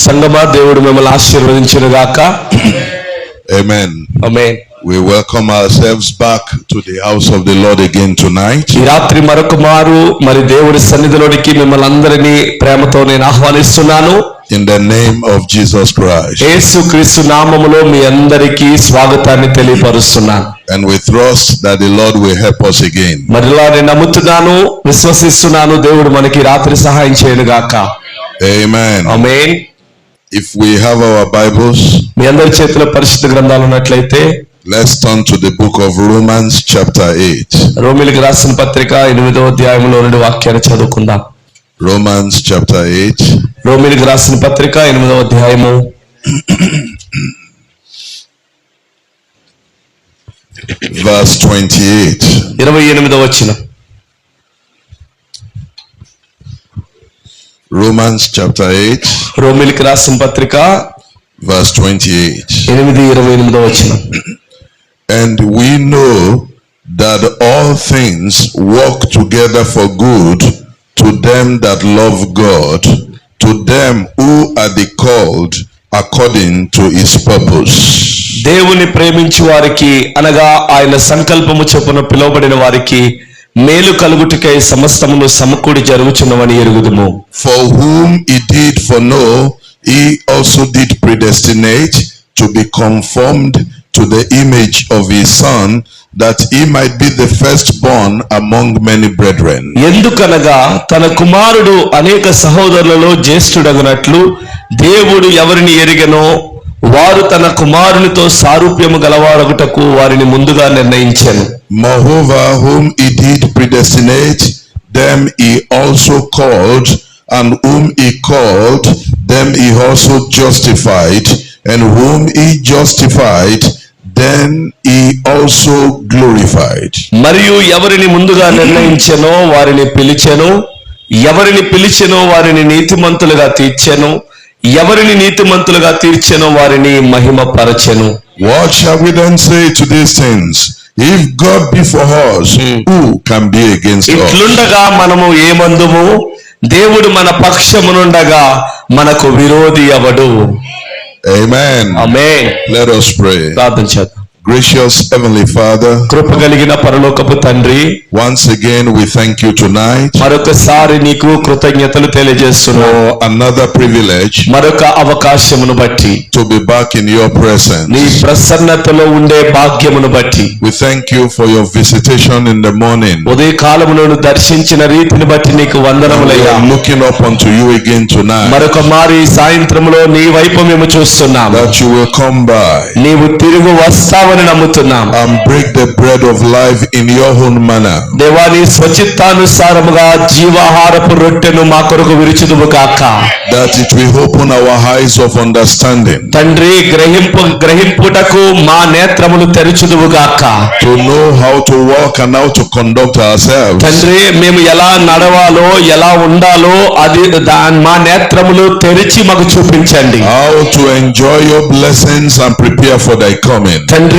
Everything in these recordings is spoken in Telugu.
సంగమా దేవుడు మిమ్మల్ని ఆశీర్వదించును గాక. Amen. Amen. We welcome ourselves back to the house of the Lord again tonight. ఈ రాత్రి మరొక మారు మరి దేవుడి సన్నిధిలోనికి మిమ్మల్ని అందరినీ ప్రేమతో నేను ఆహ్వానిస్తున్నాను. In the name of Jesus Christ. యేసుక్రీస్తు నామములో మీ అందరికీ స్వాగతాన్ని తెలియపరుస్తున్నాను. And we trust that the Lord will help us again. మరలా నేను నమ్ముతున్నాను, విశ్వసిస్తున్నాను, దేవుడు మనకి రాత్రి సహాయం చేయను గాక. Amen. Amen. If we have our Bibles, మీ అందరి చేతిలో పరిశుద్ధ గ్రంథాలు ఉన్నట్లయితే let's turn to the book of Romans chapter 8. రోమీయులకు రాసిన పత్రిక 8వ అధ్యాయంలో 2 వాక్యాలు చదువుకుందాం. Romans chapter 8. రోమీయులకు రాసిన పత్రిక 8వ అధ్యాయము verse 28. 28వ వచనం. Romans chapter 8 రోమీయులకు రాసిన పత్రిక verse 28. 8:28వ వచనం. And we know that all things work together for good to them that love God, to them who are the called according to his purpose. దేవుని ప్రేమించు వారికి అనగా ఆయన సంకల్పము చొప్పున పిలువబడిన వారికి మేలు కలుగుటకై సమస్తమును సమకూడి జరుగుచున్నవని ఎరుగుదుము. For whom he did foreknow, he also did predestinate to be conformed to the image of his son, that he might be the firstborn among many brethren. ఎందుకనగా తన కుమారుడు అనేక సహోదరులలో జ్యేష్ఠుడగునట్లు దేవుడు ఎవరిని ఎరిగెనో వారు తన కుమారునితో సారూప్యము గలవారగుటకు వారిని ముందుగా నిర్ణయించెను. Moreover, whom he did predestinate, them he also called, and whom he called, them he also justified, and whom he justified, then he also glorified. మరియు ఎవరిని ముందుగా నిర్ణయించెనో వారిని పిలిచెను, ఎవరిని పిలిచెనో వారిని నీతిమంతులుగా తీర్చెను, ఎవరిని నీతిమంతులుగా తీర్చెనో వారిని మహిమపరచెను. What shall we then say to these things? If God be for us, who can be against us? ఇట్లుండగా మనము ఏమందుము? దేవుడు మన పక్షమునుండగా మనకు విరోధి ఎవడు? Amen. ఆమేన్. Let us pray. ప్రార్థన చేద్దాం. Gracious Heavenly Father, కృప కలిగిన పరలోకపు తండ్రి, once again we thank you tonight మరొకసారి నీకు కృతజ్ఞతలు తెలియజేస్తున్నాను. for another privilege మరొక అవకాశమును బట్టి, to be back in your presence. నీ ప్రసన్నతలో ఉండే భాగ్యమును బట్టి, We thank you for your visitation in the morning. ఉదయ కాలమును దర్శించిన రీతిని బట్టి నీకు We వందనములయ్యా. are looking up unto you again tonight, మరొక మారి సాయంత్రములో నీ వైపు మేము చూస్తున్నాము. that you will come by నీవు తిరుగు వస్తావని నమ్ముతున్నాం. and break the bread of life in your own manner. దేవా, నీ స్వచిత్తానుసారముగా జీవాహారపు రొట్టెను మా కొరకు విరుచుదువు గాక. That it will open our eyes of understanding, తండ్రి, గ్రహింపుటకు మా నేత్రములు తెరుచుదువు గాక. to know how to walk and how to conduct ourselves. తండ్రి, మేము ఎలా నడవాలో ఎలా ఉండాలో అది మా నేత్రములు తెరిచి మాకు చూపించండి. How to enjoy your blessings and prepare for thy coming. తండ్రి,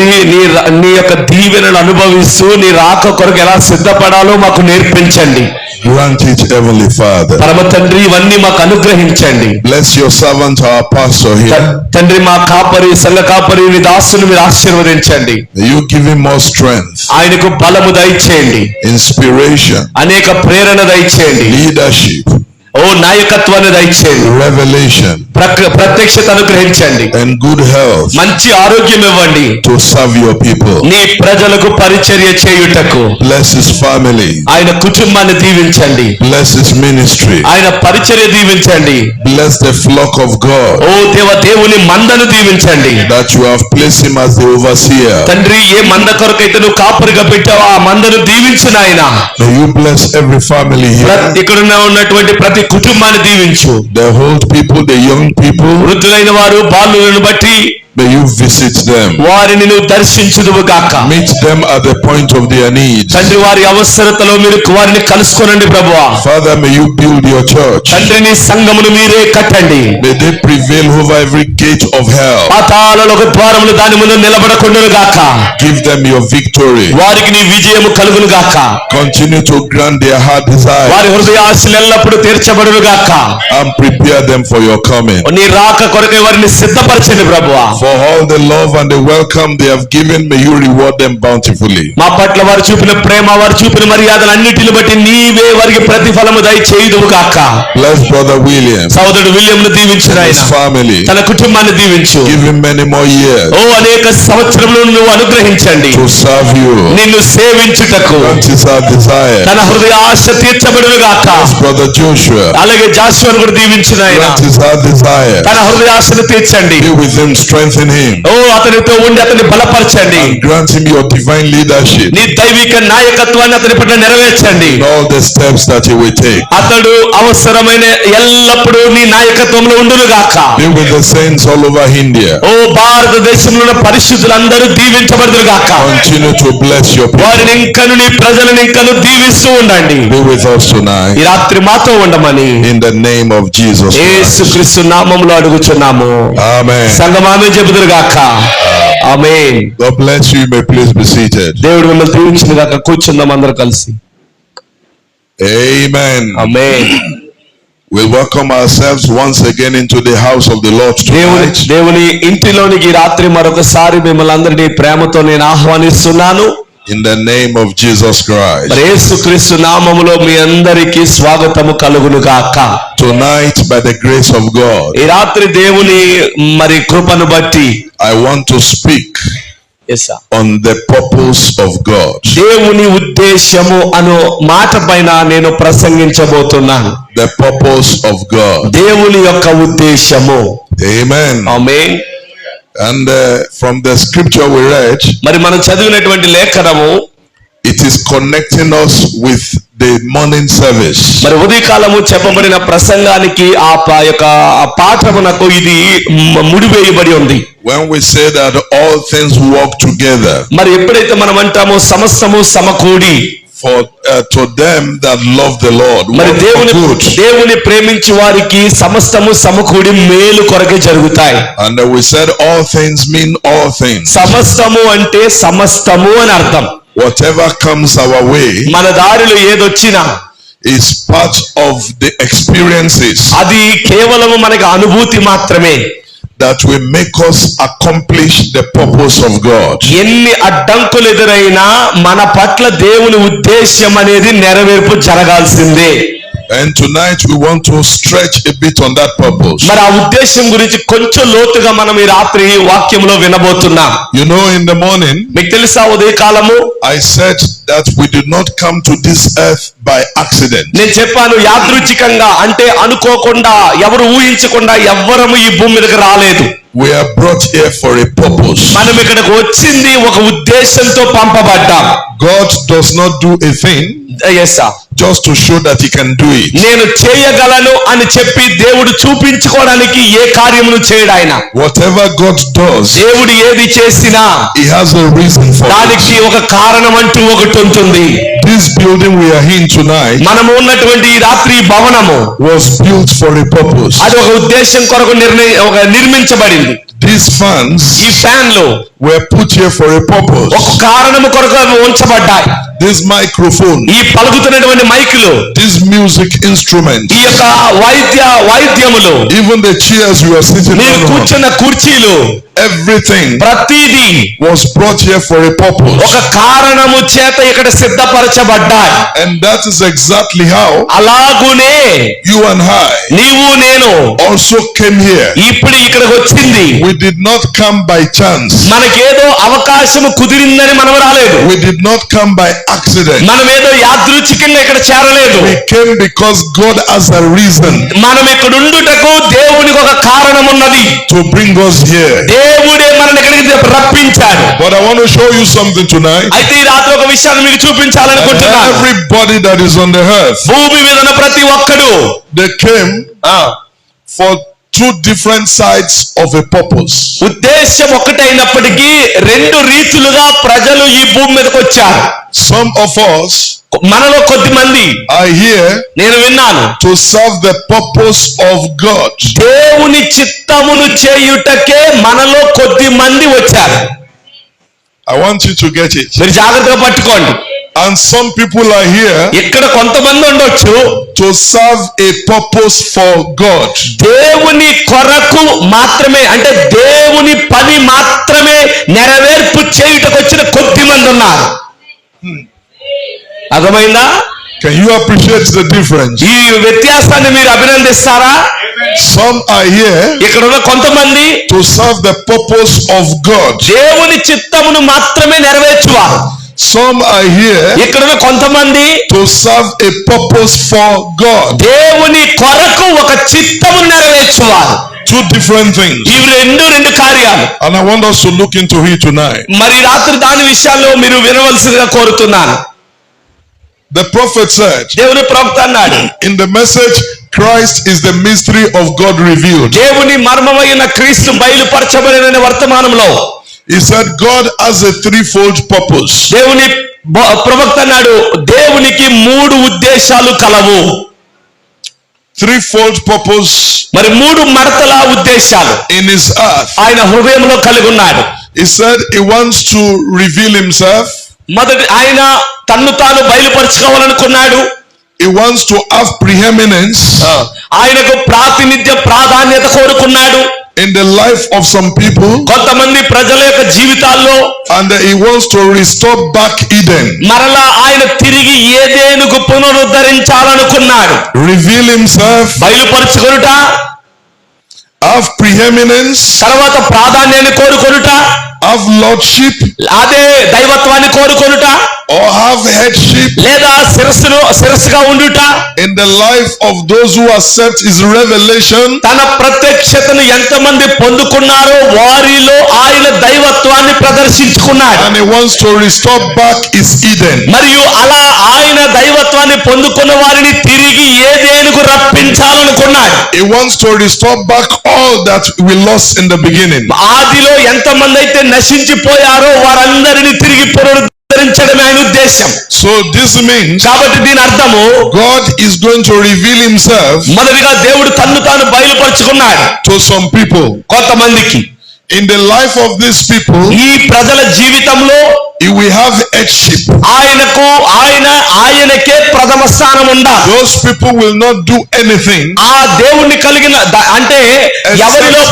నీ యొక్క దీవెనను అనుభవిస్తూ నీ రాక కొరకు ఎలా సిద్ధపడాలో మాకు నేర్పించండి. Grant it, Heavenly Father. పరమ తండ్రి, ఇవన్నీ మాకు అనుగ్రహించండి. Bless your servant, our pastor here. తండ్రి, మా కాపరి, సంఘ కాపరి, నీ దాసుని మీరు ఆశీర్వదించండి. May you give him more strength, ఆయనకు బలము దయచేయండి, inspiration, అనేక ప్రేరణ దయచేయండి, leadership, ఓ నాయకత్వాన్ని దయచేయండి, revelation, ప్రత్యక్షత అనుగ్రహించండి, and good health మంచి ఆరోగ్యం ఇవ్వండి, to serve your people. నీ ప్రజలకు పరిచర్య చేయుటకు. Bless his family. ఆయన కుటుంబాన్ని దీవించండి, Bless his ministry. ఆయన పరిచర్య దీవించండి. Bless the flock of God, ఓ దేవుని మందను దీవించండి. that you have placed him as the overseer. తండ్రి, ఏ మంద కొరకైతే నువ్వు కాపరిగా పెట్టావో ఆ మందను దీవించు నాయన. May you bless every family here. ఇక్కడ ఉన్నటువంటి ప్రతి కుటుంబాన్ని దీవించు. The old people, the young people, వృద్ధులైన వారు, బాలులను బట్టి may you visit them. వారిని నువ్వు దర్శించుదువు గాక. Meet them at the point of their needs. తండ్రి, వారి అవసరతలో మీరు వారిని కలుసుకోనండి ప్రభువా. Father, may you build your church. తండ్రి, నీ సంఘమును మీరే కట్టండి. May they prevail over every gate of hell. పాతాళంలో ఒక ద్వారములు దాని ముందు నిలబడకుండును గాక. Give them your victory. వారికి నీ విజయము కలుగును గాక. Continue to grant their heart desire. వారి హృదయాశలు ఎల్లప్పుడూ తీర్చబడును గాక. And prepare them for your coming. నీ రాక కొరకై వారిని సిద్ధపరచండి ప్రభువా. For all the love and the welcome they have given, may you reward them bountifully. మా పట్ల వారు చూపిన ప్రేమ, వారు చూపిన మర్యాదలన్నిటిని బట్టి నీవే వారికి ప్రతిఫలము దయచేయుదువు గాక. Bless brother William. సోదరుడు విలియంను దీవించు And నాయన. his family. తన కుటుంబాన్ని దీవించు. Give him many more years అనేక సంవత్సరములను నువ్వు అనుగ్రహించండి. to serve you. నిన్ను సేవించుటకు Grant his heart desire. తన హృదయాశ తీర్చబడును గాక. Bless brother Joshua. అలాగే జాషువాను కూడా దీవించు నాయన. Grant his heart desire. తన హృదయాశను తీర్చండి. Be with him, strengthen him. అతనితో ఉండి అతన్ని బలపరచండి. And grant him your divine leadership నీ దైవిక నాయకత్వాన్ని అతని పట్ల నెరవేర్చండి. in all the steps that he will take. అతడు అవసరమైన ఎల్లప్పుడూ నీ నాయకత్వంలో ఉండును గాక. Be with the saints all over India. భారతదేశంలో ఉన్న పరిశుద్ధులందరూ దీవించబడుదురు గాక. Continue to bless your people. వారిని ఇంకను నీ ప్రజలను ఇంకను దీవిస్తూ ఉండండి. Be with us tonight. ఈ రాత్రి మాతో ఉండమని In the name of Jesus Christ. యేసుక్రీస్తు నామములో అడుగుచున్నాము. Amen. సంఘం ఆమేన్ చెబుదురు గాక. ఆమేన్. God bless you. You may please be seated. దేవుడు మిమ్మల్ని దీవించును గాక. కూర్చుందాం అందరూ కలిసి. Amen. Amen. We welcome ourselves once again into the house of the Lord tonight. దేవుని ఇంటిలోనికి ఈ రాత్రి మరొకసారి మిమ్మల్ని అందరినీ ప్రేమతో నేను ఆహ్వానిస్తున్నాను. In the name of Jesus Christ. యేసుక్రీస్తు నామములో మీ అందరికీ స్వాగతము కలుగును గాక. Tonight, by the grace of God, ఈ రాత్రి దేవుని కృపను బట్టి I want to speak on the purpose of God. దేవుని ఉద్దేశము అను మాట పైన నేను ప్రసంగించబోతున్నాను. The purpose of God. దేవుని యొక్క ఉద్దేశము. Amen. Amen. And from the scripture we read, మరి మనం చదివినటువంటి లేఖనము it is connecting us with the morning service. మరి ఉదయకాలము చెప్పబడిన ప్రసంగానికి ఆ యొక్క పాఠమునకు ఇది ముడివేయబడి ఉంది. When we say that all things work together మరి ఎప్పుడైతే మనం అంటామో సమస్తము సమకూడి for to them that love the Lord, మరి work for good. దేవుని ప్రేమించు వారికి సమస్తము సమకూడి మేలు కొరకే జరుగుతాయి. And we said all things mean all things. సమస్తము అంటే సమస్తము అని అర్థం. Whatever comes our way మన దారిలో ఏదొచ్చినా is part of the experiences అది కేవలము మనకి అనుభూతి మాత్రమే. that will make us accomplish the purpose of God. ఎన్ని అడ్డంకులు ఎదురైనా మన పట్ల దేవుని ఉద్దేశ్యం అనేది నెరవేర్పు జరగాల్సిందే. And tonight we want to stretch a bit on that purpose. మరి ఆ ఉద్దేశం గురించి కొంచెం లోతుగా మనం ఈ రాత్రి వాక్యంలో వినబోతున్నాం. You know, in the morning మీకు తెలుసా ఉదయకాలము I said that we did not come to this earth by accident. నేను చెప్పాను యాదృచ్ఛికంగా అంటే అనుకోకుండా ఎవరు ఊహించకుండా ఎవ్వరము ఈ భూమి మీదకి రాలేదు. We are brought here for a purpose. మనం ఇక్కడికి వచ్చింది ఒక ఉద్దేశంతో పంపబడ్డాం. God does not do a thing just to show that he can do it. నేను చేయగలను అని చెప్పి దేవుడు చూపించుకోవడానికి ఏ కార్యమును చేయడు ఆయన. Whatever God does, దేవుడు ఏది చేసినా he has a reason for దానికి it. ఒక కారణం అంటూ ఒకటి ఉంటుంది. This building we are in tonight మనము ఉన్నటువంటి ఈ రాత్రి భవనము was built for a purpose. అది ఒక ఉద్దేశం కొరకు నిర్మించబడింది. These fans ఈ ఫ్యాన్లు were put here for a purpose. ఒక కారణము కొరకు ఉంచబడ్డాయి. This microphone, ఈ పలుకుతున్నటువంటి మైకులు, these music instruments, ఈ యొక్క వాయిద్యములు, even the chairs you are sitting మీరు on, కూర్చున్న కుర్చీలు, everything ప్రతిదీ was brought here for a purpose. ఒక కారణము చేత ఇక్కడ సిద్ధపరచబడ్డాయి. And that is exactly how అలాగునే you and I నీవు నేను also came here. ఇప్పుడు ఇక్కడికి వచ్చింది. We did not come by chance. మనకేదో అవకాశం కుదిరిందని మనం రాలేదు. We did not come by accident. మనమేదో యాదృచ్ఛికంగా ఇక్కడ చేరలేదు. We came because God has a reason మనం ఇక్కడ ఉండుటకు దేవునికి ఒక కారణం ఉన్నది. to bring us here. దేవుడే మనల్ని ఇక్కడికి రప్పించాడు. But I want to show you something tonight. అయితే ఈ రాత్రి ఒక విషయాన్ని మీకు చూపించాలనుకుంటున్నాను. Everybody that is on the earth, భూమి మీద ఉన్న ప్రతి ఒక్కడు they came for two different sides of a purpose. ఉద్దేశం ఒకటైనప్పటికీ రెండు రీతులుగా ప్రజలు ఈ భూమి మీదకి వచ్చారు. Some of us మనలో కొద్ది మంది are here నేను విన్నాను to serve the purpose of God. దేవుని చిత్తమును చేయుటకే మనలో కొద్ది మంది వచ్చారు. I want you to get it. మీరు జాగ్రత్తగా పట్టుకోండి. And some people are here ఇక్కడ కొంతమంది ఉండొచ్చు to serve a purpose for God. దేవుని కొరకు మాత్రమే, అంటే దేవుని పని మాత్రమే నెరవేర్పు చేయుటకు వచ్చిన కొద్ది మంది ఉన్నారు. అర్థమైందా? Can you appreciate the difference? ఈ వ్యత్యాసాన్ని మీరు అభినందిస్తారా? Some are here ఇక్కడ ఉన్న కొంతమంది to serve the purpose of God. దేవుని చిత్తమును మాత్రమే నెరవేర్చువారు. Some are here ఇక్కడ ఉన్న కొంతమంది to serve a purpose for God. దేవుని కొరకు ఒక చిత్తమును నెరవేర్చువారు. Two different things. ఇవి రెండు కార్యాలు. And I want us to look into it tonight. మరి రాత్రి దాని విషయాల్లో మీరు వినవలసిందిగా కోరుతున్నాను. The prophet said దేవుని ప్రవక్త అన్నాడు, in the message, Christ is the mystery of God revealed. దేవుని మర్మమైన క్రీస్తు బయలుపరచబడిన వర్తమానంలో He said God has a threefold purpose. దేవుని ప్రవక్త అన్నాడు, దేవునికి 3 ఉద్దేశాలు కలవు. Threefold purpose మరి 3 మడతల ఉద్దేశాలు in his earth. ఆయన హృదయంలో కలిగి ఉన్నాడు. He said he wants to reveal himself. మొదటి ఆయన తన్ను తాను బయలుపరచుకోవాలనుకున్నాడు. He wants to have preeminence ఆయనకు ప్రాధాన్యత కోరుకున్నాడు in the life of some people, కొంతమంది ప్రజల యొక్క జీవితాల్లో. and he wants to restore back Eden. మరలా ఆయన తిరిగి ఏదెనుకు పునరుద్ధరించాలనుకున్నాడు. Reveal himself, బయలుపరచుకొనుట, have preeminence, తర్వాత ప్రాధాన్యాన్ని కోరుకొనుట, have lordship, అదే దైవత్వాన్ని కోరుకొనుట, or have headship లేదా శిరస్సుగా ఉండుట. in the life of those who accept his revelation. తన ప్రత్యక్షతను ఎంతమంది పొందుకున్నారో వారిలో ఆయన దైవత్వాన్ని ప్రదర్శించుకున్నాడు. And he wants to restore back his Eden. మరియు అలా ఆయన దైవత్వాన్ని పొందుకున్న వారిని తిరిగి ఏదేనుకు రప్పించాలనుకున్నాడు. He wants to restore back all that we lost in the beginning. ఆదిలో ఎంతమంది అయితే నశించిపోయారో వారందరినీ తిరిగి పునరుద్ధరించడమే ఆయన ఉద్దేశం. So this means కాబట్టి దీని అర్థము, God is going to reveal himself మొదటిగా దేవుడు తన్ను తాను బయలుపరుచుకున్నాడు to some people. కొంతమందికి. In the life of these people, ఈ ప్రజల జీవితంలో he will have headship. ఆయనకే ప్రథమ స్థానం ఉండాలి. Those people will not do anything ఆ దేవుణ్ణి కలిగిన అంటే ఎవరిలో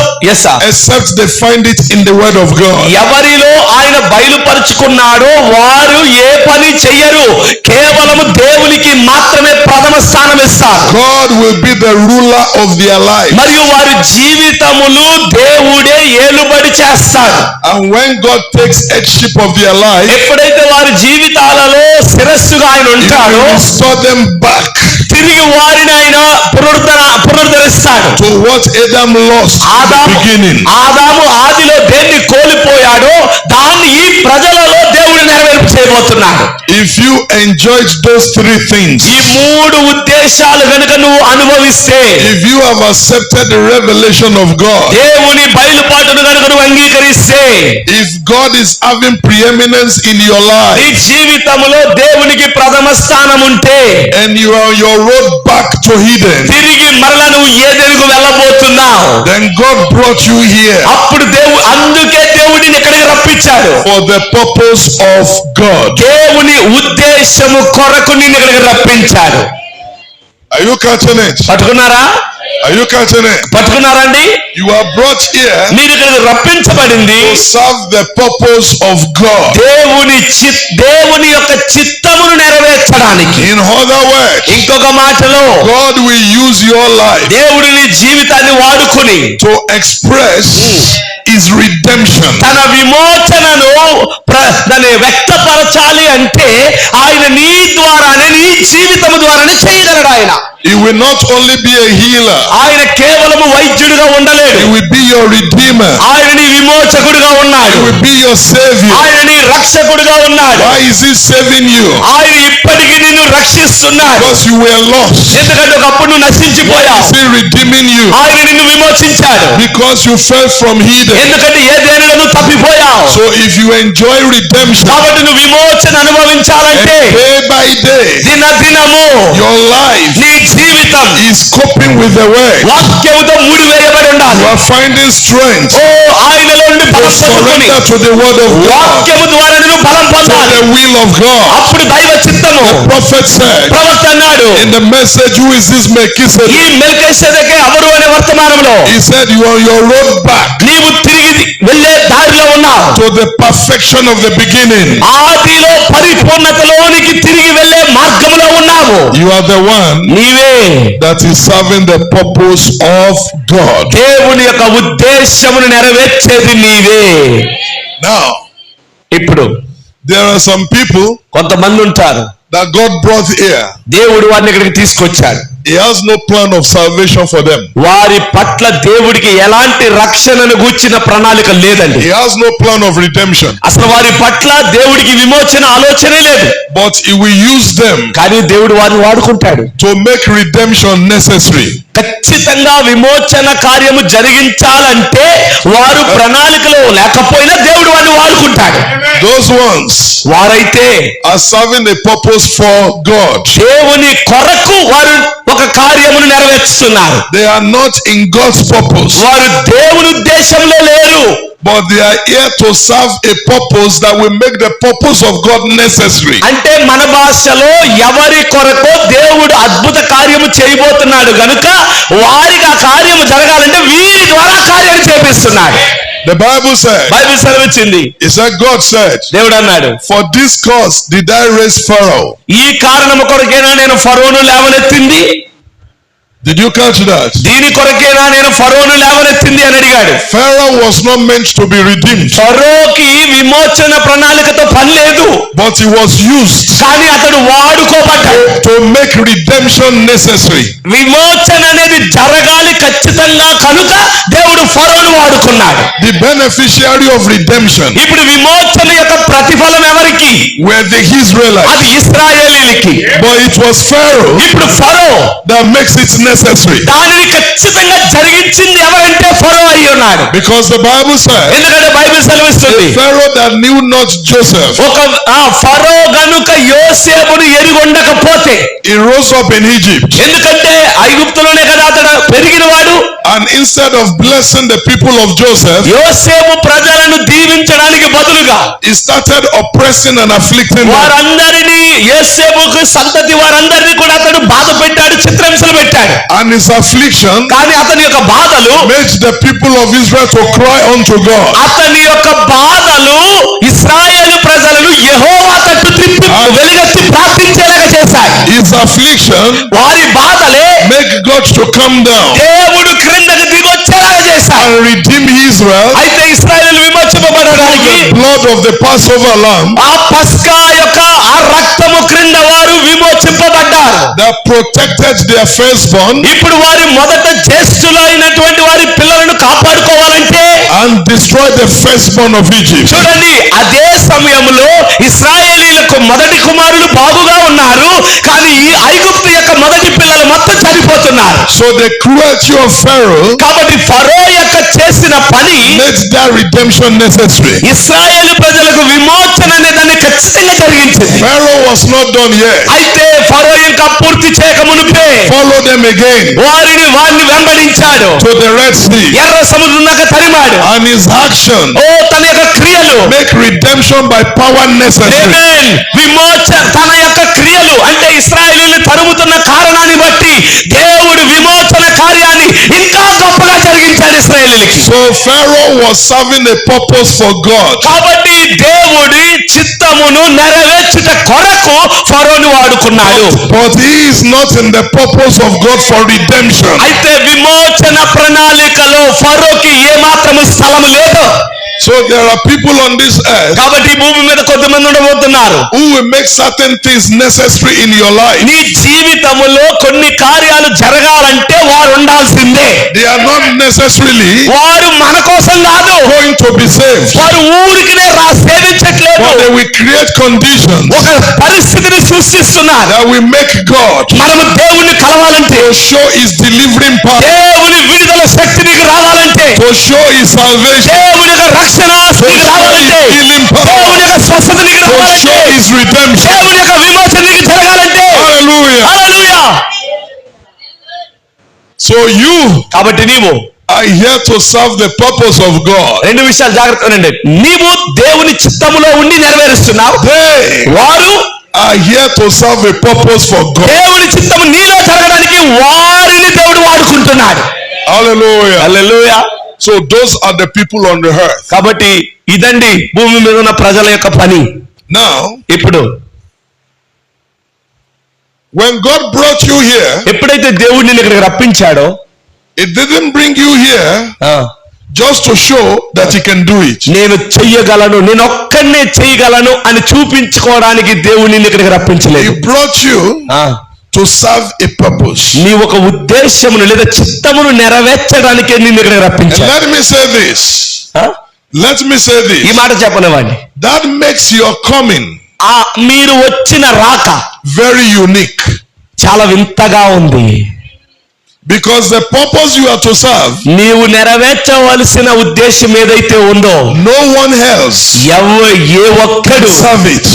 except they find it in the word of God. ఎవరిలో ఆయన బయలుపరుచుకున్నాడో వారు ఏ పని చెయ్యరు, కేవలము దేవునికి మాత్రమే ప్రథమ స్థానం ఇస్తారు. God will be the ruler of their life. మరియు వారి జీవితములు దేవుడే ఏలుబడి చేస్తాడు. And when God takes headship of their life, ఎప్పుడైతే వారి జీవితాలలో శిరస్సుగా ఆయన he ఉంటాడో will restore them back తిరిగి వారిని ఆయన పునరుద్ధరిస్తాడు. to what Adam lost in the beginning. ఆదాము ఆదిలో దేన్ని కోల్పోయాడో దాన్ని ఈ ప్రజలలో దేవుడు నెరవేర్పు చేయబోతున్నాడు. If you enjoyed those 3 things, ఈ 3 ఉద్దేశాలు కనుక నువ్వు అనుభవిస్తే, if you have accepted the revelation of God, దేవుని బయలుపాటును కనుక నువ్వు అంగీకరిస్తే, if God is having preeminence in your నీ life, జీవితంలో దేవునికి ప్రథమ స్థానం ఉంటే, and you are on your road back to Eden, తిరిగి మరలా నువ్వు ఏదెనుకు వెళ్ళబోతున్నావు, then God brought you here అప్పుడు అందుకే దేవుడిని ఇక్కడికి రప్పించాడు. for the purpose of God. దేవుని ఉద్దేశము కొరకు నిన్ను ఇక్కడికి రప్పించాడు. Are you catching it? పట్టుకున్నారా? Are you catching it? పట్టుకున్నారండి? You are brought here మీరు ఇక్కడికి రప్పించబడింది to serve the purpose of God. దేవుని యొక్క చిత్తమును నెరవేర్చడానికి. In other words, ఇంకొక మాటలో God will use your life దేవుడు నీ జీవితాన్ని వాడుకుని to express his redemption. తన విమోచనను దాన్ని వ్యక్తపరచాలి అంటే ఆయన నీ ద్వారానే, నీ జీవితము ద్వారానే చేయగలడు. ఆయన He will not only be a healer, ఆయన కేవలము వైద్యుడిగా ఉండలేడు. he will be your redeemer. ఆయన నీ విమోచకుడుగా ఉన్నాడు. He will be your savior. ఆయన నీ రక్షకుడుగా ఉన్నాడు. Why is he saving you? ఆయన ఇప్పటికీ నిన్ను రక్షిస్తున్నాడు. Because you were lost. ఎందుకంటే ఒకప్పుడు నువ్వు నశించిపోయావు. Is he redeeming you? ఆయన నిన్ను విమోచించాడు. Because you fell from Eden. ఎందుకంటే ఏదేనులో నువ్వు తప్పిపోయావు. So if you enjoy redemption, కాబట్టి నువ్వు విమోచన అనుభవించాలంటే day by day, దినదినము your life నీ జీవితం is coping with the word. వాక్యముతో ముడివేయబడి ఉండాలి. You are finding strength ఓ ఆయనలో నుండి to బలం పొందుకొని surrender to the word of God, వాక్యము ద్వారా నువ్వు బలం to పొందాలి. the will of God. అప్పుడు దైవ చిత్తము. The prophet said ప్రవక్త అన్నాడు, in the message, who is this ఈ Melchizedek? మెల్కీసెదెకే ఎవరు అనే వర్తమానంలో He said, you are on your road back నీవు తిరిగి వెళ్ళే దారిలో ఉన్నావు. to the perfection of the beginning. ఆదిలో పరిపూర్ణతలోనికి తిరిగి వెళ్ళే మార్గంలో ఉన్నావు. You are the one నీవే that is serving the purpose of God. దేవుని యొక్క ఉద్దేశమును నెరవేర్చేది నీవే. Now, ఇప్పుడు there are some people కొంతమంది ఉంటారు, that God brought here. దేవుడు వారిని ఇక్కడికి తీసుకొచ్చాడు. He has no plan of salvation for them. వారి పట్ల దేవుడికి ఎలాంటి రక్షణను గూర్చిన ప్రణాళిక లేదండి. He has no plan of redemption. అసలు వారి పట్ల దేవుడికి విమోచన ఆలోచనే లేదు. But he will use them కానీ దేవుడు వారిని వాడుకుంటాడు. to make redemption necessary. ఖచ్చితంగా విమోచన కార్యము జరిగించాలంటే వారు ప్రణాళికలో లేకపోయినా దేవుడు వారిని వాడుకుంటాడు. Those ones వారైతే are serving a purpose for God. దేవుని కొరకు వారు ఒక కార్యమును నెరవేర్చుతున్నారు. They are not in God's purpose, వారు దేవుని ఉద్దేశంలో లేరు. but they are here to serve a purpose that will make the purpose of God necessary. అంటే మన భాషలో ఎవరి కొరకో దేవుడు అద్భుత కార్యము చేయబోతున్నాడు గనుక వారికి ఆ కార్యము జరగాలంటే వీరి ద్వారా కార్యాన్ని చేపిస్తున్నాడు. The Bible said, బైబిల్ సెలవిచ్చింది. it said, God said, దేవుడు అన్నాడు, for this cause did I raise Pharaoh. ఈ కారణము కొరకేనా నేను ఫరోను లేవనెత్తింది. Did you catch that? దీని కొరకేనా నేను ఫరోను లేవనెత్తింది అని అడిగాడు. Pharaoh was not meant to be redeemed, ఫరోకి విమోచన ప్రణాళికతో పని లేదు. but he was used కానీ అతడు వాడుకోబడ్డాడు. to make redemption necessary. విమోచన అనేది జరగాలి ఖచ్చితంగా కనుక దేవుడు ఫరోను వాడుకున్నాడు. The beneficiary of redemption ఇప్పుడు విమోచన యొక్క ప్రతిఫలం ఎవరికి? were the Israelites, అది ఇశ్రాయేలీయులకి. but it was Pharaoh ఇప్పుడు ఫరో that makes it necessary. దానిని ఖచ్చితంగా జరిగించింది ఎవరంటే ఫరో అయి ఉన్నాడు. Because the Bible said, ఎందుకంటే బైబిల్ సెలవిస్తుంది, Pharaoh that knew not Joseph, ఒక ఫరో గనుక యోసేపును ఎరిగొండకపోతే, he rose up in Egypt, ఎందుకంటే ఐగుప్తులోనే కదా అతడు పెరిగిన వాడు. and instead of blessing the people of Joseph, యోసేపు ప్రజలను దీవించడానికి బదులుగా he started oppressing and afflicting them. వారందరినీ యోసేపుకు సంతతి వారందరినీ కూడా అతడు బాధ పెట్టాడు, చిత్రహింసలు పెట్టాడు. And his affliction కానీ అతని యొక్క బాధలు made the people of Israel to cry unto God. అతని యొక్క బాధలు ఇశ్రాయేలు ప్రజలను యెహోవా తట్టు త్రిప్పి వెలుగెత్తి ప్రార్థించేలాగా చేశాయి. His affliction వారి బాధలే make God to come down దేవుడు క్రిందకు దిగొచ్చేలాగా చేశాయి. and redeem Israel. అయితే ఇశ్రాయేలు విమోచింపబడడానికి The blood of the Passover lamb ఆ పస్కా యొక్క ఆ రక్తము క్రింద వారు విమోచింపబడ్డారు. that protected their firstborn ఇప్పుడు వారి మొదట జ్యేష్ఠులైనటువంటి వారి పిల్లలను కాపాడుకోవాలంటే and destroyed the firstborn of Egypt. చూడండి, అదే సమయంలో ఇశ్రాయేలీలకు మొదటి కుమారులు బాగుగా ఉన్నారు, కానీ ఈ ఐగుప్తు యొక్క మొదటి పిల్లలు మొత్తం చనిపోతున్నారు. So the cruelty of Pharaoh కాబట్టి ఫరో యొక్క చేసిన పని made that redemption necessary. ఇశ్రాయేలు ప్రజలకు విమోచన అనే దాన్ని ఖచ్చితంగా జరిగించింది. Pharaoh was not done yet. అయితే ఫరో ఇంకా పూర్తి చేయక మునిపే Follow them again వారిని వెంబడించాడు, to the Red Sea, ఎర్ర సముద్రం దాకా తరిమాడు. and his action తన యొక్క క్రియలు make redemption by power necessary. ఆమేన్. తన యొక్క క్రియలు అంటే ఇశ్రాయేలీయులు తరుముతున్న కారణాన్ని బట్టి దేవుడు విమోచన కార్యాన్ని ఇంకా గొప్పగా జరిగించాడు ఇశ్రాయేలీయులకి. So Pharaoh was serving a purpose for God. కాబట్టి దేవుడి చిత్తమును నెరవేర్చుట కొరకు ఫరోను వాడుకున్నాడు. But he is not in the purpose of God for redemption. అయితే విమోచన ప్రణాళికలో ఫరోకి ఏ మాత్రము స్థలము లేదు. So there are people on this earth కాబట్టి ఈ భూమి మీద కొంతమంది ఉండబోతున్నారు. who will make certain things necessary in your life. నీ జీవితములో కొన్ని కార్యాలు జరగాలంటే వారు ఉండాల్సిందే. They are not necessarily వారు మన కోసం కాదు, going to be saved, వారు ఊరికినే సేవించట్లేదు, but they will create conditions ఒక పరిస్థితిని సృష్టిస్తున్నారు. that will make God మనము దేవుణ్ణి కలవాలంటే, to show his delivering power, దేవుని విడుదల శక్తి నీకు రావాలంటే, to show his salvation, దేవుని యొక్క రక్షణ to నీకు show రావాలంటే, his healing power, దేవుని యొక్క స్వస్థత నీకు to రావాలంటే, show his redemption. దేవుని యొక్క విమోచన నీకు జరగాలంటే. Hallelujah. హల్లెలూయా. So you కాబట్టి నీవు are here to serve the purpose of God. రెండు విషయాలు జాగ్రత్తగా, నీవు దేవుని చిత్తములో ఉండి నెరవేరుస్తున్నావు. They వారు are here to serve a purpose for God. దేవుని చిత్తము నీలో జరగడానికి వారిని దేవుడు వాడుకుంటున్నాడు. Hallelujah. Hallelujah. So those are the people on the earth. కాబట్టి ఇదండి భూమి మీద ఉన్న ప్రజల యొక్క పని. Now, ఇప్పుడు when God brought you here, ఎప్పుడైతే దేవుడు నిన్ను ఇక్కడికి రప్పించాడో, it didn't bring you here just to show that he can do it. నేను చెయ్యగలను, నేను ఒక్కనే చేయగలను అని చూపించుకోవడానికి దేవుడు నిన్ను ఇక్కడికి He రప్పించలేదు. brought you to serve a purpose. నీ ఒక ఉద్దేశమును లేదా చిత్తమును నెరవేర్చడానికే నిన్ను ఇక్కడికి And రప్పించాడు. let me say this. Let me say ఈ this. మాట చెప్పనివ్వండి. That makes your coming మీరు వచ్చిన రాక very unique. చాలా వింతగా ఉంది. Because the purpose you are to serve, నీవు నెరవేర్చవలసిన ఉద్దేశం ఏదైతే ఉందో, no one else ఏ ఒక్కడు serve it.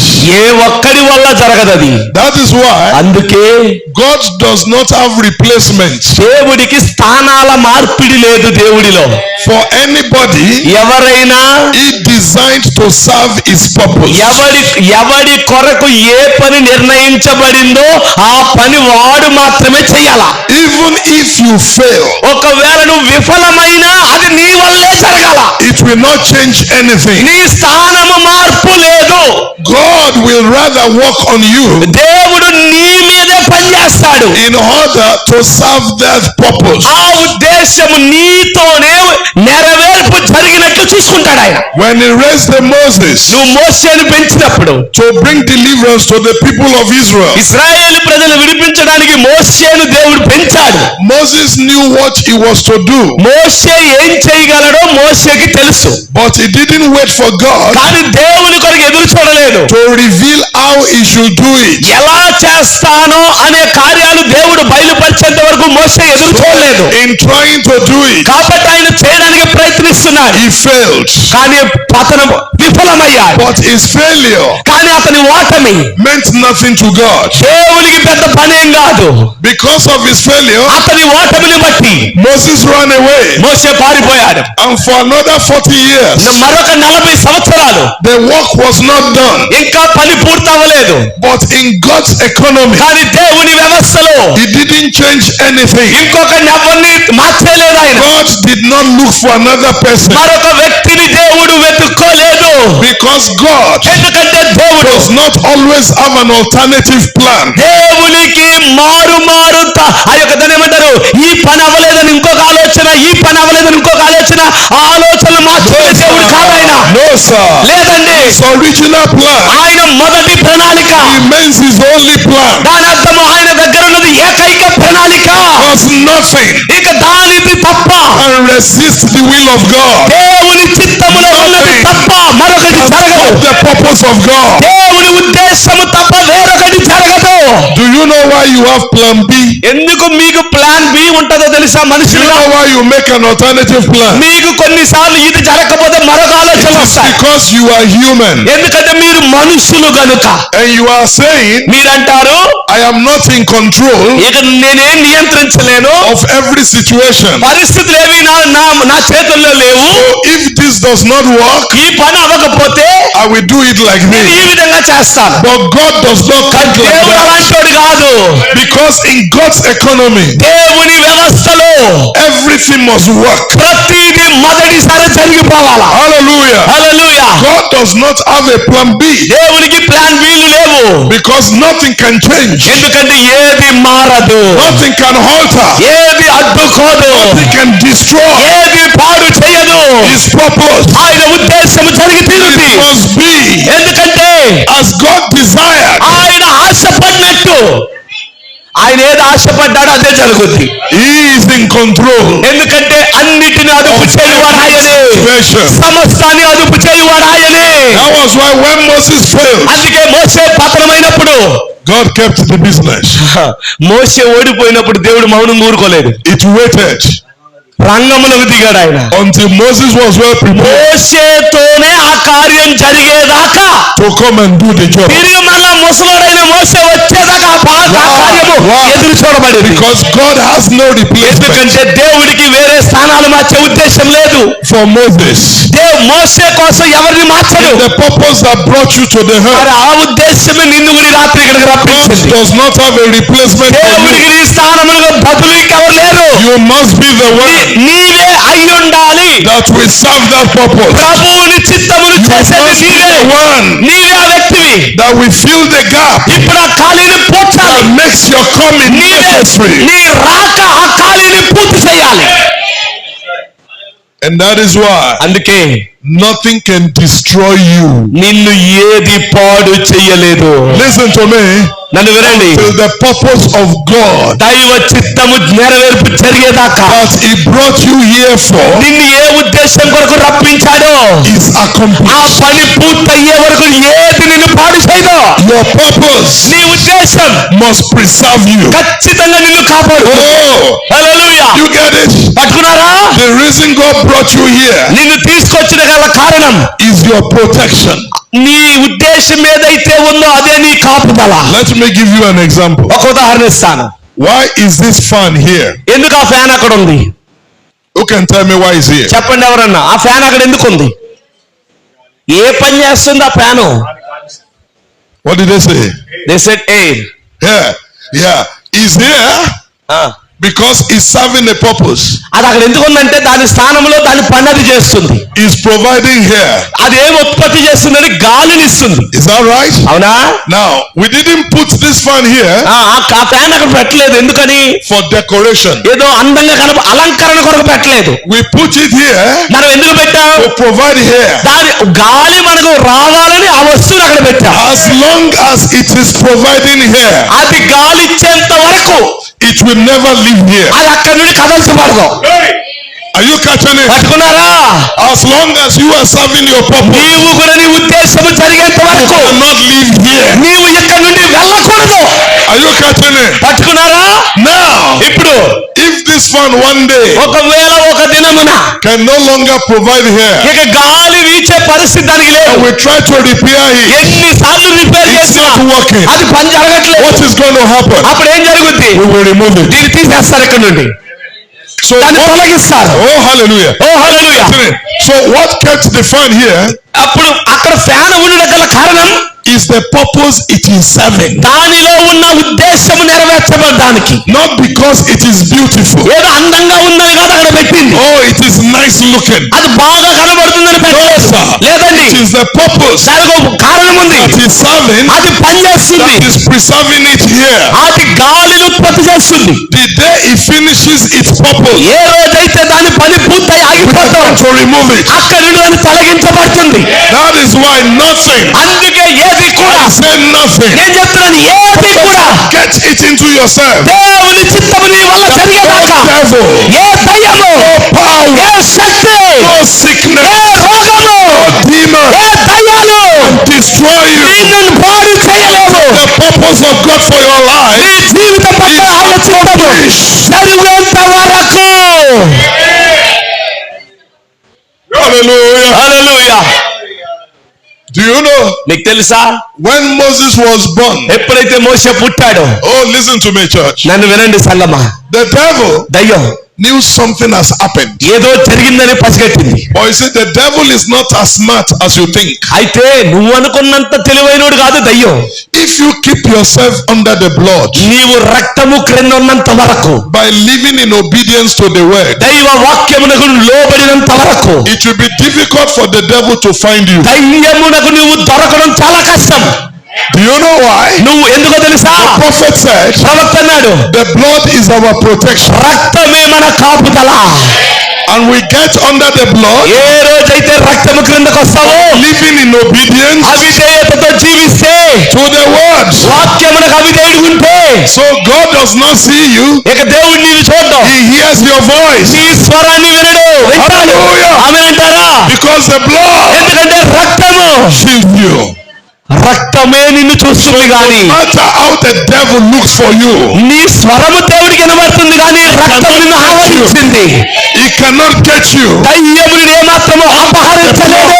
ఏ ఒక్కడి వల్ల జరగదది. That is why అందుకే God does not have replacements దేవుడికి స్థానాల మార్పిడి లేదు. దేవుడిలో for anybody ఎవరైనా he designed to serve his purpose. ఎవడి కొరకు ఏ పని నిర్ణయించబడిందో ఆ పని వాడు మాత్రమే చెయ్యాలా. Even if you fail, ఒకవేళ నువ్వు విఫలమైనా అది నీ వల్లే జరగాల. it will not change anything. నీ స్థానము మార్పు లేదు. God will rather work on you దేవుడు నీ మీదే పనిచేస్తాడు. in order to serve that purpose. ఆ ఉద్దేశము నీతోనే నెరవేర్పు జరిగినట్లు చూసుకుంటాడు ఆయన. When he raised the Moses నువ్వు మోషేను పెంచినప్పుడు, to bring deliverance to the people of Israel, ఇశ్రాయేలు ప్రజలు విడిపించడానికి మోషేను దేవుడు పెంచాడు. Moses knew what he was to do, మోషే ఏం చేయగలడో మోషేకి తెలుసు. but he didn't wait for God కానీ దేవుని కొరకు ఎదురు చూడలేదు. to reveal how he should do it. ఎలా చేస్తానో అనే కార్యాలు దేవుడు బయలుపరిచేంత వరకు మోషే ఎదురు చూడలేదు. In trying to do it, కాబట్టి ఆయన చేయడానికి ప్రయత్నిస్తున్నాడు. he failed. కానీ అతను విఫలమయ్యాడు. But his failure కానీ అతని ఓటమి meant nothing to God. దేవునికి పెద్ద పనేం కాదు. Because of his failure, అతని ఓటమిని బట్టి Moses ran away. మోషే పారిపోయాడు. And for another 40 years, మరొక 40 సంవత్సరాలు the work was not done. ఇంకా పని పూర్తవలేదు. But in God's economy, కానీ దేవుని వ్యవస్థలో he didn't change anything. ఇంకొక ఎవరిని మార్చేలేదు ఆయన. God did not look for another person. మరొక వ్యక్తిని దేవుడు వెతుక్కోలేదు. Because God ఎందుకంటే దేవుడు does not always have an alternative plan. దేవునికి మారు ఆ యొక్క దాన్ని ఏమంటారు, ఈ పని అవ్వలేదని ఇంకొక ఆలోచన, ఈ పని అవ్వలేదని ఇంకొక ఆలోచన, ఆ ఆలోచనలు మార్చుకునే దేవుడు కాదు ఆయన. No, sir. లేదండి, His original plan ఆయన మొదటి ప్రణాళిక, remains his only plan. దాని అర్థము ఆయన దగ్గర ఉన్నది ఏకైక ప్రణాళిక. Does nothing ఇక దానిది తప్ప and resist the will of God. దేవుని చిత్తములో ఉన్నది తప్ప మరొకటి జరగదు. The purpose of God. దేవుని ఉద్దేశము తప్ప వేరొకటి జరగదు. Do you know why you have plan B? ఎందుకు మీకు ప్లాన్ బి ఉంటుందో తెలుసా? Do you మనుషులు know why you make an alternative plan? మీకు కొన్నిసార్లు ఇది జరగకపోతే మరొక ఆలోచన It's వస్తాయి. because you are human. ఎందుకంటే మీరు మనుషులు గనుక. And you are saying, మీరంటారు, I am not in control ఇక నేనేం నియంత్రించలేను, of every situation. పరిస్థితులు ఏవి నా చేతుల్లో లేవు. So if this does not work, ఈ పని అవ్వకపోతే I will do it like నేను ఈ this. విధంగా చేస్తాను. But God does not think like దేవుడు that. అలాంటోడు కాదు. Because in God's economy, దేవుని వ్యవస్థలో everything must work. ప్రతిదీ మొదటిసారి జరిగిపోవాలా. Hallelujah. Hallelujah. God does not have a plan B. దేవునికి ప్లాన్ బీలు లేవు. Because nothing can change. ఎందుకంటే ఏది మారదు, Nothing can alter. ఏది అడ్డుకోదు, Nothing can destroy ఏది పాడు చేయదు. his his purpose. ఆయన ఉద్దేశం జరిగి తీరుతుంది. It must be ఎందుకంటే as God desired. ఆయన ఆశపడినట్టు, ఆయన ఏది ఆశపడ్డాడో అదే జరుగుద్ది. He is in control. ఎందుకంటే అన్నిటిని అదుపు చేయువాడు ఆయనే, సమస్తాన్ని అదుపు చేయువాడు ఆయనే. That was why when Moses failed, అందుకే మోసే పతనమైనప్పుడు God kept the business. మోసే ఓడిపోయినప్పుడు దేవుడు మౌనం ఊరుకోలేదు. It waited రంగంలోకి దిగాడు ఆయన. until Moses was well prepared మోసేతోనే ఆ కార్యం జరిగేదాకా, to come and do the job. తిరిగి మళ్ళా ముసలోడైన మోసే వచ్చేదాకా ఆ కార్యము ఎదురు చూడబడింది. Because God has no replacement ఎందుకంటే దేవుడికి వేరే స్థానాలు మార్చే ఉద్దేశం లేదు. for Moses. మోసే కోసం ఎవరిని మార్చడు. The purpose that brought you to the మరి earth, ఆ ఉద్దేశమే నిన్ను కూడా ఈ రాత్రి ఇక్కడికి God రప్పించింది. does not have a replacement for you. దేవుడికి నీ స్థానములుగా బదులు ఇంకెవరు లేరు. You must be the one నీవే అయి ఉండాలి. that will serve that purpose. ప్రభువుని చిత్తమును You చేసేది must be నీవే. the one నీవే ఆ వ్యక్తివి. that will fill the gap, ఇప్పుడు ఆ ఖాళీని పూడ్చాలి. that makes your coming నీవే necessary. నీ రాక ఆ ఖాళీని పూర్తి చేయాలి. And that is why అందుకే nothing can destroy you. నిన్ను ఏది పాడు చెయ్యలేదు. Listen to me. నన్ను వినండి. Till the purpose of God దైవ చిత్తము నెరవేర్పు జరిగేదాకా, that He brought you here for నిన్ను ఏ ఉద్దేశం కొరకు రప్పించాడో is ఆ accomplished. పని పూర్తయ్యే వరకు ఏది నిన్ను పాడు చేయదో. Your purpose నీ ఉద్దేశం must preserve you. ఖచ్చితంగా నిన్ను కాపాడు. Oh, hallelujah. you get it? పట్టుకున్నారా? The reason God brought you here నిన్ను తీసుకొచ్చిన గల కారణం is your protection. నీ ఉద్దేశం ఏదైతే ఉందో అదే నీ కాపుదల. Let me give you an example. ఒక ఉదాహరణ ఇస్తాను. Why is this fan here? ఎందుకు ఆ ఫ్యాన్ అక్కడ ఉంది? Who can tell me why it's here? చెప్పండి ఎవరన్నా. ఆ ఫ్యాన్ అక్కడ ఎందుకు ఉంది? ఏ పని చేస్తుంది ఆ fan? What did they say? They said air. Yeah. It's here because it's serving a purpose. అది అక్కడ ఎందుకు ఉందంటే దాని స్థానంలో దాని పని అది చేస్తుంది. It's providing here. అది ఏం ఉత్పత్తి చేస్తుందని గాలిని ఇస్తుంది. Is that right? అవునా? Now, we didn't put this fan here ఆ ఫ్యాన్ అక్కడ పెట్టలేదు. ఎందుకని? for decoration. ఏదో అందంగా అలంకరణ కొరకు పెట్టలేదు. We put it here మనం ఎందుకు పెట్టాం? to provide here. దాని గాలి మనకు రావాలని ఆ వస్తువుని అక్కడ పెట్టాం. As long as it is providing here, అది గాలి ఇచ్చేంత వరకు it will never leave here. అది అక్కడి నుండి కదల్చబడదు. Are you catching it? పట్టుకున్నారా? As long as you are serving your purpose, నీవు కూడా నీ ఉద్దేశం జరిగేంత you వరకు cannot leave here. నీవు ఇక్కడ నుండి వెళ్ళకూడదు. Are you catching it? పట్టుకున్నారా? Now, ఇప్పుడు if this fan one day ఒకవేళ ఒక దినమున can no longer provide here, ఇక గాలి వీచే పరిస్థితి దానికి లేదు. and we try to repair it, ఎన్నిసార్లు రిపేర్ it's చేసినా not working. అది పని జరగట్లేదు. What is going to happen? అప్పుడు ఏం జరుగుద్ది? We will remove it. దీన్ని తీసేస్తారు ఇక్కడ నుండి. So దాన్ని తొలగిస్తారు. oh hallelujah. Oh hallelujah. So what kept the fan here అప్పుడు అక్కడ ఫ్యాన్ ఉండడం గల కారణం is the purpose it is serving. దానిలో ఉన్న ఉద్దేశం నెరవేర్చబడడానికి. Not because it is beautiful. ఏదో అందంగా ఉందని కాదు అక్కడ పెట్టింది. Oh, it is nice looking. అది బాగా కనబడుతుందని పెట్టలేదు. No, sir. లేదండి. It is the purpose దానికి ఒక కారణం ఉంది. that is serving, అది పనిచేస్తుంది. that is preserving it here. అది గాలిని ఉత్పత్తి చేస్తుంది. The day it finishes its purpose, ఏ రోజైతే దాని పని పూర్తయి ఆగిపోతాం to remove it. అక్కడి నుండి అది తొలగించబడుతుంది. That is why nothing, అందుకే ఏది కూడా, say nothing, నేను చెప్తున్నాను, ఏది కూడా get it into yourself. దేవుని చిత్తము నీ వల్ల జరిగేదాకా Devil, ఏ దయ్యము, power, ఏ శక్తి, no ఏ sickness, రోగము, demon, ఏ దయ్యాలు destroy you. నిన్ను పాడు చేయలేవు. The purpose of God for your నీ life జీవితం పట్ల ఆయన చిత్తము జరిగేంత వరకు. hallelujah. Hallelujah. Do you know మీకు తెలుసా when Moses was born? ఎప్పుడైతే మోషే పుట్టాడో, Oh, listen to me, church. నన్ను వినండి సంగమా, The devil దయ్యం knew something has happened. ఏదో జరిగిందని పసిగట్టింది. But you see, the devil is not as smart as you think. అయితే నువ్వు అనుకున్నంత తెలివైనోడు కాదు దయ్యం. If you keep yourself under the blood నీవు రక్తము క్రింద ఉన్నంత వరకు, by living in obedience to the word, దైవ వాక్యమునకు లోబడినంత వరకు it will be difficult for the devil to find you. దయ్యమునకు నువ్వు దొరకడం చాలా కష్టం. Do you know why? నువ్వు ఎందుకో తెలుసా? The prophet said, ప్రవక్త అన్నాడు, the blood is our protection. రక్తమే మన కాపుదల. and we get under the blood, ఏ రోజైతే రక్తము క్రిందకు వస్తావో, living in obedience అవిధేయతతో జీవిస్తే, to the words. వాక్యమునకు అవిధేయుడు ఉంటే, So God does not see you, ఇక దేవుడు నీవు చూడడం, He hears your voice. నీ స్వరాన్ని వినడు, వింటాడు. Hallelujah. ఆమేన్ అంటారా? Because the blood ఎందుకంటే రక్తము, shields you. రక్తమే నిన్ను చూస్తుంది గాని, No matter how the devil looks for you, నీ స్వరము దేవుడికి వినబడుతుంది గాని రక్తం నిన్ను ఆవరించింది. he cannot get you. దయ్యముని ఏమాత్రము అపహరించలేడు,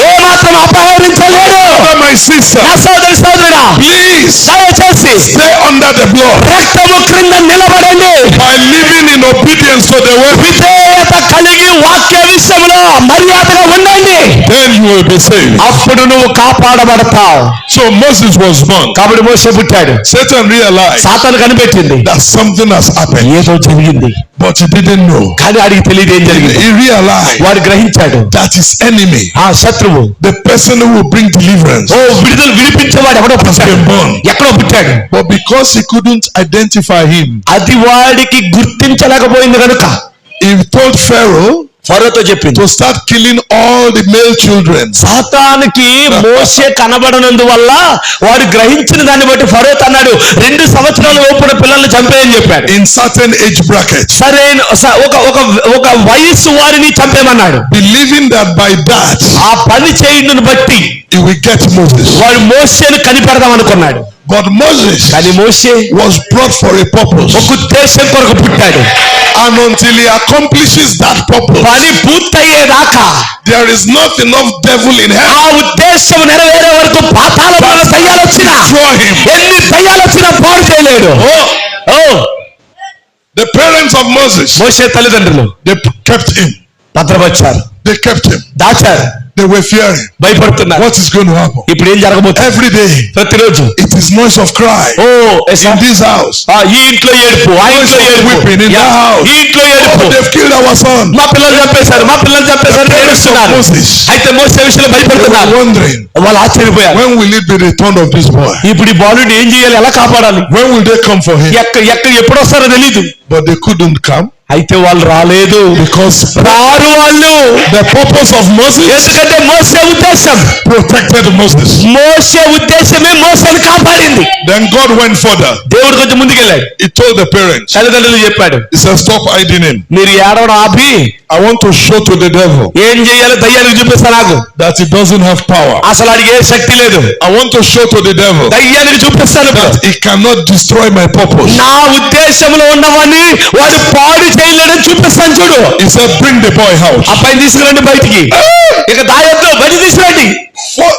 ఏమాత్రం అపహరించలేడు. My sister, నా సోదరి సోదరుడా, please దయచేసి stay under the blood రక్తము క్రింద నిలబడండి. by living in obedience to the word. విధేయత కలిగి వాక్య విషయంలో మర్యాదగా ఉండండి. Then you will be saved. అప్పుడు నువ్వు కాపాడబడతావు. So Moses was born. కాబట్టి మోషే పుట్టాడు. Satan realized సాతాను కనిపెట్టింది, that something has happened, ఏదో జరిగింది, but he didn't know. కానీ వాడికి తెలియదు ఏం జరిగింది. He realized వాడు గ్రహించాడు, that his enemy, ఆ శత్రువు, the person who will bring deliverance, విడుదల విడిపించేవాడు ఎవడో పుట్టాడు, ఎక్కడో పుట్టాడు. but because he couldn't identify him, అది వాడికి గుర్తించలేకపోయింది కనుక he told Pharaoh ఫరోతో చెప్పింది, to start killing all the male children. సాతానికి మోషే కనబడనందువల్ల వాడు గ్రహించిన దాన్ని బట్టి ఫరో అన్నాడు, 2 సంవత్సరాల లోపున పిల్లల్ని చంపేయని చెప్పాడు. In certain age brackets, సరైన ఒక వయస్సు వారిని చంపేమన్నాడు. believing that by that ఆ పని చేయడం బట్టి he will get Moses. వాడు మోషేను కనిపెడదాం అనుకున్నాడు. But Moses కానీ మోషే was brought for a purpose, ఒక ఉద్దేశం కొరకు పుట్టాడు. and until he accomplishes that purpose, పని పూర్తయ్యేదాకా, there is not enough devil in ఆ hell ఉద్దేశం నెరవేరే వరకు పాతాళమున దయ్యాలు వచ్చినా, to destroy him. ఎన్ని దయ్యాలు వచ్చినా పాడు చేయలేడు. The parents of Moses, మోషే తల్లిదండ్రులు they kept him. భద్రపరిచారు, They kept him. దాచారు, They were fearing భయపడుతున్నారు. what is going to happen. ఇప్పుడు ఏం జరగబోతుంది? Every day ప్రతిరోజు it is noise of cry in this house. ఈ ఇంట్లో ఏడుపు, ఆ ఇంట్లో ఏడుపు, Weeping in that house. ఈ ఇంట్లో ఏడుపు, Oh, they've killed our son. మా పిల్లలు చంపేశారు, మా పిల్లలు చంపేశారు, ఏడుస్తున్నారు. Moses, అయితే మోసే విషయంలో they భయపడుతున్నారు. were wondering, వాళ్ళు ఆశ్చర్యపోయారు. when will it be returned of this boy? ఇప్పుడు ఈ బాలుడిని ఏం చేయాలి, ఎలా కాపాడాలి, When will they come for him? ఎప్పుడు వస్తారో తెలీదు. But they couldn't come అయితే వాళ్ళు రాలేదు, because రారు వాళ్ళు. the purpose of Moses ఎందుకంటే మోసే ఉద్దేశం, protected Moses. మోసే ఉద్దేశమే మోసేని కాపాడింది. Then God went further. దేవుడు కొంచెం ముందుకెళ్ళాడు. He told the parents, తల్లిదండ్రులు చెప్పాడు, he said, stop hiding him. మీరు ఏడవడం ఆపి I want to show to the devil ఏం చేయాలో దయ్యానికి చూపిస్తా నాకు. that he doesn't have power. అసలు ఆడికి ఏ శక్తి లేదు. I want to show to the devil దయ్యానికి చూపిస్తాను that he cannot destroy my purpose. నా ఉద్దేశంలో ఉన్నవన్నీ వాడు పాడు చేయలేడని చూపిస్తాను చూడు. He said, bring the boy out. అబ్బాయిని తీసుకురండి బయటికి, ఇక దాయొద్దు, బయట తీసుకురండి. What?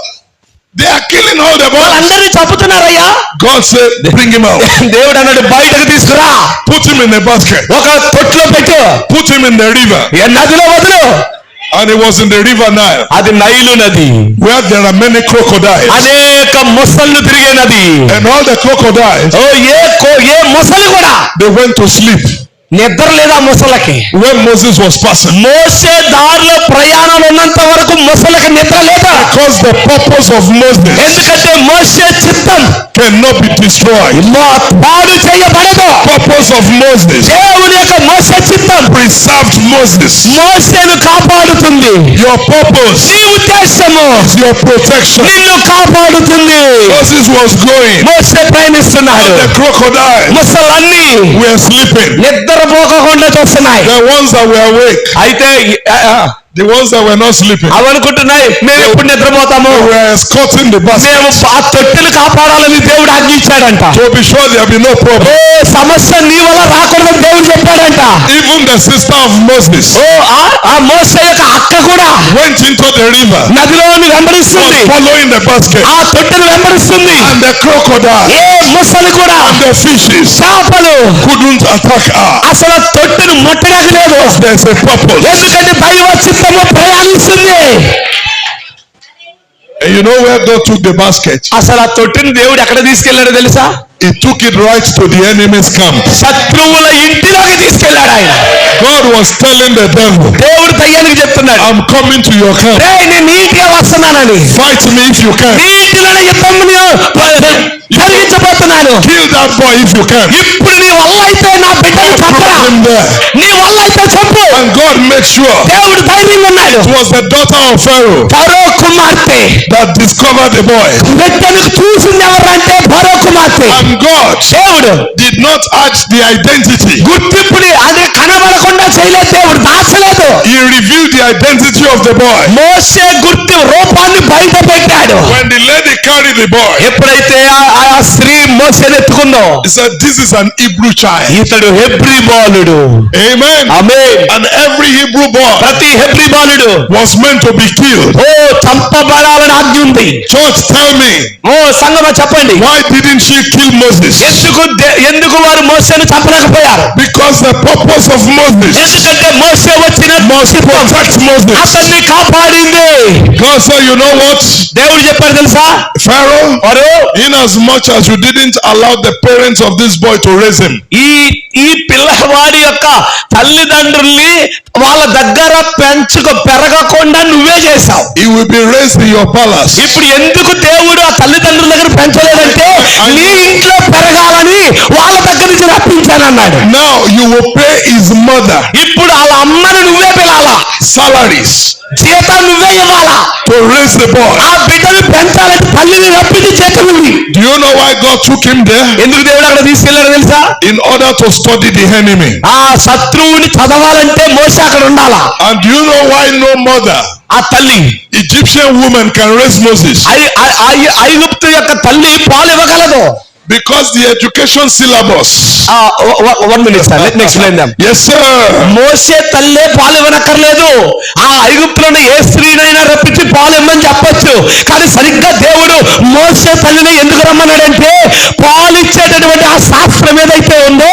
They are killing all the boys. వాళ్ళందరినీ చంపుతున్నారయ్యా. God said, bring him out. దేవుడు అన్నాడు, బయటకు తీసుకురా, Put him in a basket. ఒక తొట్లో పెట్టు, Put him in the river. నదిలో వదులు. And it was in the river Nile, అది నైలు నది, where there are many crocodiles. అనేక మొసళ్ళు తిరిగే నది. And all the crocodiles, ఏ మొసలు కూడా they went to sleep నిద్ర లేదా మొసలకి. when Moses was passing. మోసే దారిలో ప్రయాణం ఉన్నంత వరకు మొసలకి నిద్ర లేదా. Because the purpose of Moses ఎందుకంటే మోసే చిత్తం cannot be destroyed. పాడు చేయబడదు. Purpose of Moses దేవుని యొక్క మోసే చిత్తం preserved Moses. మోసేను కాపాడుతుంది. Your purpose నీ ఉద్దేశము is your protection. నిన్ను కాపాడుతుంది. Moses was going. మోసే ప్రయాణిస్తున్నాడు, The crocodiles మొసలన్నీ were sleeping. నిద్రపోకుండా చూస్తున్నాయి. The ones that were awake, అయితే the ones that were not sleeping, అవి అనుకుంటున్నాయి, మేము ఎప్పుడు నిద్రపోతాము, they were escorting the basket మేము ఆ తొట్టెలు కాపాడాలని దేవుడు ఆజ్ఞించాడంట. to be sure there be no problem. సమస్య నీ వల్ల రాకూడదని దేవుడు చెప్పాడంట. Even the sister of Moses ఆ మోసే యొక్క అక్క కూడా went into the river, నదిలోని వెంబడిస్తుంది, was following the basket, ఆ తొట్టెలు వెంబడిస్తుంది. and the crocodile ఏ మొసలు కూడా, and the fishes చేపలు couldn't attack her. అసలు తొట్టెను ముట్టడానికి లేదు. There's a purpose. ఎందుకంటే దైవ చిత్తము ప్రయాణిస్తుంది. And you know where God took the basket? అసలు ఆ తొట్టిని దేవుడు ఎక్కడ తీసుకెళ్లాడో తెలుసా? He took it right to the enemy's camp. శత్రువుల ఇంటిలోకి తీసుకెళ్లాడు ఆయన. God was telling the devil, దేవుడు దయ్యానికి చెప్తున్నాడు, I'm coming to your camp. నేను నీటిగా వస్తున్నానని. Fight me if you can. నీటి ఇంటిలోనే యుద్ధం జరిగించబోతున్నాను. Kill that boy if you can. ఇప్పుడు నీ వల్ల అయితే నా బిడ్డను చంపరా, Put him there. నీ వల్ల అయితే చంపు. And God made sure దేవుడు ధైర్యంగా ఉన్నాడు. it was the daughter of Pharaoh ఫరో కుమార్తె that discovered the boy. బిడ్డను చూసింది ఎవరంటే ఫరో కుమార్తె. And God దేవుడు did not add the identity. గుర్తింపుని అది కనబడకుండా చేయలేదు, దేవుడు దాచలేదు. He revealed the identity of the boy. మోషే గుర్తు రూపాన్ని బయట పెట్టాడు. When the lady carried the boy, ఎప్పుడైతే ఆ స్త్రీ మోషేని ఎత్తుకుందో, he said, this is an Hebrew child. ఇతడు హెబ్రీ బాలుడు. Amen. Amen. And every Hebrew boy ప్రతి హెబ్రీ బాలుడు was meant to be killed. ఓ చంపబడాలని ఆజ్ఞ ఉంది. Church, tell me, ఓ సంగమా చెప్పండి, why didn't she kill Moses? ఎందుకు వారు మోషేను చంపలేకపోయారు? Because the purpose of Moses ఎందుకంటే మోషే వచ్చిన must protect Moses. అతన్ని కాపాడింది. God said, you know what? దేవుడు చెప్పారు తెలుసా, Pharaoh, వారు in as much as you didn't allow the parents of this boy to raise him, ఈ పిల్లవాడి యొక్క తల్లిదండ్రుల్ని వాళ్ళ దగ్గర పెరగకుండా నువ్వే చేశావు. he will be raised in your palace. ఇప్పుడు ఎందుకు దేవుడు ఆ తల్లిదండ్రుల దగ్గర పెంచలేదంటే నీ ఇంట్లో పెరగాలని వాళ్ళ దగ్గర నుంచి రప్పించానన్నాడు. Now you will pay his mother ఇప్పుడు వాళ్ళ అమ్మని నువ్వే పిలాలా, salaries జీతం నువ్వే ఇవ్వాలా. to raise the boy. ఆ బిడ్డను పెంచాలంటే తల్లిని రప్పించి జీతం ఇవ్వి. Do you know why God took him there? ఎందుకు దేవుడు అక్కడ తీసుకెళ్లాడు తెలుసా? In order to study the enemy. ఆ శత్రువుని చదవాలంటే మోషే అక్కడ ఉండాలా. And do you know why no mother, ఆ తల్లి Egyptian woman, can raise Moses? ఐగుప్తు యొక్క తల్లి పాలు ఇవ్వగలదు. Because the education syllabus. 1 minute sir, let me explain them. Yes sir. మోషే తల్లే పాలు ఇవ్వనక్కర్లేదు. ఆ ఐగుప్తులోని ఏ స్త్రీనైనా రప్పించి పాలు ఇవ్వమని చెప్పొచ్చు. కానీ సరిగ్గా దేవుడు మోషే తల్లిని ఎందుకు రమ్మన్నాడంటే పాలు ఇచ్చేటటువంటి ఆ శాస్త్రం ఏదైతే ఉందో,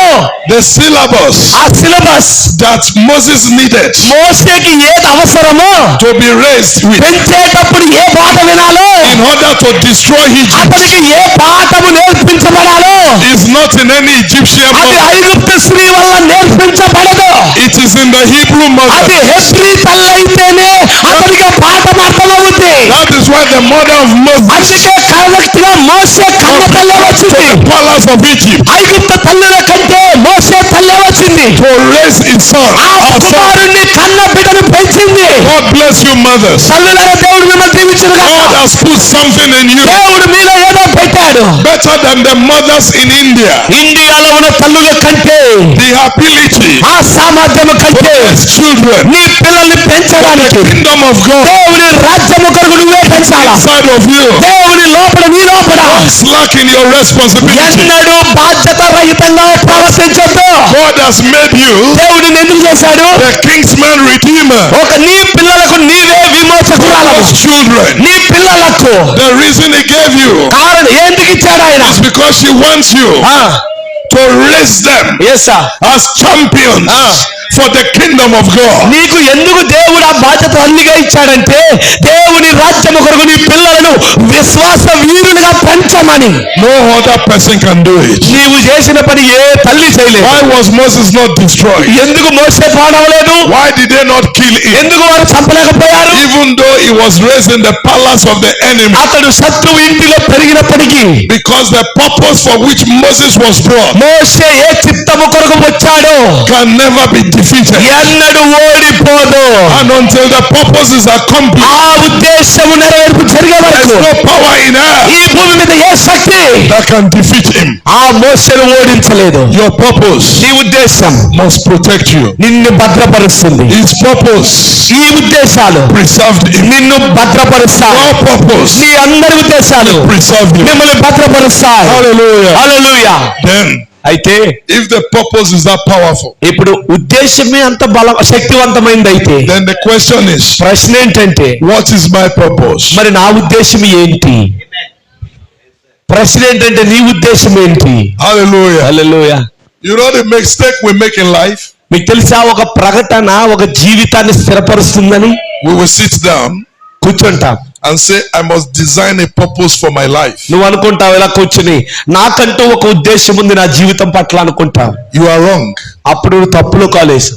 The syllabus ఆ సిలబస్ that Moses needed మోషేకి ఏది అవసరమో to be raised with పెంచేటప్పుడు ఏ పాట వినాలో, in order to destroy Egypt అతనికి ఏ పాఠము నేర్పించబడాలో is not in any Egyptian అది mother. ఐగుప్తు స్త్రీ వల్ల నేర్పించబడదు. It is in the Hebrew అది mother. హెబ్రీ తల్లి అయితేనే అతనికి పాఠం అర్థమవుతుంది. That is why the mother of Moses అందుకే కరెక్ట్ గా మోషే కన్న తల్లే వచ్చింది. palace of Egypt ఐగుప్తు తల్లుల కంటే మోషే తల్లే వచ్చింది. to raise his son. ఆ Our son. కుమారుణ్ణి కన్న బిడ్డను పెంచింది. God bless you mothers. తల్లులారా దేవుడు మిమ్మల్ని దీవించును గాక. God has put something in you దేవుడు మీలో ఏదో పెట్టాడు. better than the mothers in India. ఇండియాలో ఉన్న తల్లుల కంటే The ability ఆ సామర్థ్యము కంటే as children, నీ పిల్లల్ని పెంచడానికి kingdom of God దేవుని రాజ్యము కొరకు నువ్వే పెంచాలా. inside of you. దేవుని లోపల నీ లోపల Slack in your responsibility. ఎన్నడూ బాధ్యత రహితంగా ప్రవర్తించొద్దు. God has made you దేవుడు ఎందుకు చేశాడు? the kingsman redeemer. నీ పిల్లలకు నీవే విమోచకురాలు. Those children. నీ పిల్లలకు The reason he gave you కారణం ఎందుకు ఇచ్చాడు ఆయన? is because he wants you to raise them as champions for the kingdom of God. నీకు ఎందుకు దేవుడు ఆ బాధ్యత అన్నిగా ఇచ్చాడంటే దేవుని రాజ్యము కొరకు నీ పిల్లలను విశ్వాస వీరులుగా పెంచమని. No other person can do it. నీవు చేసిన పని ఏ తల్లి చేయలేదు. Why was Moses not destroyed? ఎందుకు మోసే పాడవలేదు? Why did they not kill him? ఎందుకు వారు చంపలేకపోయారు? Even though he was raised in the palace of the enemy. అతడు శత్రువు ఇంటిలో పెరిగినప్పటికీ, Because the purpose for which Moses was brought మోసే ఏ చిత్తము కొరకు వచ్చాడో can never be defeated. ఎన్నడూ ఓడిపోదు. And until the purpose is accomplished, ఆ ఉద్దేశము నెరవేర్పు జరిగే there వరకు is no power in earth ఈ భూమి మీద ఏ శక్తి that can defeat him. ఆ మోసను ఓడించలేదు. Your purpose నీ ఉద్దేశం must protect you. నిన్ను భద్రపరుస్తుంది. His purpose ఈ ఉద్దేశాలు preserved him. నిన్ను భద్రపరుస్తాయి. Your purpose నీ అందరి ఉద్దేశాలు preserved him. మిమ్మల్ని భద్రపరుస్తాయి. Hallelujah. హల్లెలూయా. Then, అయితే if the purpose is that powerful, ఇప్పుడు ఉద్దేశమే అంత శక్తివంతమైంది అయితే then the question is, ప్రశ్న ఏంటంటే what is my purpose? మరి నా ఉద్దేశం ఏంటి? ప్రశ్న ఏంటంటే నీ ఉద్దేశం ఏంటి? Hallelujah. Hallelujah. You know the mistake we make in life? మీకు తెలుసా ఒక ప్రకటన ఒక జీవితాన్ని స్థిరపరుస్తుందని? We will sit down కూర్చుంటాం and say, I must design a purpose for my life. నువ్వు అనుకుంటావు ఇలా కూర్చుని నాకంటూ ఒక ఉద్దేశం ఉంది నా జీవితం పట్ల అనుకుంటావు. You are wrong. అప్పుడు నువ్వు తప్పులో కాలేసు.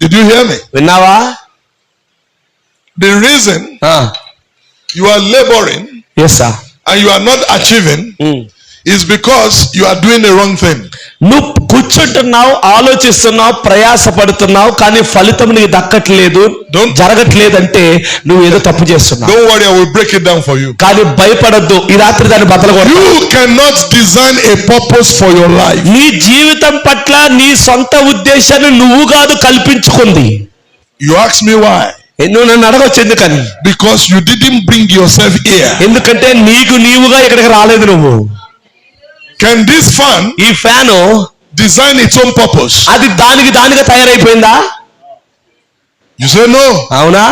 Did you hear me? విన్నావా? The reason you are laboring ఎస్సా and you are not achieving, is because you are doing the wrong thing. నువ్వు కూర్చుంటున్నావు, ఆలోచిస్తున్నావు, ప్రయాసపడుతున్నావు, కానీ ఫలితం నీకు దక్కట్లేదు, జరగట్లేదంటే నువ్వు ఏదో తప్పు చేస్తున్నావు. Don't worry, I will break it down for you. కానీ భయపడద్దు, ఈ రాత్రి దాన్ని బదలగొట్టు. You cannot design a purpose for your life. నీ జీవితం పట్ల నీ సొంత ఉద్దేశాన్ని నువ్వు కాదు కల్పించుకుంది. You ask me why? నువ్వు నన్ను అడగొచ్చు ఎందుకని. Because you didn't bring yourself here. ఎందుకంటే నీవుగా ఇక్కడికి రాలేదు నువ్వు. Can this fan, ఈ fan design its own purpose? అది దానిగా తయారైపోయిందా? You say no. అవునా?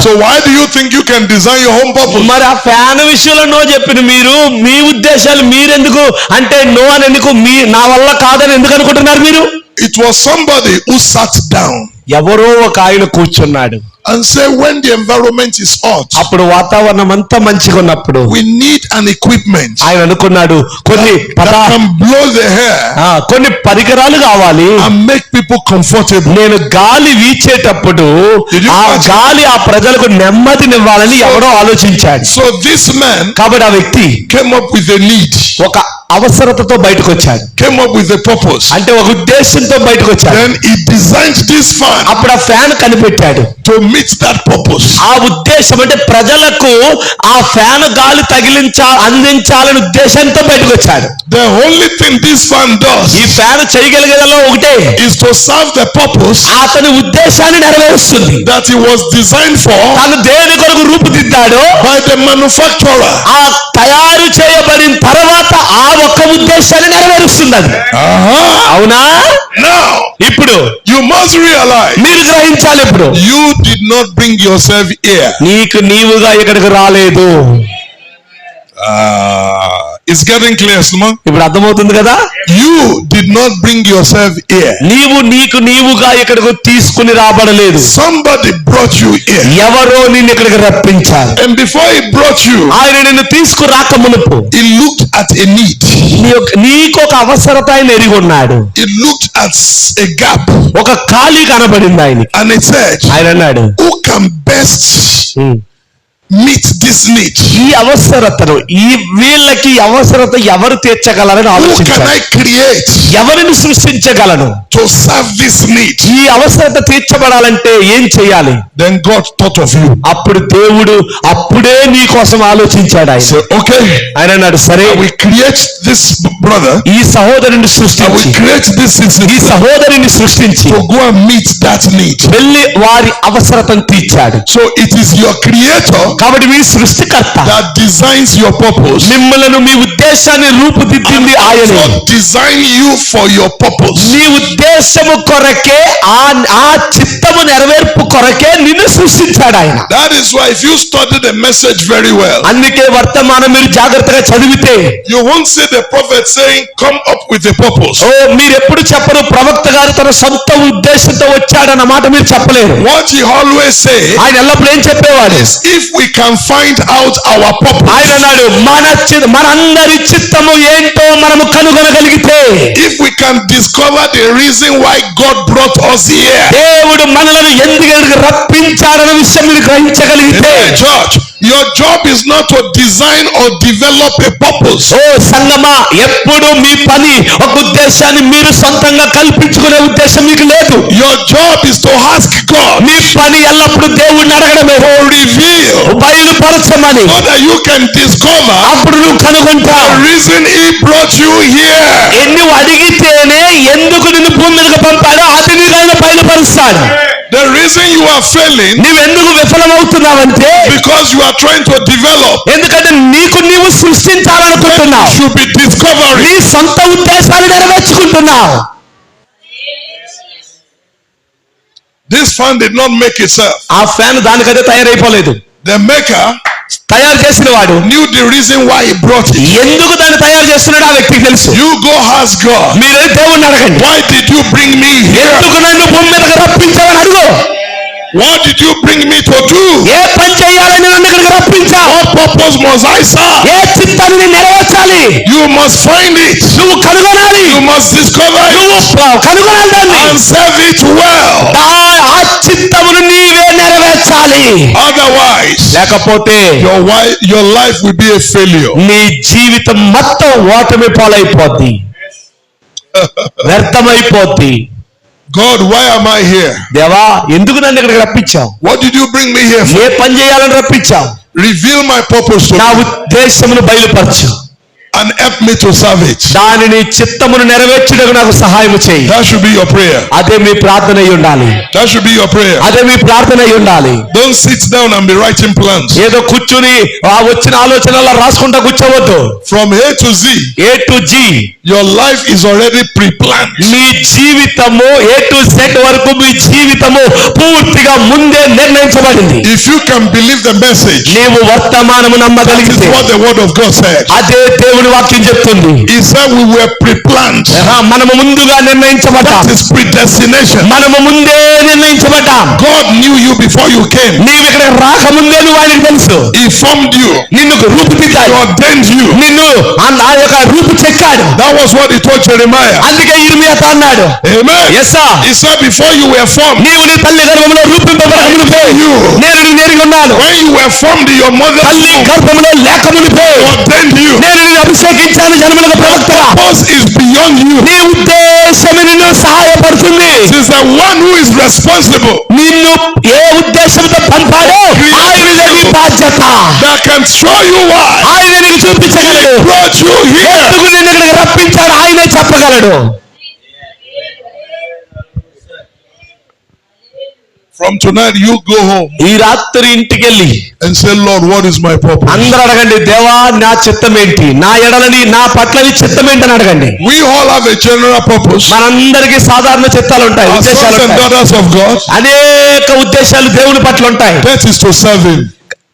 So why do you think you can design your own purpose? మరి ఆ ఫ్యాన్ విషయంలో నో చెప్పిన మీరు, మీ ఉద్దేశాలు మీరెందుకు అంటే నో అని ఎందుకు, నా వల్ల కాదని ఎందుకు అనుకుంటున్నారు మీరు? It was somebody who sat down. ఎవరో ఒక ఆయన కూర్చున్నాడు and say when the environment is hot, అప్పుడు వాతావరణం అంతా మంచిగా ఉన్నప్పుడు we need an equipment ఆయన అనుకున్నాడు కొన్ని that can blow the air కొన్ని పరికరాలు కావాలి and make people comfortable. నేను గాలి వీచేటప్పుడు ఆ గాలి ఆ ప్రజలకు నెమ్మదినివ్వాలని ఎవరో ఆలోచించాడు. So this man కాబట్టి ఆ వ్యక్తి came up with a need, ఒక అవసరతతో బయటకు వచ్చాడు, came up with a purpose, అంటే ఒక ఉద్దేశంతో బయటకు వచ్చాడు. then he designed this fan అప్పుడు ఆ ఫ్యాన్ కనిపెట్టాడు to meet that purpose. ఆ ఉద్దేశం అంటే ప్రజలకు ఆ ఫ్యాన్ గాలి అందించాలనే ఉద్దేశంతో బయటకు వచ్చాడు. The only thing this fan does, ఈ ఫ్యాన్ చేయగలిగేదల్లా ఒకటే, is to serve the purpose అతని ఉద్దేశాన్ని నెరవేరుస్తుంది that he was designed for, తను దేని కొరకు రూపుదిద్దాడో by the manufacturer. ఆ తయారు చేయబడిన తర్వాత ఆ ఒక్క ఉద్దేశాన్ని నెరవేరుస్తుంది అది. అవునా? Now ఇప్పుడు you must realize, మీరు గ్రహించాలి, ఇప్పుడు you did not bring yourself here. నీవుగా ఇక్కడికి రాలేదు. It's getting clear, Suma. ఇప్పుడు అర్థమవుతుంది కదా? You did not bring yourself here. నీవుగా ఇక్కడికి తీసుకుని రాబడలేదు. Somebody brought you here. ఎవరో నిన్ను ఇక్కడికి రప్పించారు. And before he brought you, ఆయన నిన్ను తీసుకురాక మునుపు he looked at a need. నీకు ఒక అవసరత ఆయన ఎరిగి ఉన్నాడు. He looked at a gap. ఒక ఖాళీ కనబడింది ఆయన. And he said, ఆయన అన్నాడు, who can best meet this need? ఈ అవసరతను వీళ్ళకి అవసరత ఎవరు తీర్చగలరని ఆలోచించారు. Who can I create? ఎవరిని సృష్టించగలను to serve this need? ఈ అవసరత తీర్చబడాలంటే ఏం చేయాలి? Then God thought of you. అప్పుడు దేవుడు అప్పుడే నీ కోసం ఆలోచించాడు. ఆయన so, okay, ఆయన అన్నాడు, సరే we create this brother, ఈ సహోదరుని సృష్టించి, we create this ఈ సహోదరుని సృష్టించి to go and meet that need. వెళ్ళి వారి అవసరతను తీర్చాడు. So it is your creator కాబట్టి మీ సృష్టికర్త that designs your purpose. మిమ్మల్ని మీ ఉద్దేశాన్ని రూపుదిద్దింది ఆయన. design you for your purpose. నీ ఉద్దేశము కొరకే ఆ చిత్తము నెరవేర్పు కొరకే నిన్ను సృష్టించాడు ఆయన. That is why if you study the message very well, అందుకే వర్తమానం మీరు జాగ్రత్తగా చదివితే you won't see the prophet saying come up with a purpose. మీరు ఎప్పుడు చెప్పరు ప్రవక్త గారు తన సొంత ఉద్దేశంతో వచ్చాడన్న మాట మీరు చెప్పలేరు. What he always say, ఆయన ఎల్లప్పుడు ఏం చెప్పేవాడు, if we can find out our purpose, ఆయన అన్నాడు మనందరి చిత్తము ఏంటో మనము కనుగొనగలిగితే, if we can discover the reason why God brought us here, దేవుడు మనలను ఎందుకు రప్పించాడన్న విషయం మీరు గ్రహించగలిగితే, church, your job is not to design or develop a purpose. ఓ సంగమా, ఎప్పుడు మీ పని ఒక ఉద్దేశాన్ని మీరు సొంతంగా కల్పించుకునే ఉద్దేశం మీకు లేదు. Your job is to ask God, మీ పని ఎల్లప్పుడు దేవుడిని అడగడమే, to reveal, బయలుపరచమని, so that you can discover అప్పుడు నువ్వు కనుగొంటావు the reason he brought you here. నువ్వు అడిగితేనే ఎందుకు నిన్ను భూమి మీదకి పంపాడో అది నీకు ఆయన బయలుపరుస్తాడు. The reason you are failing, నువ్వెందుకు విఫలమవుతున్నావంటే because you are trying to develop, ఎందుకంటే నీవు సృష్టించాలనుకుంటున్నావు, you should be discovering. నీ సొంత ఉద్దేశాలు నెరవేర్చుకుంటున్నావు. This fan did not make itself. ఆ ఫ్యాన్ దానికదే తయారైపోలేదు. The maker తయారు చేసిన వాడు knew the reason why he brought it. ఎందుకు దాన్ని తయారు చేస్తున్నాడు ఆ వ్యక్తికి తెలుసు. You go ask God, మీరే దేవుణ్ణి అడగండి, why did you bring me here? ఎందుకు నన్ను భూమి మీదకి రప్పించావని అడుగు. What did you bring me to do? ఏ పని చేయాలని నన్ను ఇక్కడికి రప్పించావు? What purpose must I serve? ఏ చిత్తాన్ని నెరవేర్చాలి? You must find it. నువ్వు కనుగొనాలి. You must discover it. నువ్వు కనుగొనాలి దాన్ని and serve it well. ఆ చిత్తమును నీవే నెరవేర్చాలి. ఉండాలి. Otherwise, లేకపోతే your life will be a failure. నీ జీవితం మొత్తం ఓటమి పాలైపోద్ది, వ్యర్థమైపోద్ది. God, why am I here? దేవా ఎందుకు నన్ను ఇక్కడికి రప్పించావు? What did you bring me here for? ఏ పని చేయాలని రప్పించావు? Reveal my purpose to నా me ఉద్దేశమును బయలుపరచు, and help me to serve it. దానిని చిత్తమును నెరవేర్చుటకు నాకు సహాయం చేయి. That should be your prayer. అదే మీ ప్రార్థన అయి ఉండాలి. That should be your prayer. అదే మీ ప్రార్థన అయి ఉండాలి. Don't sit down and be writing plans. ఏదో కూర్చుని ఆ వచ్చిన ఆలోచనలా రాసుకుంటా కూర్చోవద్దు. From A to Z, A to G your life is already pre-planned. మీ జీవితము A to Z వరకు మీ జీవితము పూర్తిగా ముందే నిర్ణయించబడింది. If you can believe the message, నీవు వర్తమానము that is నమ్మగలిగితే what the word of God said. అదే దేవుని వాక్యం చెప్తుంది. He said we were pre-planned. మనము ముందుగా నిర్ణయించబడ్డాం. That is predestination. మనము ముందే నిర్ణయించబడ్డాం. God knew you before you came. నీవు ఇక్కడ రాకముందే నువ్వు ఆయనకు తెలుసు. He formed you. నిన్ను He రూపుదిద్దాడు. ordained you. నిన్ను ఆ యొక్క రూపు చెక్కాడు. That was what he told Jeremiah. అందుకే ఇర్మియాతో అన్నాడు. Amen. Yes sir. He said before you were formed, నీవు నీ తల్లి గర్భములో రూపింపబడకమునుపే నేను నిన్ను ఎరిగి ఉన్నాను. when you were formed in your mother's తల్లి womb, గర్భములో లేకమునుపే he ordained you. నేను నిన్ను అభిషేకించాను జనములకు ప్రవక్తగా. Purpose is beyond you. నీ ఉద్దేశమే నిన్ను సహాయపడుతుంది. Since the one who is responsible, నిన్ను ఏ ఉద్దేశంతో పంపాడో ఆయనదే నీ బాధ్యత. that can show you why ఆయన నీకు చూపించగలడు. he brought you here. ఎందుకు నిన్ను ఇక్కడికి రప్పించాడు ఆయనే చెప్పగలడు. From tonight, you go home ఈ రాత్రి ఇంటికి వెళ్ళి and say, Lord, what is my purpose? అందరూ అడగండి, దేవా నా చిత్తం ఏంటి, నా ఎడలని నా పట్ల నీ చిత్తం ఏంటి అని అడగండి. We all have a general purpose. మనందరికీ సాధారణ చిత్తాలు ఉంటాయి, As ఉద్దేశాలు sons and ఉంటాయి. daughters of God, అనేక ఉద్దేశాలు దేవుని పట్ల ఉంటాయి. that is to serve Him.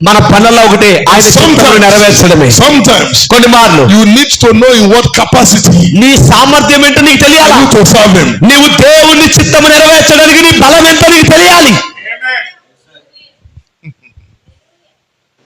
మన పనుల్లో ఒకటి ఆయన చిత్తమును నెరవేర్చడమే. Sometimes కొన్ని మార్లు you need to know in what capacity నీ సామర్థ్యం ఏంటో నీకు తెలియాలి. you to serve Him. నీవు దేవుని చిత్తము నెరవేర్చడానికి నీ బలం ఎంతో నీకు తెలియాలి.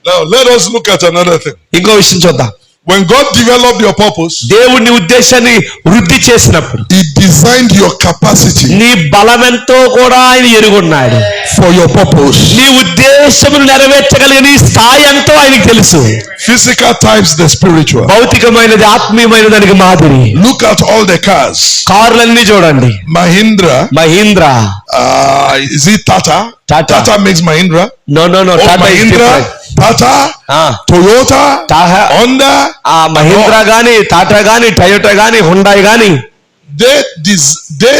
Now let us look at another thing. ఇంకో విషయం చూద్దాం. When God developed your purpose, దేవుని ఉద్దేశాన్ని వృద్ధి చేసినప్పుడు He designed your capacity నీ బలమెంతో కూడా ఆయన ఎరుగున్నాడు. for your purpose. నీ ఉద్దేశమును నెరవేర్చగలిగే నీ స్థాయి ఎంతో ఆయనకు తెలుసు. Physical types, the spiritual. భౌతికమైనది ఆత్మీయమైన దానికి మాదిరి. Look at all the cars. కార్లన్నీ చూడండి. Mahindra, Mahindra, is it Tata? Tata. Tata makes Mahindra. No Oh, Tata Mahindra, Tata, Toyota, Honda. ఆ మహీంద్రా గాని, టాటా గాని, టయోటా గాని, హుండాయ్ గాని They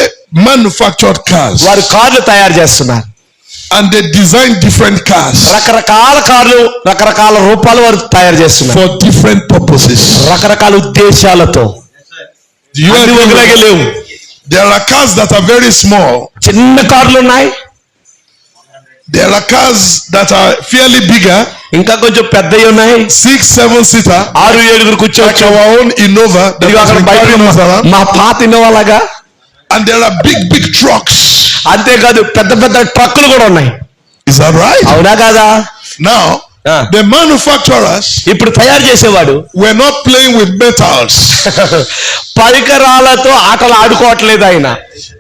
manufactured cars వారు కార్లు తయారు చేస్తున్నారు. and they designed different cars రకరకాల కార్లు, రకరకాల రూపాలు వారు తయారు చేస్తున్నారు for different purposes. రకరకాల ఉద్దేశాలతో. Do you అన్ని agree with ఒకలాగే that? లేవు. There are cars that are very small. చిన్న కార్లు ఉన్నాయి, There are cars that are fairly bigger, ఇంకా కొంచెం పెద్దవి ఉన్నాయి, 6-7 seater, 6-7 like కూర్చోవచ్చు. our own Innova that ఇదిగో has అక్కడ been బయట carrying us around. మా పాత ఇన్నోవాలాగా. And there are big trucks. అంతేకాదు పెద్ద పెద్ద ట్రక్కులు కూడా ఉన్నాయి. Is that right? అవునా కాదా? Now, the manufacturers ఇప్పుడు తయారు చేసేవాడు were not playing with metals. పరికరాలతో ఆటలు ఆడుకోవట్లేదు ఆయన.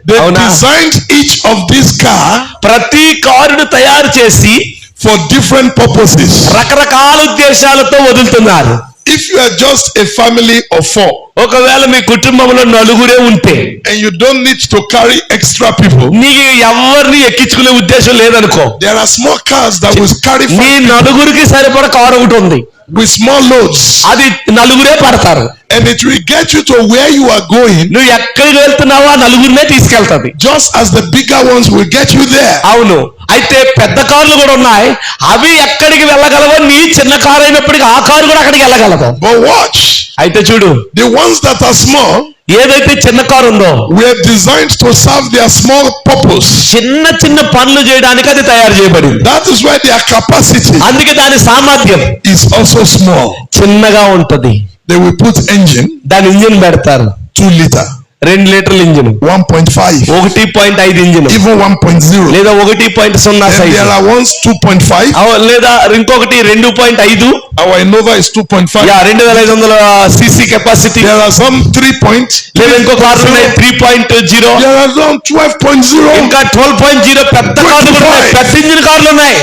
They అవునా? designed each of this car ప్రతి కారును తయారు చేసి for different purposes. రకరకాల ఉద్దేశాలతో వదులుతున్నారు. If you are just a family of 4 ఒకవేళ మీ కుటుంబంలో నలుగురే ఉంటే and you don't need to carry extra people, నీకు ఎవరిని ఎక్కించుకునే ఉద్దేశం లేదనుకో, there are small cars that will carry నీ 5 నలుగురికి సరిపడ కారు ఒకటి ఉంది, with small loads, అది నలుగురే పడతారు. and it will get you to where you are going నువ్వు ఎక్కడికి వెళ్తున్నావో ఆ నలుగురినే తీసుకెళ్తాది. just as the bigger ones will get you there. అవును, అయితే పెద్ద కార్లు కూడా ఉన్నాయి, అవి ఎక్కడికి వెళ్ళగలవో నీ చిన్న కారు అయినప్పటికీ ఆ కారు కూడా అక్కడికి వెళ్ళగలదు. But watch, అయితే చూడు, the ones that are small ఏదైతే చిన్న కారు ఉందో were designed to serve their small purpose. చిన్న చిన్న పనులు చేయడానికి అది తయారు చేయబడింది. That is why their capacity అందుకే దాని సామర్థ్యం is also small. చిన్నగా ఉంటది. They will put engine దాని ఇంజిన్ పెడతారు, 2 liter, 2 లీటర్ల ఇంజిన్, 1.5, 1.5 ఇంజిన్, even 1.0. లేదా 1.0 And size, there are ones 2.5. లేదా ఇంకొకటి 2.5. Our Innova is 2.5. 2500 cc capacity. There are some 3. లేదా ఇంకో కార్లు ఉన్నాయి 3.0. There are some 12.0. ఇంకా 12.0 పెద్ద కార్లు కూడా ఉన్నాయి, పెద్ద ఇంజిన్ కార్లు ఉన్నాయి.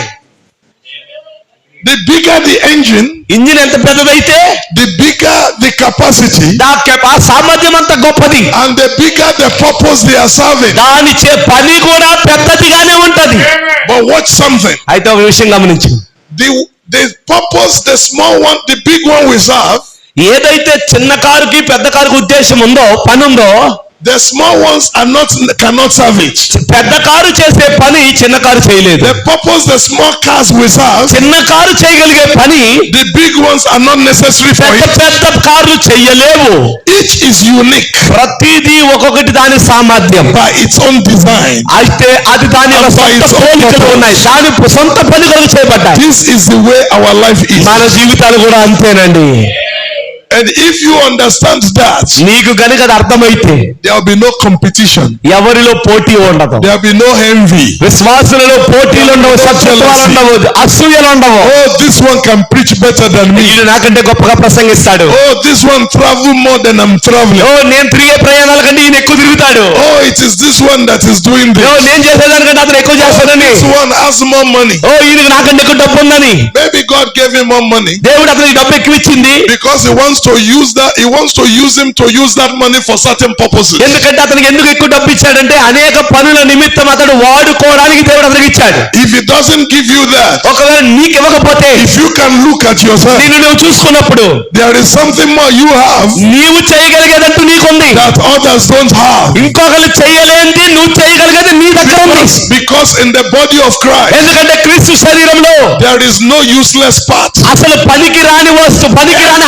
the bigger the engine, engine ఎంత పెద్దదైతే the bigger the capacity, ఆ సామర్థ్యం అంత గొప్పది, and the bigger the purpose they are serving. దాని పని కూడా పెద్దదిగానే ఉంటది. But watch something. అయితే ఒక విషయం గమనించు. The purpose, the small one, the big one we serve, ఏదైతే చిన్న కారుకి పెద్ద కారుకి ఉద్దేశం ఉందో, పని ఉందో, the small ones cannot serve it. పెద్ద కారు చేసే పని చిన్న కారు చేయలేదు. The purpose the small cars we serve, చిన్న కారు చేయగలిగే పని the big ones are not necessary for it. పెద్ద కార్లు చేయలేవు. Each is unique ప్రతిదీ ఒక్కొక్కటి దాని సామర్థ్యం, by its own design. అయితే అది దాని యొక్క సొంత పోలికలు ఉన్నాయి, దాని సొంత పని కొరకు చేయబడ్డాయి. This is the way our life is. మన జీవితాలు కూడా అంతేనండి. And if you understand that, నీకు గనుక అది అర్థమైతే there will be no competition. ఎవరిలో పోటీ ఉండదు. There will be no envy. విశ్వాసులలో పోటీలు ఉండవు, సత్సత్వాలు ఉండవు, అసూయలు ఉండవు. Oh, this one can preach better than me. వీడు నాకంటే గొప్పగా ప్రసంగిస్తాడు. Oh, this one travel more than I'm traveling. ఓ, నేను తిరిగే ప్రయాణాల కంటే ఈయన ఎక్కువ తిరుగుతాడు. Oh, it is this one that is doing this. ఓ, నేను చేసేదానికంటే అతను ఎక్కువ చేస్తాడని. This one has more money. ఓ, ఈయనకి నాకంటే ఎక్కువ డబ్బు ఉందని. Maybe God gave him more money దేవుడు అతనికి డబ్బు ఎక్కువ ఇచ్చింది. because he wants to use that money for certain purposes. ఎందుకంటే అతనికి ఎందుకు ఎక్కువ డబ్బు ఇచ్చాడంటే అనేక పనుల నిమిత్తం అతడు వాడుకోవడానికి దేవుడు అతనికి ఇచ్చాడు. If he doesn't give you that, ఒకవేళ నీకు ఇవ్వకపోతే, if you can look at yourself, నిన్ను నువ్వు చూసుకున్నప్పుడు there is something more you have నీవు చేయగలిగేదంటూ నీకుంది, that others don't have. ఇంకొకరు చేయలేనిది నువ్వు చేయగలిగేది నీ దగ్గర ఉంది. Because in the body of Christ, ఎందుకంటే క్రీస్తు శరీరంలో there is no useless part. అసలు పనికి రాని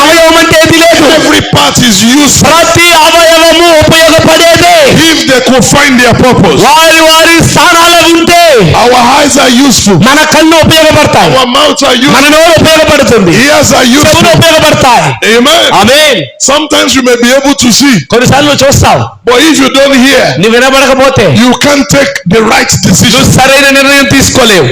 అవయవం అంటే ఏది లేదు. Every part is useful ప్రతి అవయవము ఉపయోగపడేదే. if they could find their purpose. వారి స్థానాలు ఉంటే Our eyes are useful. మన కళ్ళు ఉపయోగపడతాయి, Our mouths are మన useful. నోరు ఉపయోగపడుతుంది, Ears are చెవులు useful. ఉపయోగపడతాయి. Amen. Amen. Sometimes you may be able to see, కొన్నిసార్లు నువ్వు చూస్తావు, but if you don't hear, నువ్వు వినబడకపోతే you can't take the right decision. నువ్వు సరైన నిర్ణయం తీసుకోలేవు.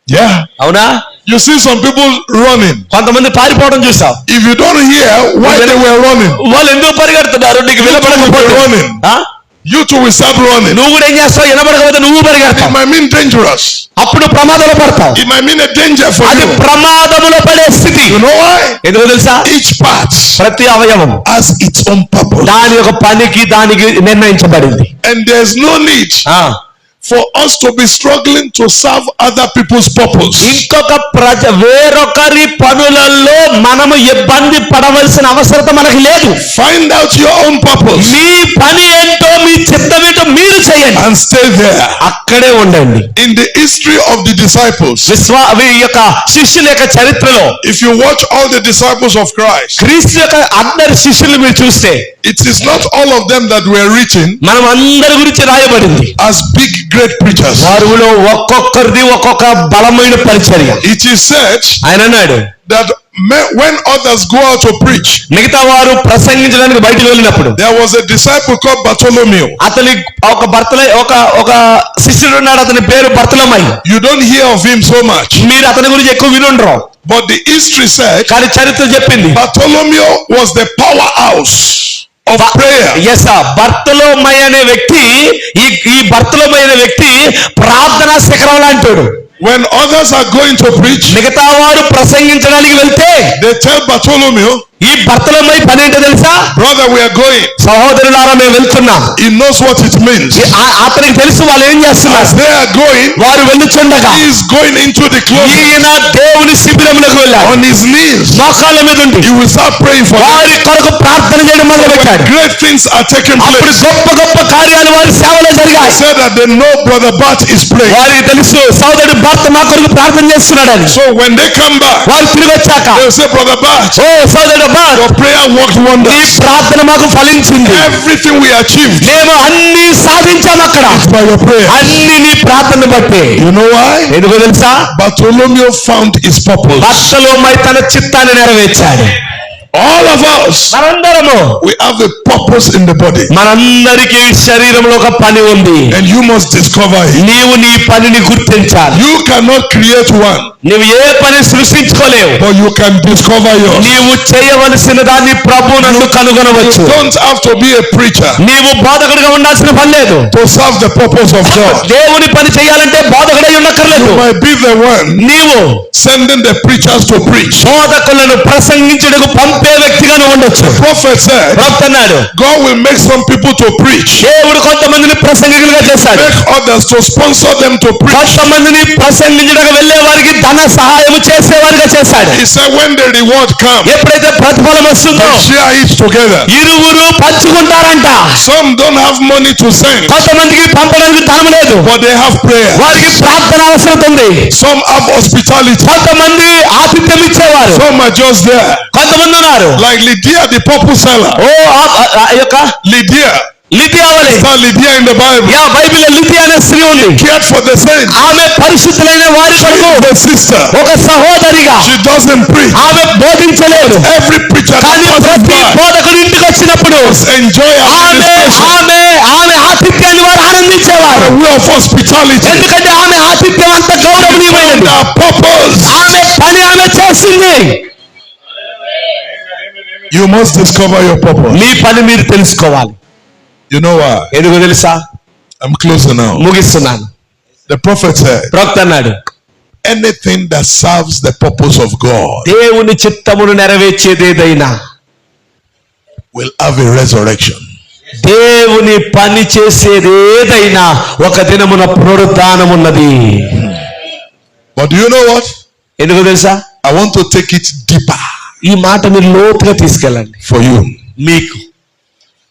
Yeah. అవునా? You see some people running. కొంతమంది పారిపోవడం చూసావు. If you don't hear why they were running, వాళ్ళు ఎందుకు పరిగెడుతున్నారు, నీకు వినబడకపోతే running. You too will start running. నువ్వు కూడా ఏం చేస్తావు, వినబడకపోతే నువ్వు It పరిగెడతావు. might mean dangerous. అప్పుడు ప్రమాదంలో పడతావు. It might mean a danger for అది you. ప్రమాదములో పడే స్థితి. You know why? ఎందుకో తెలుసా? Each part ప్రతి అవయవం has its own purpose. దాని యొక్క పనికి దానికి నిర్ణయించబడింది. And there's no need for us to be struggling to serve other people's purpose. వేరొకరి పనులలో మనము ఇబ్బంది పడవలసిన అవసరత మనకి లేదు. Find out your own purpose. మీ పని ఏంటో, మీ చిత్తం ఏంటో మీరు చేయండి, and stay there. అక్కడే ఉండండి. In the history of the disciples, యొక్క శిష్యుల యొక్క చరిత్రలో, if you watch all the disciples of Christ, క్రీస్తు యొక్క అందరి శిష్యులు మీరు చూస్తే, it is not all of them that were written మనం అందరి గురించి రాయబడింది as big great preachers. వారిలో ఒక్కొక్కరిది ఒక్కొక్క బలమైన పరిచర్య. It is said ఆయన అన్నాడు that when others go out to preach, మిగతా వారు ప్రసంగించడానికి బయటికి వెళ్ళినప్పుడు, there was a disciple called Bartholomew. అతని ఒక శిష్యుడు ఉన్నాడు, అతని పేరు బర్తలమై. You don't hear of him so much, మీరు అతని గురించి ఎక్కువ వినుండ్రు, but the history said కానీ చరిత్ర చెప్పింది Bartholomew was the powerhouse of prayer. yes బర్తలోమై అనే వ్యక్తి, ఈ బర్తలోమై అనే వ్యక్తి ప్రార్థనా శిఖరం లాంటోడు. When others are going to preach, మిగతా వారు ప్రసంగించడానికి వెళ్తే they tell Bartholomew, ఈ బర్తలోమై పని ఏంటో తెలుసా? brother, we are going. సహోదరులారా మేము వెళ్తున్నాం. He knows what it means. అతనికి తెలుసు వాళ్ళు ఏం చేస్తున్నారు. As they are going, వారు వెళ్ళుచుండగా he is going into the closet. ఈయన దేవుని శిబిరములకు వెళ్ళాడు. On his knees, మోకాళ్ళ మీద ఉండి he will start praying for them. వారి కొరకు ప్రార్థన చేయడం మొదలు పెట్టాడు. Great things are taking అప్పుడు place. గొప్ప కార్యాలు వారి సేవలో జరిగాయి. Said that they know brother Bart is praying. వారికి తెలుసు సోదరుడు భర్త మా కొరకు ప్రార్థన చేస్తున్నాడని. So when they come back, వారు తిరిగి వచ్చాక, they will say, brother Bart, ఓ సోదరుడు భర్త, your prayer worked నీ wonders. ప్రార్థన మాకు ఫలించింది. Everything we achieved మేము అన్ని సాధించాం అక్కడ, is by your prayer. అన్ని నీ ప్రార్థన బట్టి. You know why? ఎందుకో తెలుసా? Bartholomew found his purpose. బర్తలోమై తన చిత్తాన్ని నెరవేర్చాడు. All of us, మనందరము we have a purpose in the body. మనందరికీ శరీరంలో ఒక పని ఉంది. And you must discover it. నీవు నీ పనిని గుర్తించాలి. You cannot create one, నీవు ఏ పని సృష్టించుకోలేవు. but you can discover yours. నీవు చేయవలసిన దాన్ని ప్రభువునందు కనుగొనవచ్చు. You don't have to be a preacher నీవు బోధకుడిగా ఉండాల్సిన పని లేదు. to serve the purpose of God. దేవుని పని చేయాలంటే బోధకుడై ఉండక్కర్లేదు. You might be the one నీవు sending the preachers to preach. బోధకులను ప్రసంగించుటకు పంపే వ్యక్తిగా నువ్వు ఉండొచ్చు. Prophet said, ప్రవక్త అన్నాడు, God will make some people to preach, దేవుడు కొంతమందిని ప్రసంగికులుగా చేశాడు. make others to sponsor them to preach. కొంతమందిని ప్రసంగించడానికి వెళ్లే వారికి ధన సహాయం చేసేవారిగా చేశాడు. He said, when the reward comes, ఎప్పుడైతే ప్రతిఫలం వస్తుందో they share it together. ఇరువురు పంచుకుంటారంట. Some don't have money to send, కొంతమందికి పంపడానికి ధనం లేదు, but they have prayer. వారికి ప్రార్థన అవసరం ఉంది. Some have hospitality. కొంతమంది ఆతిథ్యం ఇచ్చేవారు, Some are just there. కొంతమంది ఉన్నారు. Like Lydia, the purple seller. యొక్క Lydia. లిథియా వలె. It's not Lydia in the Bible. బైబిల్లో లిథియా అనే స్త్రీ ఉంది. Cared for the saints. ఆమె పరిశుద్ధులైన వారి కొరకు The sister. ఒక సహోదరిగా. She doesn't preach. ఆమె బోధించలేదు. Every preacher కానీ that passes ప్రతి by బోధకుడు ఇంటికి వచ్చినప్పుడు enjoy our ఆమె administration. ఆమె ఆమె ఆతిథ్యాన్ని వారు ఆనందించేవారు. A way of hospitality. ఎందుకంటే ఆమె ఆతిథ్యం అంత గౌరవనీయమైనది. Our purpose. ఆమె పని ఆమె చేసింది. You must discover your purpose. మీ పని మీరు తెలుసుకోవాలి. You know why? ఎందుకు తెలుసా? I'm closing now. ముగిస్తున్నాను. The prophet said, ప్రవక్త అన్నాడు, anything that serves the purpose of God దేవుని చిత్తమును నెరవేర్చేదేదైనా will have a resurrection. దేవుని పని చేసేదేదైనా ఒక దినమున పునరుద్ధానం ఉన్నది. But do you know what? ఎందుకు తెలుసా? I want to take it deeper ఈ మాట మీరు లోతుగా తీసుకెళ్ళండి. for you. మీకు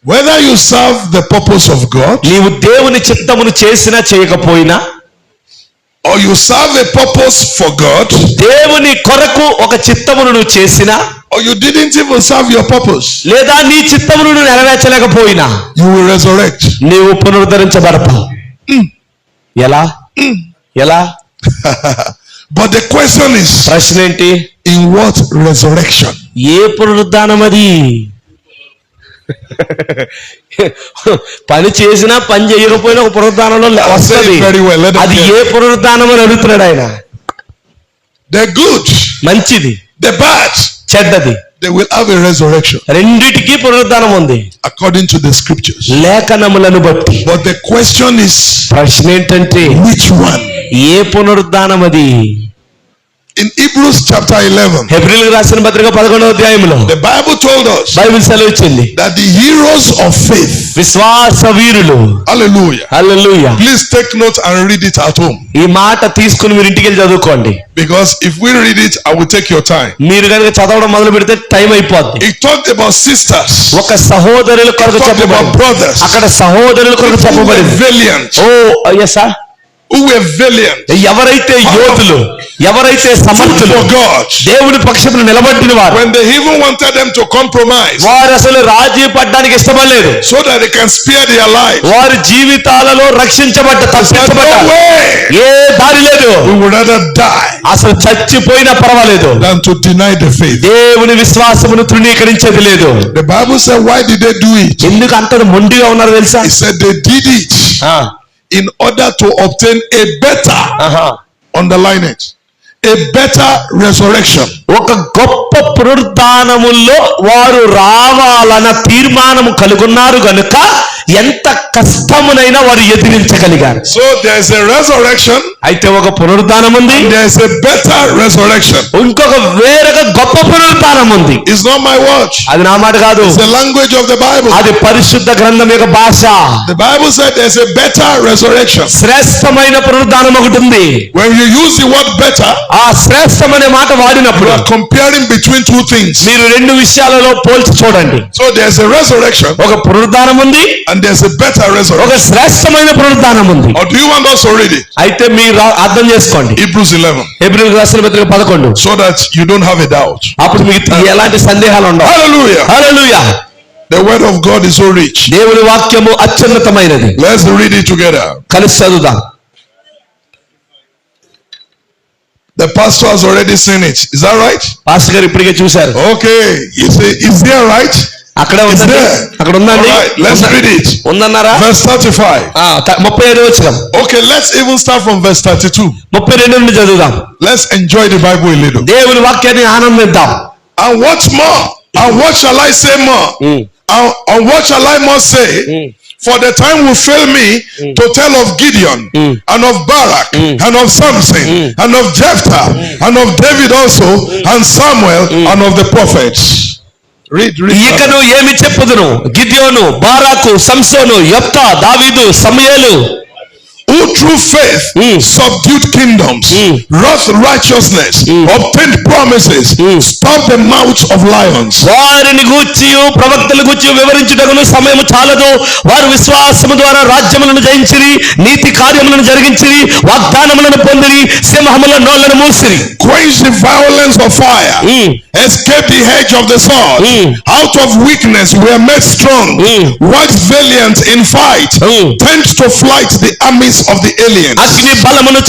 Whether you serve the purpose of God నీవు దేవుని చిత్తమును చేసినా చేయకపోయినా, or you serve a purpose for God, దేవుని కొరకు ఒక చిత్తమును నువ్వు చేసినా, or you didn't even serve your purpose, లేదా నీ చిత్తమును నువ్వు నెరవేర్చలేకపోయినా, you will resurrect. నీవు పునరుద్ధరించబడతావు. ఎలా ఎలా? But the question is, ప్రశ్న ఏంటి? in what resurrection? ఏ పునరుద్ధానం అది? పని చేసినా పని చేయకపోయినా ఒక పునరుద్ధానంలో వస్తుంది. అది ఏ పునరుద్ధానం అని అడుగుతున్నాడు ఆయన. The good, మంచిది, the bad, చెడ్డది, they will have a resurrection రెండిటికి పునరుద్ధానం ఉంది according to the scriptures. లేఖనములను బట్టి. But the question is, ప్రశ్న ఏంటంటే which one? ఏ పునరుద్ధానం అది? In Hebrews chapter 11, హెబ్రీయులకు రాసిన పత్రిక 11వ అధ్యాయంలో the Bible told us Bible సెలవిచ్చింది, that the heroes of faith, విశ్వాస వీరులు. hallelujah, hallelujah. please take note and read it at home, ఈ మాట తీసుకుని మీరు ఇంటికి వెళ్ళి చదువుకోండి. because if we read it, I will take your time. మీరు కనుక చదవడం మొదలు పెడితే టైం అయిపోద్ది. It talked about sisters, ఒక సహోదరుల it కొరకు talked about చెప్పబడింది. brothers అక్కడ సహోదరుల కొరకు who were చెప్పబడింది. valiant, who were valiant, ఎవరైతే యోధులు, ఎవరైతే stood సమర్థులు, for God. దేవుని పక్షమున నిలబడిన వారు, When they even wanted them to compromise వారు అసలు రాజీ పడడానికి ఇష్టపడలేదు. so that they can spare their lives, వారి జీవితాలలో but no తప్పించబడ్డారు. way, ఏ దారి లేదు, we would rather die అసలు చచ్చిపోయినా పర్వాలేదు, than to deny the faith. దేవుని విశ్వాసమును తృణీకరించేది లేదు. The Bible said, why did they do it? ఎందుకు అంత మొండిగా ఉన్నారు తెలుసా? It said they did it in order to obtain a better, underline it, a better resurrection. ఒక గొప్ప పునరుద్ధానములో వారు రావాలన్న తీర్మానము కలుగున్నారు గనుక ఎంత కష్టమునైనా వారు ఎదిరించగలిగారు. So there is a resurrection, అయితే ఒక పునరుద్ధానం ఉంది, and there is a better resurrection. ఇంకొక వేరొక గొప్ప పునరుద్ధానం ఉంది. It's not my word, అది నా మాట కాదు, it's the language of the Bible. అది పరిశుద్ధ గ్రంథం యొక్క భాష. The Bible said there is a better resurrection. శ్రేష్టమైన పునరుద్ధానం ఒకటి ఉంది. When you use the word better, ఆ శ్రేష్టం అనే మాట you వాడినప్పుడు are comparing between two things. మీరు రెండు విషయాలలో పోల్చి చూడండి. So there is a resurrection ఒక పునరుద్ధానం ఉంది, and there is a better ఒక resurrection. శ్రేష్టమైన పునరుద్ధానం ఉంది. Or do you want us to read it? అయితే మీరు అర్థం చేసుకోండి. Hebrews 11, హెబ్రీయులకు రాసిన పత్రిక 11, so that you don't have a doubt. అప్పుడు మీకు ఎలాంటి సందేహాలు ఉండవు. Hallelujah. Hallelujah. The word of God is so rich. దేవుని వాక్యము అత్యున్నతమైనది. Let's read it together. కలిసి చదువుదాం. The pastor has already seen it. Is that right? Pastor గారు ఇప్పటికే చూశారు. Okay. Is there right? అక్కడ Is ఉందండి, there? అక్కడ ఉందండి. All right, let's read it. ఉందన్నారా? Verse 35. 35వ వచనం. Okay, let's even start from verse 32. 32 నుండి చదువుదాం. Let's enjoy the Bible a little. దేవుని వాక్యాన్ని ఆనందిద్దాం. And what more? And what shall I say more? And what shall I more say? For the time will fail me to tell of Gideon and of Barak and of Samson and of Jephthah and of David also and Samuel and of the prophets. Read. ఇకను ఏమి చెప్పుదును? గిద్యోను, బారాకు, సంసోను, యెఫ్తా, దావీదు, సమూయేలు, who through faith subdued kingdoms, wrought righteousness, obtained promises, stopped the mouths of lions. వారిని గూర్చియు ప్రవక్తల గూర్చి వివరించుటకును సమయము చాలదు. వారు విశ్వాసము ద్వారా రాజ్యములను జయించిరి, నీతి కార్యములను జరిగించిరి, వాగ్దానములను పొందిరి, సింహముల నోళ్లను మూసిరి. Quenched the violence of fire, escaped the edge of the sword, out of weakness were made strong, waxed valiant in fight, turned to flight the armies of the aliens. అగ్ని బలమును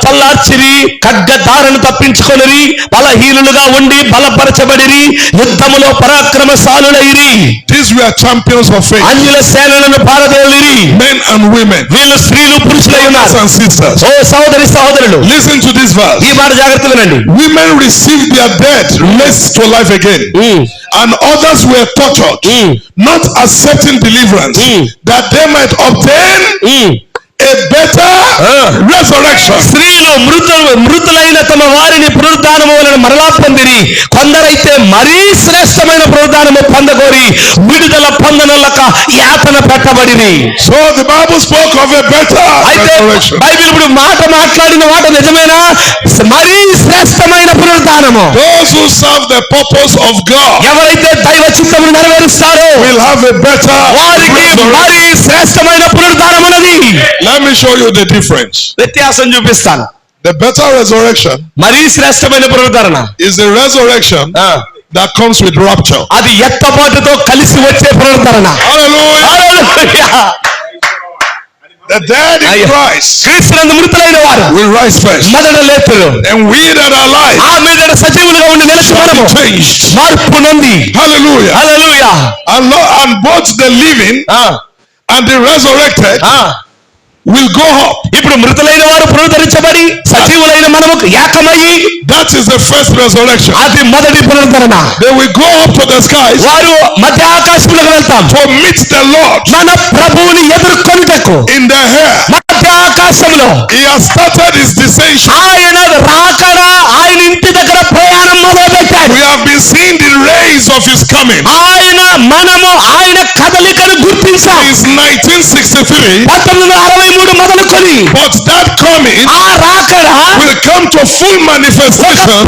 చల్లార్చిరి, ఖడ్గధారను తప్పించుకొనిరి, బలహీనులుగా ఉండి బలపరచబడిరి, యుద్ధములో పరాక్రమశాలులైరి. These were champions of faith, అన్యుల సేనలను పారదోలిరి. men and women, వీళ్ళు స్త్రీలు పురుషులై ఉన్నారు. brothers and sisters. ఓ సహోదరులు, Listen to this verse. ఈ మాట జాగ్రత్తగా వినండి. Women received their dead raised to life again, and others were tortured, not accepting deliverance, that they might obtain a better resurrection. స్త్రీలు మృతులైన తమ వారిని పునరుద్ధానము వలన మరలా పొందిరి. కొందరైతే మరీ శ్రేష్టమైన పునరుద్ధానము పొందగోరి విడుదల పొందనలక యాతన పెట్టబడిరి. So the Bible spoke of a better అయితే resurrection. బైబిల్ ఇప్పుడు మాట్లాడిన మాట నిజమేనా? మరీ శ్రేష్టమైన పునరుద్ధానము. Those who serve the purpose of God ఎవరైతే దైవ చిత్తమును నెరవేరుస్తారో will have a better వారికి resurrection. మరీ శ్రేష్టమైన పునరుద్ధానం ఉన్నది. Let me show you the difference. వ్యత్యాసం చూపిస్తాను. The better resurrection మరీ శ్రేష్టమైన పునరుద్ధరణ is the resurrection that comes with rapture. అది ఎత్తబాటుతో కలిసి వచ్చే పునరుద్ధరణ. Hallelujah. Hallelujah. The dead in Christ క్రీస్తునందు మృతులైన వారు will rise first, మొదట లేతురు. and we that are alive ఆ మీద సజీవులుగా ఉండి నిలిచి shall మనము be changed. మార్పు నొంది. Hallelujah. Hallelujah. And both the living and the resurrected will go up. ఇప్పుడు మృతులైన వారు పునరుద్ధరించబడి సజీవులైన మనము ఏకమయ్యి, That is the first resurrection. అది మొదటి పునరుద్ధరణ. They will go up to the skies వారు మధ్య ఆకాశంలోకి వెళ్తాం. to meet the Lord మన ప్రభువుని ఎదుర్కొనుటకు in the air. మధ్య ఆకాశంలో He has started his descension. ఆయన రాకడ, ఆయన ఇంటి దగ్గర ప్రయాణం మొదలు పెట్టాడు. We have been seeing the rays of his coming. మనము ఆయన కదలికను గుర్తించాం. Since 1963, 1963 మొదలుకొని but that coming ఆ రాకడ will come to full manifestation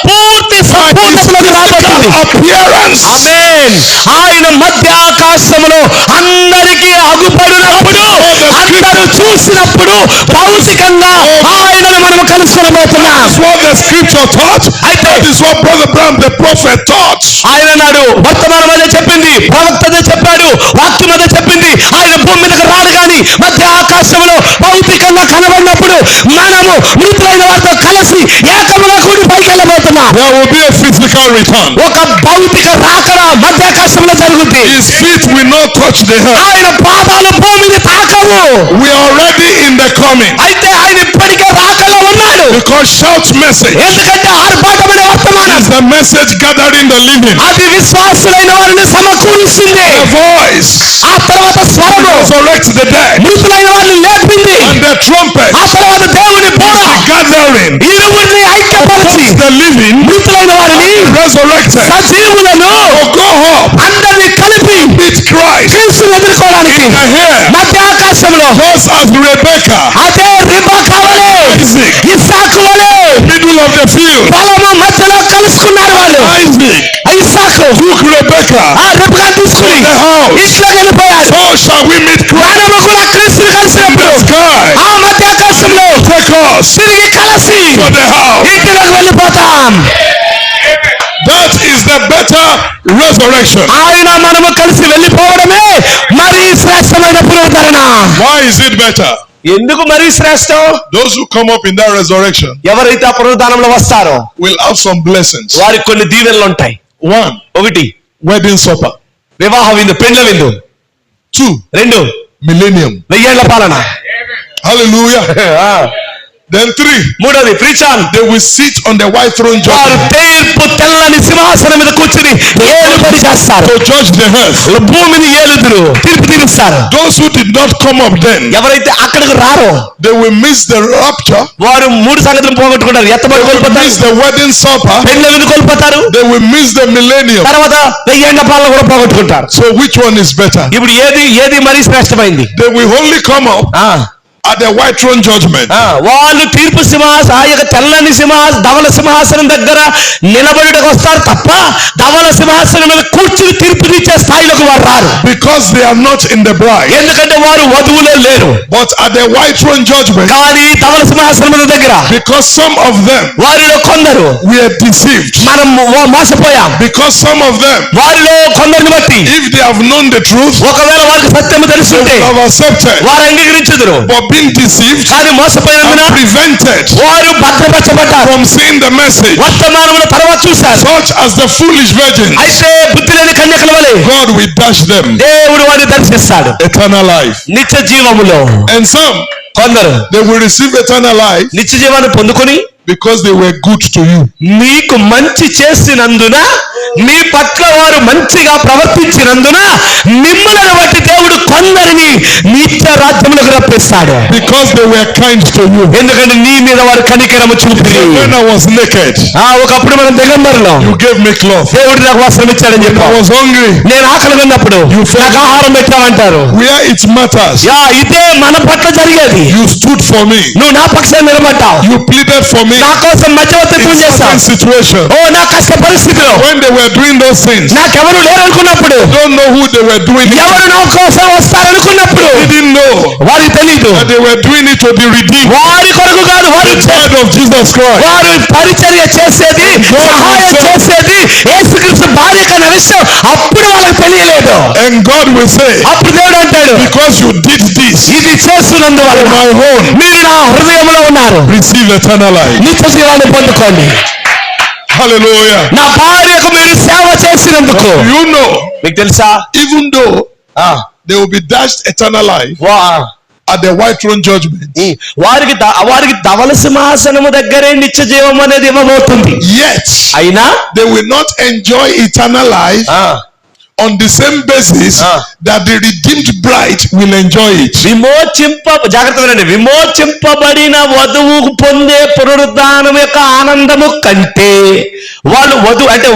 పూర్తి సంపూర్ణతలోకి రాబోతుంది. appearance. ఆమేన్. ఆయన మధ్య ఆకాశంలో అందరికీ అగుపడినప్పుడు, అందరూ చూసినప్పుడు భౌతికంగా ఆయనను మనం కలుసుకోబోతున్నాం. That's what the scripture taught. That is what Brother Branham the prophet taught. ఆయన నాడు వర్తమానం అదే చెప్పింది, ప్రవక్త అదే చెప్పాడు, వాక్యం అదే చెప్పింది. ఆయన భూమి మీదకి రాడు గాని మధ్య ఆకాశంలో భౌతికంగా కనబడినప్పుడు మనము మృతులైన వారితో కలిసి ఏకముగా కూడి పైకి వెళ్ళబోతున్నాం. There will be a physical return. ఒక భౌతిక రాకడ మధ్య ఆకాశంలో జరుగుతుంది. His feet will not touch the earth. ఆయన పాదాలు భూమిని తాకవు. We are already in the coming. అయితే ఆయన ఇప్పటికే రాకలో ఉన్నాడు. Because shout message ఎందుకంటే ఆర్భాటమైన వర్తమానం is the message gathering the living. అది విశ్వాసులైన వారిని సమకూరుస్తుంది. The voice ఆ తర్వాత స్వరము resurrects the dead. మృతులైన వారిని లేపింది. And the trumpet ఆ తర్వాత దేవుని బోర gathering ఇరువురిని ఐక్యపరిచి the living మృతులైన వారిని resurrected సజీవులను to go up అందరినీ కలిపి with Christ క్రీస్తును ఎదుర్కోవడానికి in the air. మధ్య ఆకాశంలో Just as Rebecca, అదే రిబకా వలె, Isaac, ఇస్సాకు వలె middle of the field, పొలము మధ్యలో కలుసుకున్నారు వాళ్ళు. ఇస్సాకు took Rebecca ఆ రిబకా తీసుకుని the house. ఇంట్లోకి వెళ్ళిపోయాడు. So shall we meet Christ మనము కూడా క్రీస్తుని కలిసినప్పుడు in the sky. ఆ మధ్య ఆకాశంలో Take us తిరిగి కలిసి to the house. ఇంటిలోకి వెళ్ళిపోతాం. That is the better resurrection. ఆయన మనము కలిసి వెళ్ళిపోవడమే మరి శ్రేష్టమైన పునరుద్ధరణ. Why is it better? ఎందుకు మరి శ్రేష్టం? Those who come up in that resurrection ఎవరైతే ఆ పునరుద్ధానంలో వస్తారో will have some blessings. వారికి కొన్ని దీవెనలు ఉంటాయి. 1, ఒకటి wedding supper. వివాహ విందు, పెండ్ల విందు. 2, 2, millennium. 1000 ఏళ్ల పాలన. Hallelujah. Then 3, మూడోది ప్రీచాన్. they will sit on the white throne వారు judgment తీర్పు తెల్లని సింహాసనం మీద కూర్చుని ఏలుబడి చేస్తారు. to judge the earth. భూమిని ఏలుదురు, తీర్పు తీరుస్తారు. Those who did not come up then, ఎవరైతే అక్కడికి రారో they will miss the rapture, వారు 3 సంగతులు పోగొట్టుకుంటారు. ఎత్తబడి miss కోల్పోతారు, the wedding supper, పెండ్ల విందు కోల్పోతారు, they will miss the millennium. తర్వాత 1000 ఏళ్ల పాలన కూడా పోగొట్టుకుంటారు. So which one is better? ఇప్పుడు ఏది మరీ శ్రేష్టమైంది? They will only come up at the white throne judgment. వాళ్ళు తీర్పు ఆ యొక్క తెల్లని ధవల సింహాసనం దగ్గర నిలబడుటకు వస్తారు తప్ప ధవల సింహాసనం మీద కూర్చుని తీర్పు తీర్చే స్థాయిలోకి వారు రారు. Because they are not in the bride. ఎందుకంటే వారు వధువులో లేరు. But at the white throne judgment, కానీ ధవల సింహాసనం దగ్గర because some of them వారిలో కొందరు were deceived, మనం మోసపోయాం. because some of them, వారిలో కొందరిని బట్టి if they have known the truth, ఒకవేళ వారికి సత్యము తెలుసుంటే they have accepted, వారు అంగీకరించుదురు. but being deceived కానీ మోసపోయినందున and prevented వారు భద్రపరచబడ్డారు. from seeing the message, వర్తమానముల తర్వాత చూశారు. such as the foolish virgins, అయితే బుద్ధి లేని కన్యకల వలె God will dash them దేవుడు వారిని దర్శిస్తాడు eternal life. నిత్య జీవములో. And some, కొందరు they will receive eternal life నిత్య జీవాన్ని పొందుకొని because they were good to you. మీకు మంచి చేసినందున, మీ పట్ల వారు మంచిగా ప్రవర్తించినందున మిమ్మల్ని బట్టి దేవుడు కొందరిని నిత్య రాజ్యములకు రప్పిస్తాడు. Because they were kind to you. ఎందుకంటే నీ మీద వారు కనికరము చూపిరి. When I was naked, ఒకప్పుడు మనం దిగంబరులో you gave me cloth. దేవుడు నాకు వస్త్రం ఇచ్చాడని When I చెప్పావు. was hungry, నేను ఆకలి ఉన్నప్పుడు నాకు ఆహారం పెట్టావంటారు. where it matters, ఇదే మన పట్ల జరిగేది. you stood for me. నువ్వు నా పక్షాన్ని నిలబడ్డావు. You pleaded for me నా కోసం మధ్యవర్తిత్వం in చేస్తావు. certain situation. నా కష్ట పరిస్థితిలో When they were doing those things, నాకెవరు లేరనుకున్నప్పుడు, don't know who they were doing it. ఎవరు నా కోసం వస్తారనుకున్నప్పుడు They didn't know వారికి తెలీదు. that they were doing it to be redeemed. వారి కొరకు కాదు, వారి The blood of Jesus Christ. వారు పరిచర్య చేసేది, సహాయం చేసేది యేసుక్రీస్తు భార్య కన్న విషయం అప్పుడు వాళ్ళకి తెలియలేదు. And God will say, అప్పుడు దేవుడు అంటాడు, because you did this ఇది చేస్తున్నందువల్ల on my own, మీరు నా హృదయంలో ఉన్నారు, receive eternal life. నిత్య జీవాన్ని పొందుకోండి. Hallelujah. నా భార్యకు మీరు సేవ చేసినందుకు. You know, మీకు తెలుసా, even though they will be dashed eternal life at the white throne judgment, వారికి ధవల సింహాసనము దగ్గరే నిత్య జీవం అనేది ఇవ్వబోతుంది. yet అయినా they will not enjoy eternal life on the same basis that the redeemed bride will enjoy it. విమోచింపబడిన వధువు పొందే పునరుద్ధానం యొక్క ఆనందము కంటే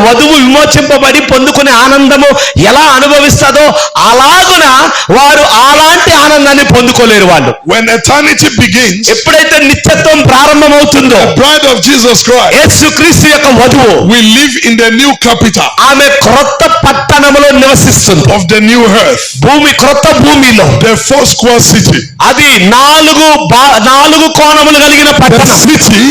వధువు విమోచింపబడి పొందుకునే ఆనందము ఎలా అనుభవిస్తుందో అలాగున వారు అలాంటి ఆనందాన్ని పొందుకోలేరు. వాళ్ళు when eternity begins, ఎప్పుడైతే నిత్యత్వం ప్రారంభమవుతుందో, the bride of Jesus Christ యేసుక్రీస్తు యొక్క వధువు will live in the new capital, ఆమె క్రొత్త పట్టణములో నివసిస్తుంది. of the new earth, క్రొత్త భూమిలో, the four square city, అది 4 కోణములు కలిగిన the పట్టణం. city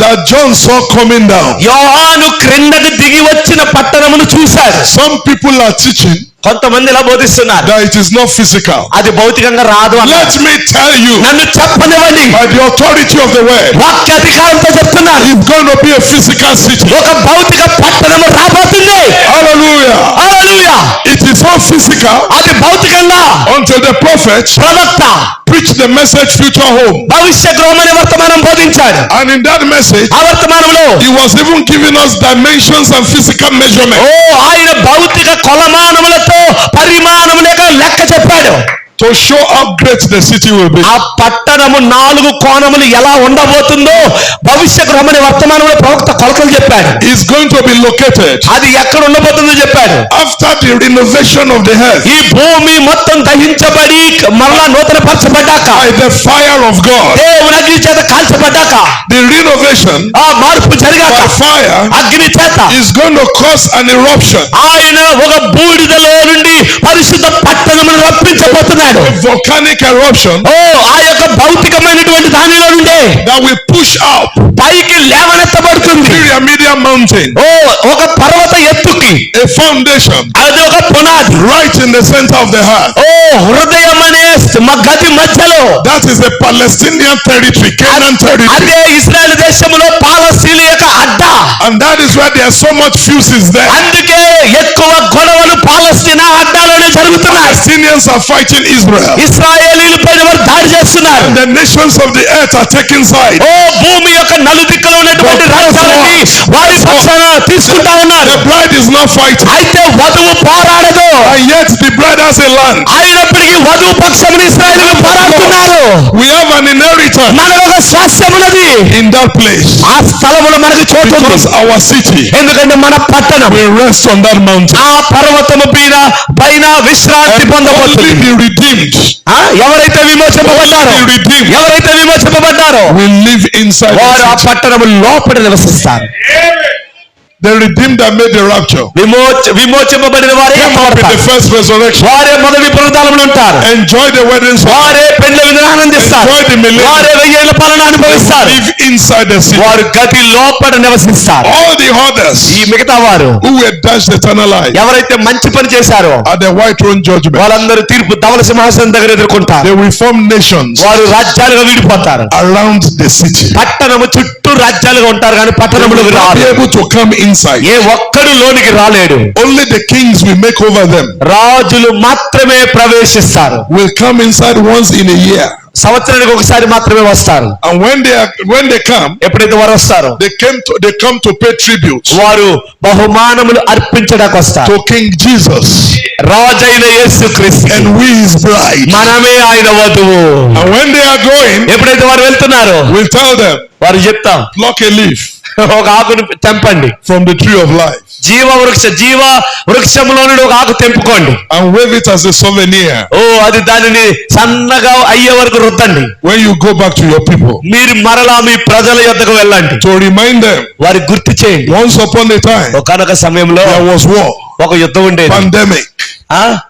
that John saw coming down. యోహాను క్రిందకు దిగి వచ్చిన పట్టణమును చూశాడు. Some people are teaching కొంతమంది ఇలా బోధిస్తున్నారు, that it is not physical. అది భౌతికంగా రాదు. Let me tell you, నన్ను చెప్పనివ్వండి, by the authority of the word, వాక్య అధికారంతో చెప్తున్నారు, it's going to be a physical city. ఒక భౌతిక పట్టణము రాబోతుంది. Hallelujah. Hallelujah. It is not physical అది భౌతికంగా until the prophet ప్రవక్త preached the message future home. భవిష్య గృహమనే వర్తమానం బోధించాడు. And in that message, ఆ వర్తమానంలో he was even giving us dimensions and physical measurement. ఆయన భౌతిక కొలమానములతో పరిమాణముల లెక్క చెప్పాడు. To show how great the city will be. ఆ పట్టణము 4 కోణములు ఎలా ఉండబోతుందో భవిష్య గృహమనే వర్తమానంలో ప్రవక్త కొలతలు చెప్పాడు. Is going to be located. అది ఎక్కడ ఉండబోతుందో చెప్పాడు. After the renovation of the earth, ఈ భూమి మొత్తం దహించబడి మరలా నూతన పరచబడ్డాక, by the fire of God, దేవుని అగ్ని చేత కాల్చబడ్డాక, the renovation ఆ మార్పు జరిగాక, by fire అగ్ని చేత is going to cause an eruption. ఆయన ఒక బూడిదలో నుండి పరిశుద్ధ పట్టణమును రప్పించబోతున్నాడు. A volcanic eruption ఆ యొక్క భౌతికమైనటువంటి దానిలో నుండి that will push out పైకి లేవనెత్తబడుతుంది. Pyramidal mountain, ఒక పర్వత ఎత్తుకి a foundation అది ఒక పునాది right in the center of the earth. హృదయం అనే గది మధ్యలో, that is the Palestinian territory, Canaan territory, అదే ఇశ్రాయేలు దేశంలో పాలస్తీను యొక్క అడ్డ. and that is why there are so much fuses there. అందుకే ఎక్కువ గొడవలు పాలస్తీనా అడ్డాలోనే జరుగుతున్నాయి. Palestinians are fighting Israel, ఇశ్రాయేలీల పైన వారు దాడి చేస్తున్నారు. and the nations of the earth are taking side. ఓ భూమి యొక్క నలుదిక్కులో ఉన్నటువంటి రాజ్యాలని వారి పక్షాన తీసుకుంటా ఉన్నారు. The bride is not fighting, అయితే వధువు పోరాడదు. and yet the bride has a land. అయినప్పటికీ వధువు పక్షమున ఇశ్రాయేలీయులు పోరాడుతున్నారు. We have an inheritance మనకు ఒక స్వాస్థ్యం ఉన్నది in that place, ఆ స్థలములో మనకు చోటు ఉంది. because our city ఎందుకంటే మన పట్టణం will rest on that mountain. ఆ పర్వతము పైన విశ్రాంతి And పొందబోతుంది. only the redeemed ఎవరైతే విమోచింపబడ్డారో, ఎవరైతే విమోచింపబడ్డారో will live inside వారు ఆ the city. పట్టణము లోపల నివసిస్తారు. The redeemed that made the rapture విమోచింపబడిన వారే came up in the first resurrection, వారే మొదటి పునరుద్ధానములో ఉంటారు. enjoy the wedding supper, వారే పెళ్లి విందును ఆనందిస్తారు. enjoy the millennium, వారే 1000 ఏళ్ల పాలన అనుభవిస్తారు. live inside the city. వారు గది లోపల నివసిస్తారు. All the others ఈ మిగతా వారు who were dashed eternal life ఎవరైతే మంచి పని చేశారో at the white throne judgment, వాళ్ళందరూ తీర్పు ధవల సింహాసనం దగ్గర ఎదుర్కొంటారు. they will form nations వారు రాజ్యాలుగా విడిపోతారు. around the city. పట్టణము చుట్టూ రాజ్యాలుగా ఉంటారు కానీ They పట్టణంలోకి will not be రారు. able to come inside. ఏ ఒక్కడు లోనికి రాలేడు. Only the kings will make over them, రాజులు మాత్రమే ప్రవేశిస్తారు. will come inside once in a year. సంవత్సరానికి ఒకసారి మాత్రమే వస్తారు. And when they come, ఎప్పుడైతే వారు వస్తారో they come to pay tribute వారు బహుమానములు అర్పించడానికి వస్తారు. to King Jesus, రాజైన యేసుక్రీస్తు and we his bride. మనమే ఆయన వధువు. And when they are going, ఎప్పుడైతే వారు వెళ్తున్నారో we'll tell them, వారు చెప్తాం, pluck a leaf ఒక ఆకును తెంపండి, from the tree of life జీవ వృక్షంలో నుండి ఒక ఆకు తెంపుకోండి, and wave it as a souvenir అది దానిని సన్నగా అయ్యే వరకు రుద్దండి. when you go back to your people, మీరు మరలా మీ ప్రజల యొద్దకు వెళ్ళండి. to remind them, వారి గుర్తు చేయండి. once upon a time ఒకనొక సమయంలో there was war, ఒక యుద్ధం ఉండేది. pandemic,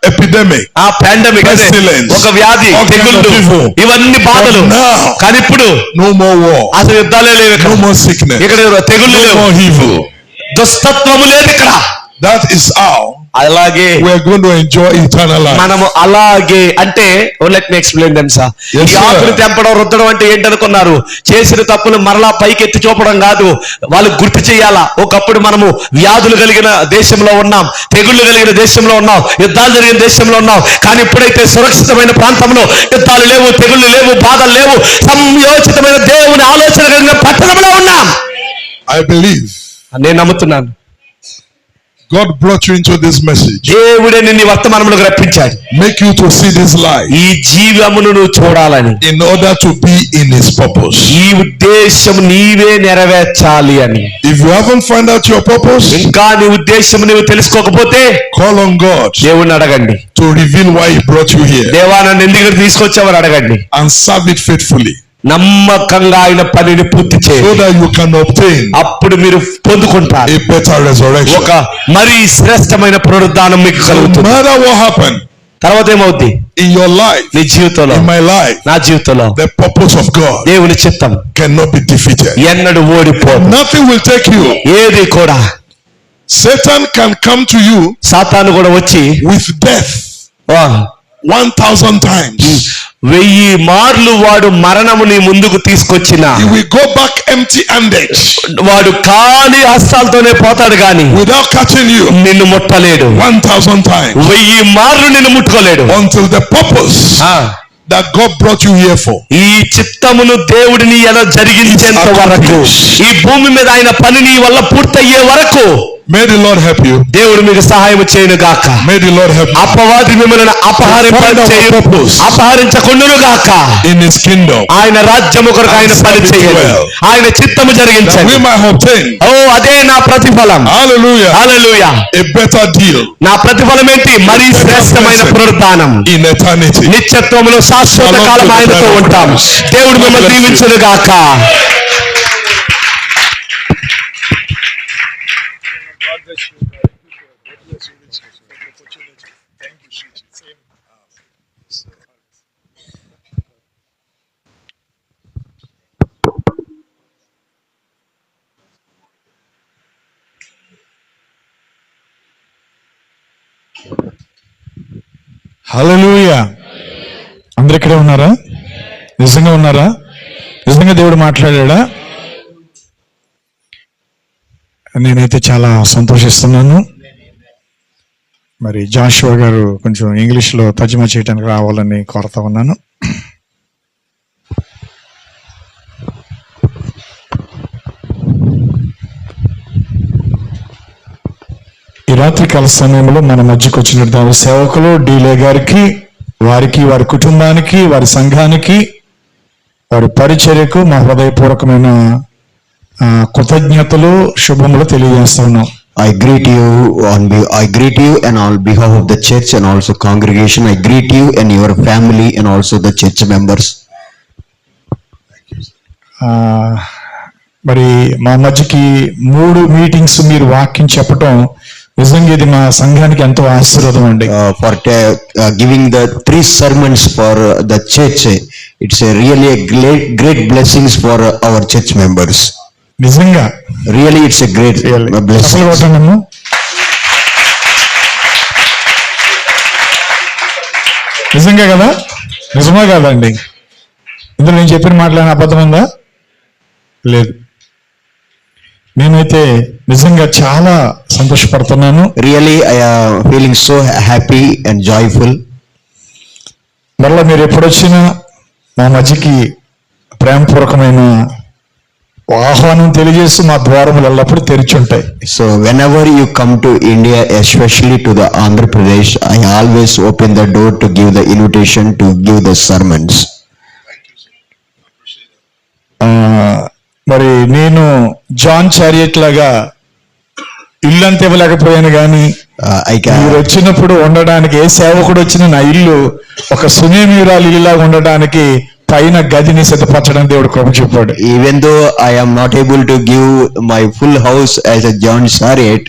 epidemic, పాండమిక్, pestilence, ఒక వ్యాధి, all kind of తెగుళ్ళు, evil. ఇవన్నీ బాధలు. But now, కానీ ఇప్పుడు no more war, అసలు యుద్ధాలే లేవు ఇక్కడ. no more sickness, ఇక్కడ తెగుళ్ళు no లేవు, more evil. దుస్తత్వము లేదు ఇక్కడ. That is how అలాగే we are going to enjoy eternal life. మనము అలాగే అంటే let me explain them sir. Yes, ఈ sir. ఆకులు తెంపడం రుద్దడం అంటే ఏంటనుకున్నారు? చేసిన తప్పులు మరలా పైకి ఎత్తి చూపడం కాదు, వాళ్ళు గుర్తు చేయాలా. ఒకప్పుడు మనము వ్యాధులు కలిగిన దేశంలో ఉన్నాం, తెగుళ్ళు కలిగిన దేశంలో ఉన్నాం, యుద్ధాలు జరిగిన దేశంలో ఉన్నాం. కానీ ఇప్పుడైతే సురక్షితమైన ప్రాంతంలో యుద్ధాలు లేవు, తెగుళ్ళు లేవు, బాధలు లేవు, సంయోచితమైన దేవుని ఆలోచన కలిగిన పట్టణంలో ఉన్నాం. I believe నేను నమ్ముతున్నాను. God brought you into this message, దేవుడే నిన్ను ఈ వర్తమానంలోకి రప్పించాడు. make you to see this life ఈ జీవమును నువ్వు చూడాలని, in order to be in his purpose. ఈ ఉద్దేశం నీవే నెరవేర్చాలి అని. If you haven't found out your purpose, ఇంకా నీ ఉద్దేశం నువ్వు తెలుసుకోకపోతే call on God దేవుణ్ణి అడగండి. to reveal why he brought you here, దేవా నన్ను ఎందుకు తీసుకొచ్చావని అడగండి. and serve it faithfully, నమ్మకంగా ఆయన పనిని పూర్తి so చేయండి. that you can obtain అప్పుడు మీరు పొందుకుంటారు a better resurrection. ఒక మరీ శ్రేష్టమైన పునరుద్ధానం మీకు No కలుగుతుంది. matter what happened తర్వాత ఏమవుద్ది? in your life, నీ జీవితంలో, in my life, నా జీవితంలో the purpose of God దేవుని చిత్తం cannot be defeated. ఎన్నడూ ఓడిపోదు. Nothing will take you. ఏది కూడా, Satan can come to you సాతాను కూడా వచ్చి with death 1,000 times. 1000 మార్లు వాడు మరణము నీ ముందుకు తీసుకొచ్చిన He will go back empty-handed వాడు ఖాళీ హస్తాలతోనే పోతాడు గాని without catching you నిన్ను ముట్టలేడు. 1,000 times 1000 మార్లు నిన్ను ముట్టుకోలేడు. until the purpose that God brought you here for ఈ చిత్తమును దేవుడిని ఎలా జరిగించేంత వరకు, ఈ భూమి మీద ఆయన పని నీ వల్ల పూర్తయ్యే వరకు may the Lord help you. దేవుడు మీకు సహాయం చేయను గాక. May the Lord help you అపవాది మిమ్మల్ని అపహరించకుండును గాక. in his kingdom, ఆయన రాజ్యము కొరకు ఆయన పని చేయండి, ఆయన చిత్తము that జరిగించండి. we might obtain, అదే నా ప్రతిఫలం. hallelujah, hallelujah. a better deal నా ప్రతిఫలం ఏంటి? మరీ శ్రేష్టమైన పునరుద్ధానం, in eternity. నిత్యత్వములో శాశ్వత కాలం ఆయనతో ఉంటాం. దేవుడు మిమ్మల్ని దీవించును గాక. హల్లెలూయా. అందరు ఇక్కడే ఉన్నారా? నిజంగా ఉన్నారా? నిజంగా దేవుడు మాట్లాడా? నేనైతే చాలా సంతోషిస్తున్నాను. మరి జాషువా గారు కొంచెం ఇంగ్లీష్లో తర్జుమా చేయడానికి రావాలని కోరుతా ఉన్నాను. ఈ రాత్రికాల సమయంలో మన మధ్యకు వచ్చిన దైవ సేవకులు డీలే గారికి, వారికి, వారి కుటుంబానికి, వారి సంఘానికి, వారి పరిచర్యకు మా హృదయపూర్వకమైన కృతజ్ఞతలు, శుభములు తెలియజేస్తా ఉన్నాం. I greet you and on behalf of the church and also congregation. I greet you and your family and also the church members. మరి మా మధ్యకి 3 మీటింగ్స్ మీరు వాక్యం చెప్పటం నిజంగా ఇది మా సంఘానికి ఎంతో ఆశీర్వాదం అండి. For giving the 3 sermons for the church, it's a really a great blessings for our church members. నిజంగా Really, it's a great blessing. నిజంగా కదా? నిజమా కాదండి? ఇందులో నేను చెప్పిన మాటలని అబద్ధం ఉందా? లేదు. నేనైతే నిజంగా చాలా సంతోషపడుతున్నాను. Really, I am feeling so happy and joyful. మరలా మీరు ఎప్పుడొచ్చినా మా మధ్యకి ప్రేమపూర్వకమైన ఆహ్వానం తెలియజేసి మా ద్వారములు ఎల్లప్పుడూ తెరిచి ఉంటాయి. So whenever you come to India, especially to the Andhra Pradesh, I always open the door to give the invitation to give the sermons. మరి నేను జాన్ చారియట్ లాగా ఇల్లంతా ఇవ్వలేకపోయాను కానీ మీరు వచ్చినప్పుడు ఉండడానికి, ఏ సేవకుడు వచ్చిన నా ఇల్లు ఒక సునేమిరాలు ఇల్లులాగా ఉండడానికి పైన గదిని సిద్ధపరచడం దేవుడు కృప చూపాడు. Even though I am not able to give my full house as a John Chariot,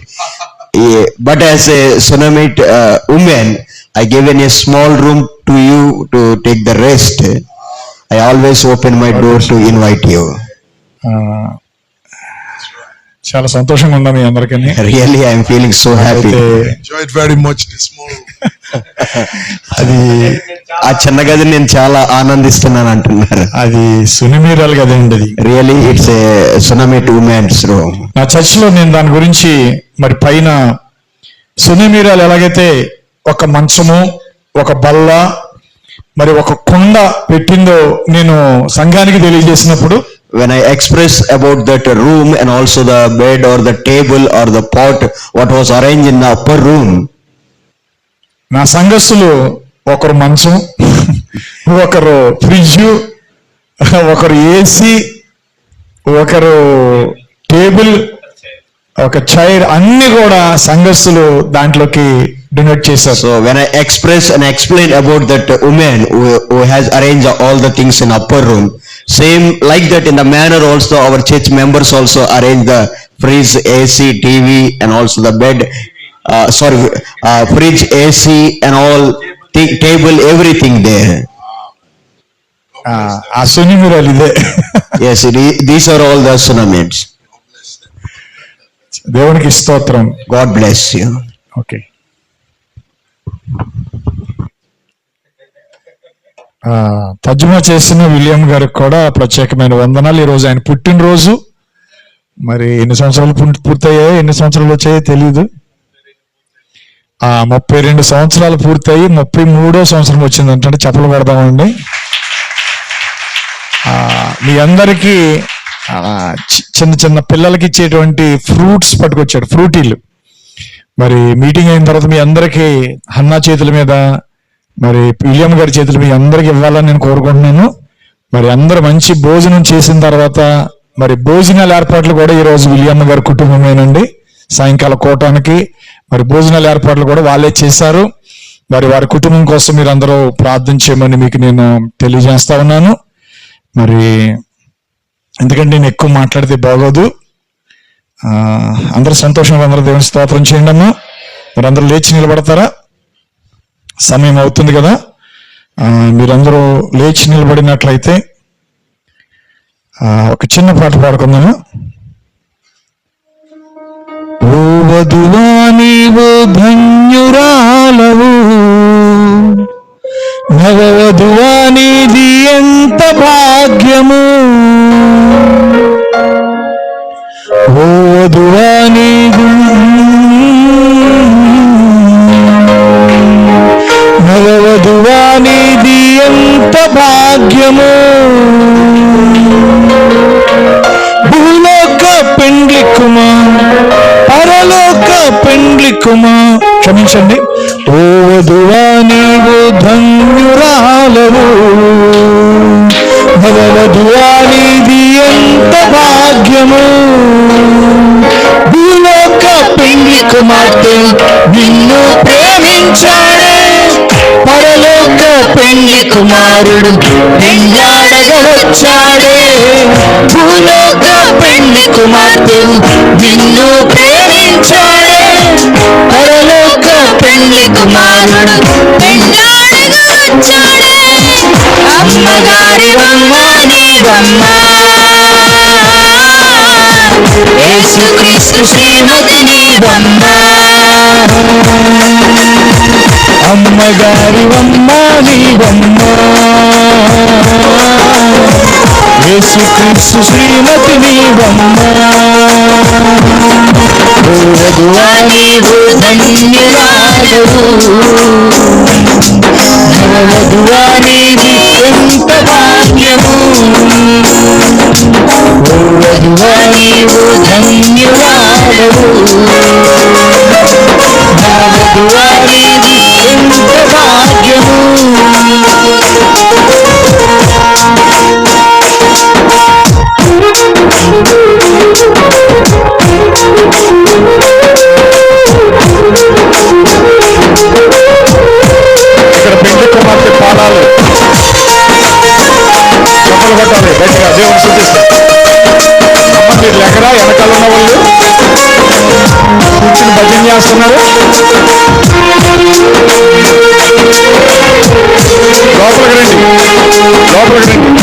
but as a Sunamite woman, I given a small room to you to take the rest. I always open my door to invite you. చాలా సంతోషంగా ఉందా మీ అందరికీ? Really, I am feeling so happy. Enjoyed very much this morning. అది ఆ చిన్న గదిని నేను చాలా ఆనందిస్తున్నాను అంటున్నారు. అది సునిమీరాలు కదండి. అది రియలీ ఇట్స్ ఏ సునమేట్ ఉమెన్స్ రూమ్. నా చర్చ్ లో నేను దాని గురించి మరి పైన సునిమీరాలు ఎలాగైతే ఒక మంచము, ఒక బల్ల, మరి ఒక కుండ పెట్టిందో నేను సంఘానికి తెలియజేసినప్పుడు, when I express about that room and also the bed or the table or the pot what was arranged in the upper room, నా సంఘస్థులు ఒకరు మంచం, ఒకరు ఫ్రిడ్జ్, ఒకరు ఏసీ, ఒకరు టేబుల్, ఒక చైర్, అన్ని కూడా సంఘస్థులు దాంట్లోకి డొనేట్ చేశారు. So when I express and explain about that woman who has arranged all the things in upper room, same like that in the manner also our church members also arrange the fridge, AC, TV and also the bed, fridge, AC and all, table, everything there. ఆ సునిమిరాలు ఇదే. Yes, these are all the sunamites. దేవునికి స్తోత్రం. God bless you. ఓకే. తర్జుమా చేసిన విలియం గారికి కూడా ప్రత్యేకమైన వందనాలు. ఈరోజు ఆయన పుట్టినరోజు. మరి ఎన్ని సంవత్సరాలు పూర్తయ్యాయో, ఎన్ని సంవత్సరాలు వచ్చాయో తెలియదు. 32 సంవత్సరాలు పూర్తయి 33వ సంవత్సరం వచ్చిందంటే చెప్పలు పెడదామండి. మీ అందరికీ చిన్న చిన్న పిల్లలకి ఇచ్చేటువంటి ఫ్రూట్స్ పట్టుకొచ్చాడు, ఫ్రూటీలు. మరి మీటింగ్ అయిన తర్వాత మీ అందరికీ హన్నా చేతుల మీద, మరి విలియం గారి చేతులు మీ అందరికి ఇవ్వాలని నేను కోరుకుంటున్నాను. మరి అందరూ మంచి భోజనం చేసిన తర్వాత మరి భోజనాల ఏర్పాట్లు కూడా ఈరోజు విలియం గారి కుటుంబమేనండి. సాయంకాల కూటానికి మరి భోజనాల ఏర్పాట్లు కూడా వాళ్ళే చేశారు. మరి వారి కుటుంబం కోసం మీరు అందరూ ప్రార్థన చేయమని మీకు నేను తెలియజేస్తా ఉన్నాను. మరి ఎందుకంటే నేను ఎక్కువ మాట్లాడితే బాగోదు. అందరూ సంతోషంగా అందరూ దేవుని స్తోత్రం చేయండి అమ్మా. మరి అందరూ లేచి నిలబడతారా? సమయం అవుతుంది కదా. మీరందరూ లేచి నిలబడినట్లయితే ఒక చిన్న పాట పాడుకుందామా. ఓ వధువా నీవు ధన్యురాలవు, ఓ వధువా నీదు నవవధువా నీది ఎంత భాగ్యము, భూలోక పెండ్లి కుమార్ పరలోక పెండ్లి కుమార్, క్షమించండి, ఓ వధువా నీవు ధన్యురాలవు, నవవధువా నీది ఎంత భాగ్యము, భూలోక పెండ్లి కుమార్తె నిన్ను ప్రేమించాడే, పరలోక పెండ్లి కుమారుడు నిన్నాడగా వచ్చాడే, భూలోక పెండ్లి కుమార్తె నిన్ను ప్రేమించాడే, పరలోక పెండ్లి కుమారుడు నిన్నాడగా వచ్చాడే, అమ్మగారివమ్మ నీవమ్మ, యేసుక్రీస్తు శ్రీమతి నీవమ్మ, అమ్మగారివమ్మ నీవమ్మ, యేసుక్రీస్తు శ్రీమతి నీవమ్మ, ఓ వధువా నీవు ధన్యురాలవు, నవవధువా నీది ఎంత భాగ్యము, ఓ వధువా నీవు ధన్యురాలవు, నవవధువా నీది ఎంత భాగ్యము. ఇక్కడ పెండ్లి కుమార్తె పాడాలి, చప్పలు కొట్టాలి గట్టిగా, దేవుని స్తుతిస్తారు. అమ్మ మీరు లెక్కరా, వెనకాల ఉన్న వాళ్ళు కూర్చుని భజన చేస్తున్నారు, లోపలికి రండి, లోపలికి రండి.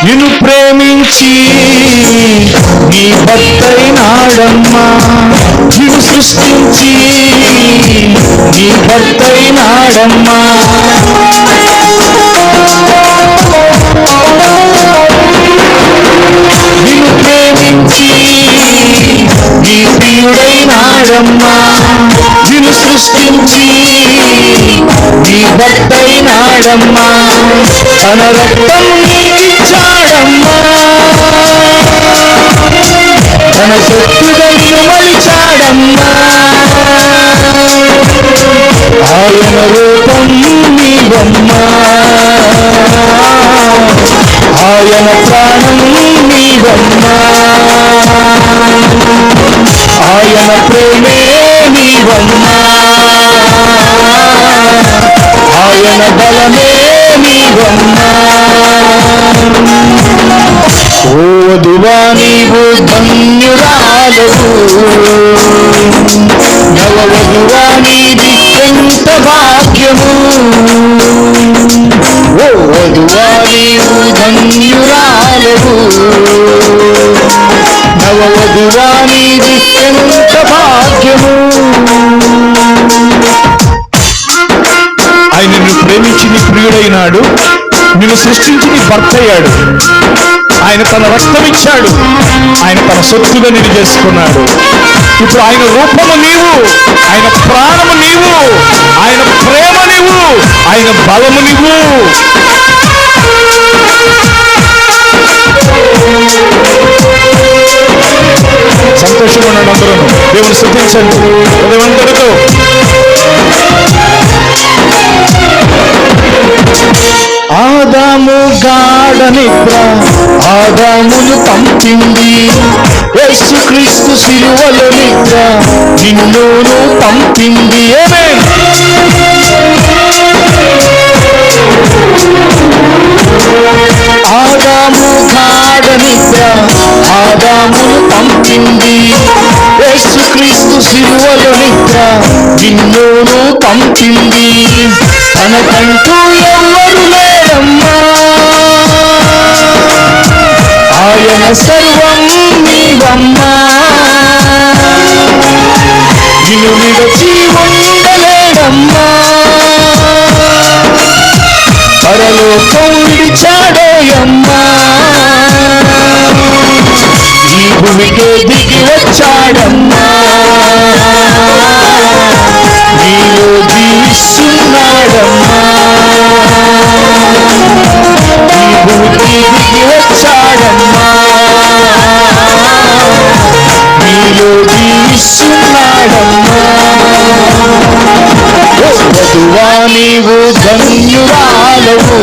నిన్ను ప్రేమించి నీ భర్తైనాడమ్మా, నిన్ను సృష్టించి నీ భర్తైనాడమ్మా, నిన్ను ప్రేమించి నీ ప్రియుడైనాడమ్మా, నిన్ను సృష్టించి నీ భర్తైనాడమ్మా, తన రక్తం నీకిచ్చాడమ్మా, తన సొత్తుగా నిన్ను మలిచాడమ్మా, ఆయన రూపం నీవమ్మా, ఆయన ప్రాణం నీవమ్మా, ఆయన ప్రేమే నీవమ్మా, ఆయన బలమే నీవమ్మా, ఓ వధువా నీవు ధన్యురాలవు, నవవధువా నీది ఎంత భాగ్యము, ఓ వధువా నీవు ధన్యురాలవు, నవవధువా నీది ఎంత భాగ్యము. ఆయన నిన్ను ప్రేమించి నీ ప్రియుడైనాడు, నిన్ను సృష్టించి నీ భర్త అయ్యాడు, ఆయన తన రక్తం ఇచ్చాడు, ఆయన తన సొత్తుగా నిన్ను చేసుకున్నాడు. ఇప్పుడు ఆయన రూపము నీవు, ఆయన ప్రాణము నీవు, ఆయన ప్రేమ నీవు, ఆయన బలము నీవు. సంతోషంగా ఉన్నాడు అందరూ, దేవుని స్తుతించండి ఉదయవంతుడితో. ఆదాము గాఢ నిద్ర ఆదామును పంపింది, యేసుక్రీస్తు సిలువలో నిద్ర నిన్నును పంపింది. ఆదాము గాఢ నిద్ర ఆదామును పంపింది, యేసుక్రీస్తు సిలువలో నిద్ర నిన్నును పంపింది, తనకంటూ ఎవ్వరు లేరమ్మా, ఆయన సర్వం నీవమ్మా, నిన్ను విడచి ఉండలేడమ్మా, పరలోకం విడిచాడోయమ్మా, ఈ భూమికే దిగి వచ్చాడమ్మా, నీలో జీవిస్తున్నాడమ్మా, ఈ భూమికి దిగి వచ్చాడమ్మా, నీలో జీవిస్తున్నాడమ్మా. వధువా నీవు ధన్యురాలవు,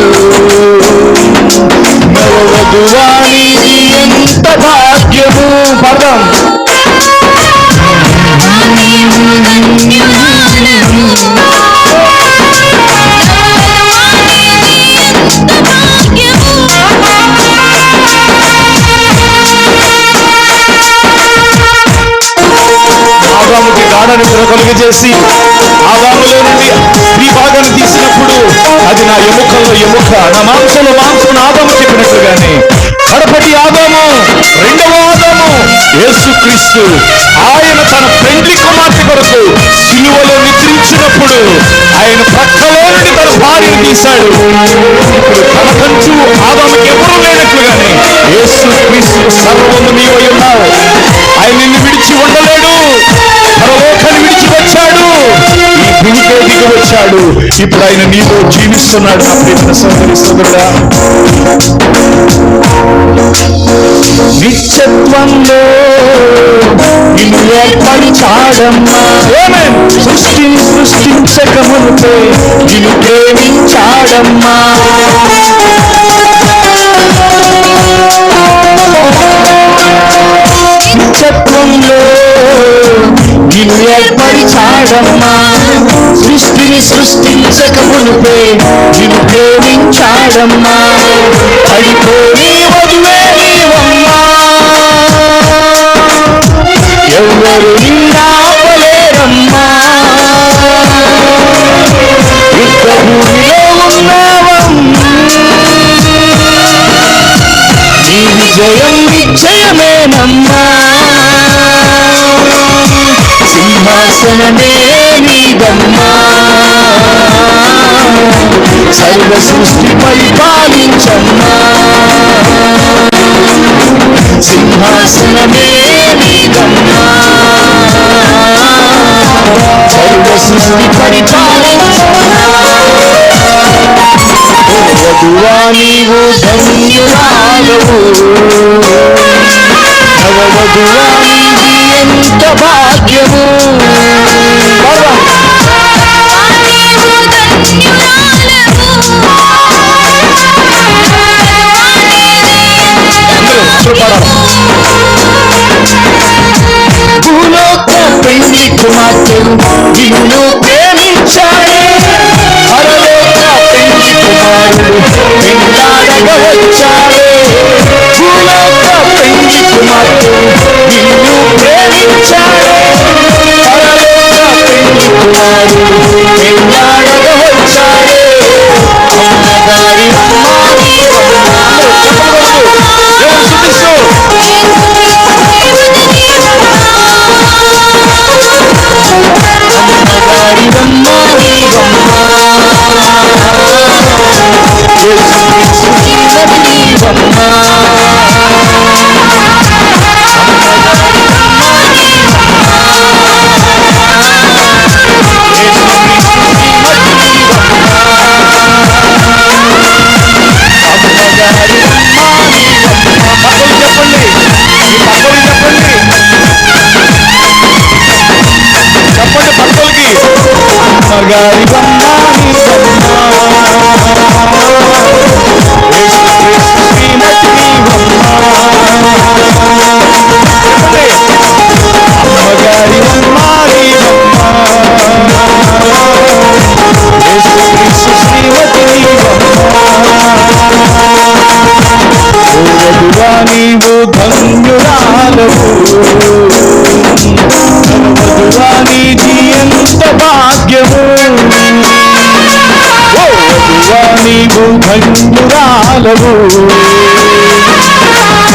నవవధువా నీది ఎంత భాగ్యము. పదం ఆదాముకి గాఢ నిద్ర కలుగజేసి ఆదాములో నుండి స్త్రీ భాగాన్ని తీసినప్పుడు అది నా ఎముకల్లో ఎముక, నా మాంసంలో మాంసం ఆదాము చెప్పినట్లుగానే కడపటి ఆదాము, రెండవ ఆదాము యేసుక్రీస్తు, ఆయన తన పెండ్లి కుమార్తె కొరకు సిలువలో నిద్రించినప్పుడు ఆయన ప్రక్కలో నుండి తన భార్యను తీశాడు. ఇప్పుడు తనకంటూ ఆదాముకి ఎవరూ లేనట్లుగానే యేసుక్రీస్తు సర్వము నీవై ఉన్నావు. ఆయన నిన్ను విడిచి ఉండలేడు, పరలోకాన్ని విడిచి వచ్చాడు, ఈ భూమికే దిగి వచ్చాడు. ఇప్పుడు ఆయన నీలో జీవిస్తున్నాడు. నా ప్రియమైన సోదరి సోదరుడా, నిత్యత్వంలో నిన్ను ఏర్పరిచాడమ్మా, సృష్టిని సృష్టించక మునుపే నిన్ను ప్రేమించాడమ్మా, నిత్యత్వంలో నిన్ను ఏర్పరిచాడమ్మా, సృష్టిని సృష్టించక మునుపే నిన్ను ప్రేమించాడమ్మా, పడిపోయి వధువే నీవమ్మా, ఎవరు నిన్నాపలేరమ్మా, యుద్ధ భూమిలో ఉన్నావమ్మా, నీ విజయం నిశ్చయమేనమ్మా, సింహాసనమే నీదమ్మా, సర్వ సృష్టి పరిపాలించమ్మా, సింహాసనమే నీదమ్మా, సర్వ సృష్టి పరిపాలించమ్మా. వధువా నీవు ధన్యురాలవు, నవవధువా నీది ఎంత భాగ్యము. భూలోక పెండ్లి కుమార్తె నిన్ను ప్రేమించాడే, పరలోక పెండ్లి కుమారుడు పెండ్లాడగా వచ్చాడే, భూలోక పెండ్లి కుమార్తె నిన్ను ప్రేమించాడే, పరలోక పెండ్లి కుమారుడు పెండ్లాడగా వచ్చాడే, అమ్మగారి అమ్మాయి నీవు ధన్యురాలవు, వధువా నీది ఎంత భాగ్యము. వధువా నీవు ధన్యురాలవు,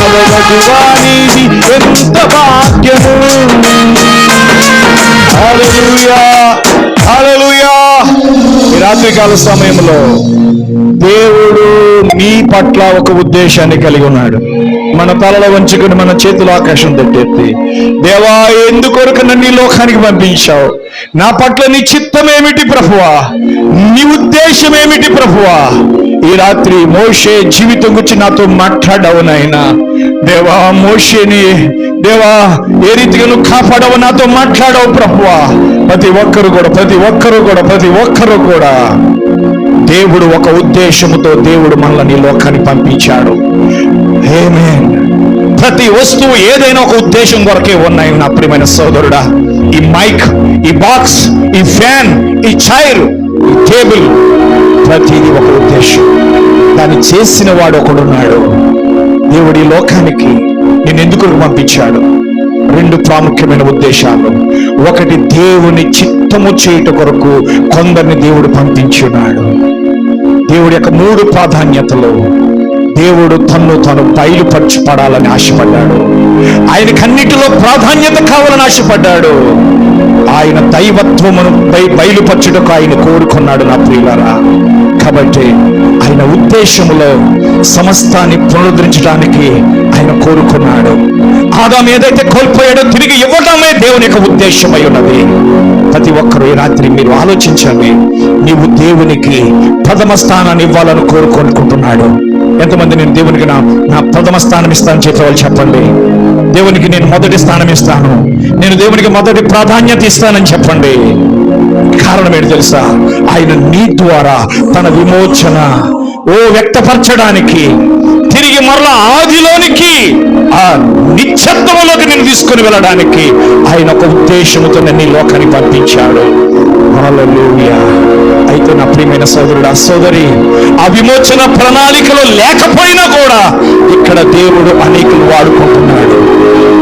వధువా నీది ఎంత భాగ్యము. హల్లెలూయా, హల్లెలూయా. ఈ రాత్రికాల సమయంలో దేవుడు మీ పట్ల ఒక ఉద్దేశాన్ని కలిగి ఉన్నాడు. మన తలలో వంచుకుని మన చేతులు ఆకాశం తట్టెత్తి, దేవా ఎందుకొరకు నన్ను ఈ లోకానికి పంపించావు? నా పట్ల నీ చిత్తం ఏమిటి ప్రభువా? నీ ఉద్దేశం ఏమిటి ప్రభువా? ఈ రాత్రి మోషే జీవితం గురించి నాతో మాట్లాడవు నాయనా. దేవా మోషేని దేవా ఏ రీతిగా నువ్వు కాపాడవు, నాతో మాట్లాడవు ప్రభువా. ప్రతి ఒక్కరు కూడా దేవుడు ఒక ఉద్దేశముతో దేవుడు మనల్ని లోకానికి పంపించాడు. ఆమేన్. ప్రతి వస్తువు ఏదైనా ఒక ఉద్దేశం కొరకే ఉన్నాయి నా ప్రియమైన సోదరుడా. ఈ మైక్, ఈ బాక్స్, ఈ ఫ్యాన్, ఈ చైర్, ఈ టేబుల్, ప్రతిది ఒక ఉద్దేశం. దాన్ని చేసిన వాడు ఒకడున్నాడు. దేవుడు ఈ లోకానికి నేను ఎందుకు పంపించాడు? 2 ప్రాముఖ్యమైన ఉద్దేశాలు. ఒకటి, దేవుని చిత్తము చేయుట కొరకు కొందరిని దేవుడు పంపించున్నాడు. దేవుడి యొక్క 3 ప్రాధాన్యతలు. దేవుడు తాను బయలుపరచబడాలని ఆశపడ్డాడు. ఆయనకన్నిటిలో ప్రాధాన్యత కావాలని ఆశపడ్డాడు. ఆయన దైవత్వమును బయలుపరచుటకు ఆయన కోరుకున్నాడు నా ప్రియులారా. కాబట్టి ఆయన ఉద్దేశములో సమస్తాన్ని పునరుద్ధరించడానికి ఆయన కోరుకున్నాడు. ఆదాము ఏదైతే కోల్పోయాడో తిరిగి ఇవ్వడమే దేవుని యొక్క ఉద్దేశమై ఉన్నది. ప్రతి ఒక్కరూ ఈ రాత్రి మీరు ఆలోచించండి. నీవు దేవునికి ప్రథమ స్థానాన్ని ఇవ్వాలని కోరుకుంటున్నాడు. ఎంతమంది నేను దేవునికి నా ప్రథమ స్థానం ఇస్తాను చెప్పేవాళ్ళు చెప్పండి. దేవునికి నేను మొదటి స్థానం ఇస్తాను, నేను దేవునికి మొదటి ప్రాధాన్యత ఇస్తానని చెప్పండి. కారణం ఏంటి తెలుసా? ఆయన నీ ద్వారా తన విమోచన వ్యక్తపరచడానికి, తిరిగి మరలా ఆదిలోనికి, ఆ నిశ్శబ్దములోకి నేను తీసుకుని వెళ్ళడానికి ఆయన ఒక ఉద్దేశంతో నన్ను ఈ లోకానికి పంపించాడు. హల్లెలూయా. అయితే నా ప్రియమైన సోదరుడు, ఆ సోదరి, ఆ విమోచన ప్రణాళికలో లేకపోయినా కూడా ఇక్కడ దేవుడు అనేకులు వాడుకుంటున్నాడు.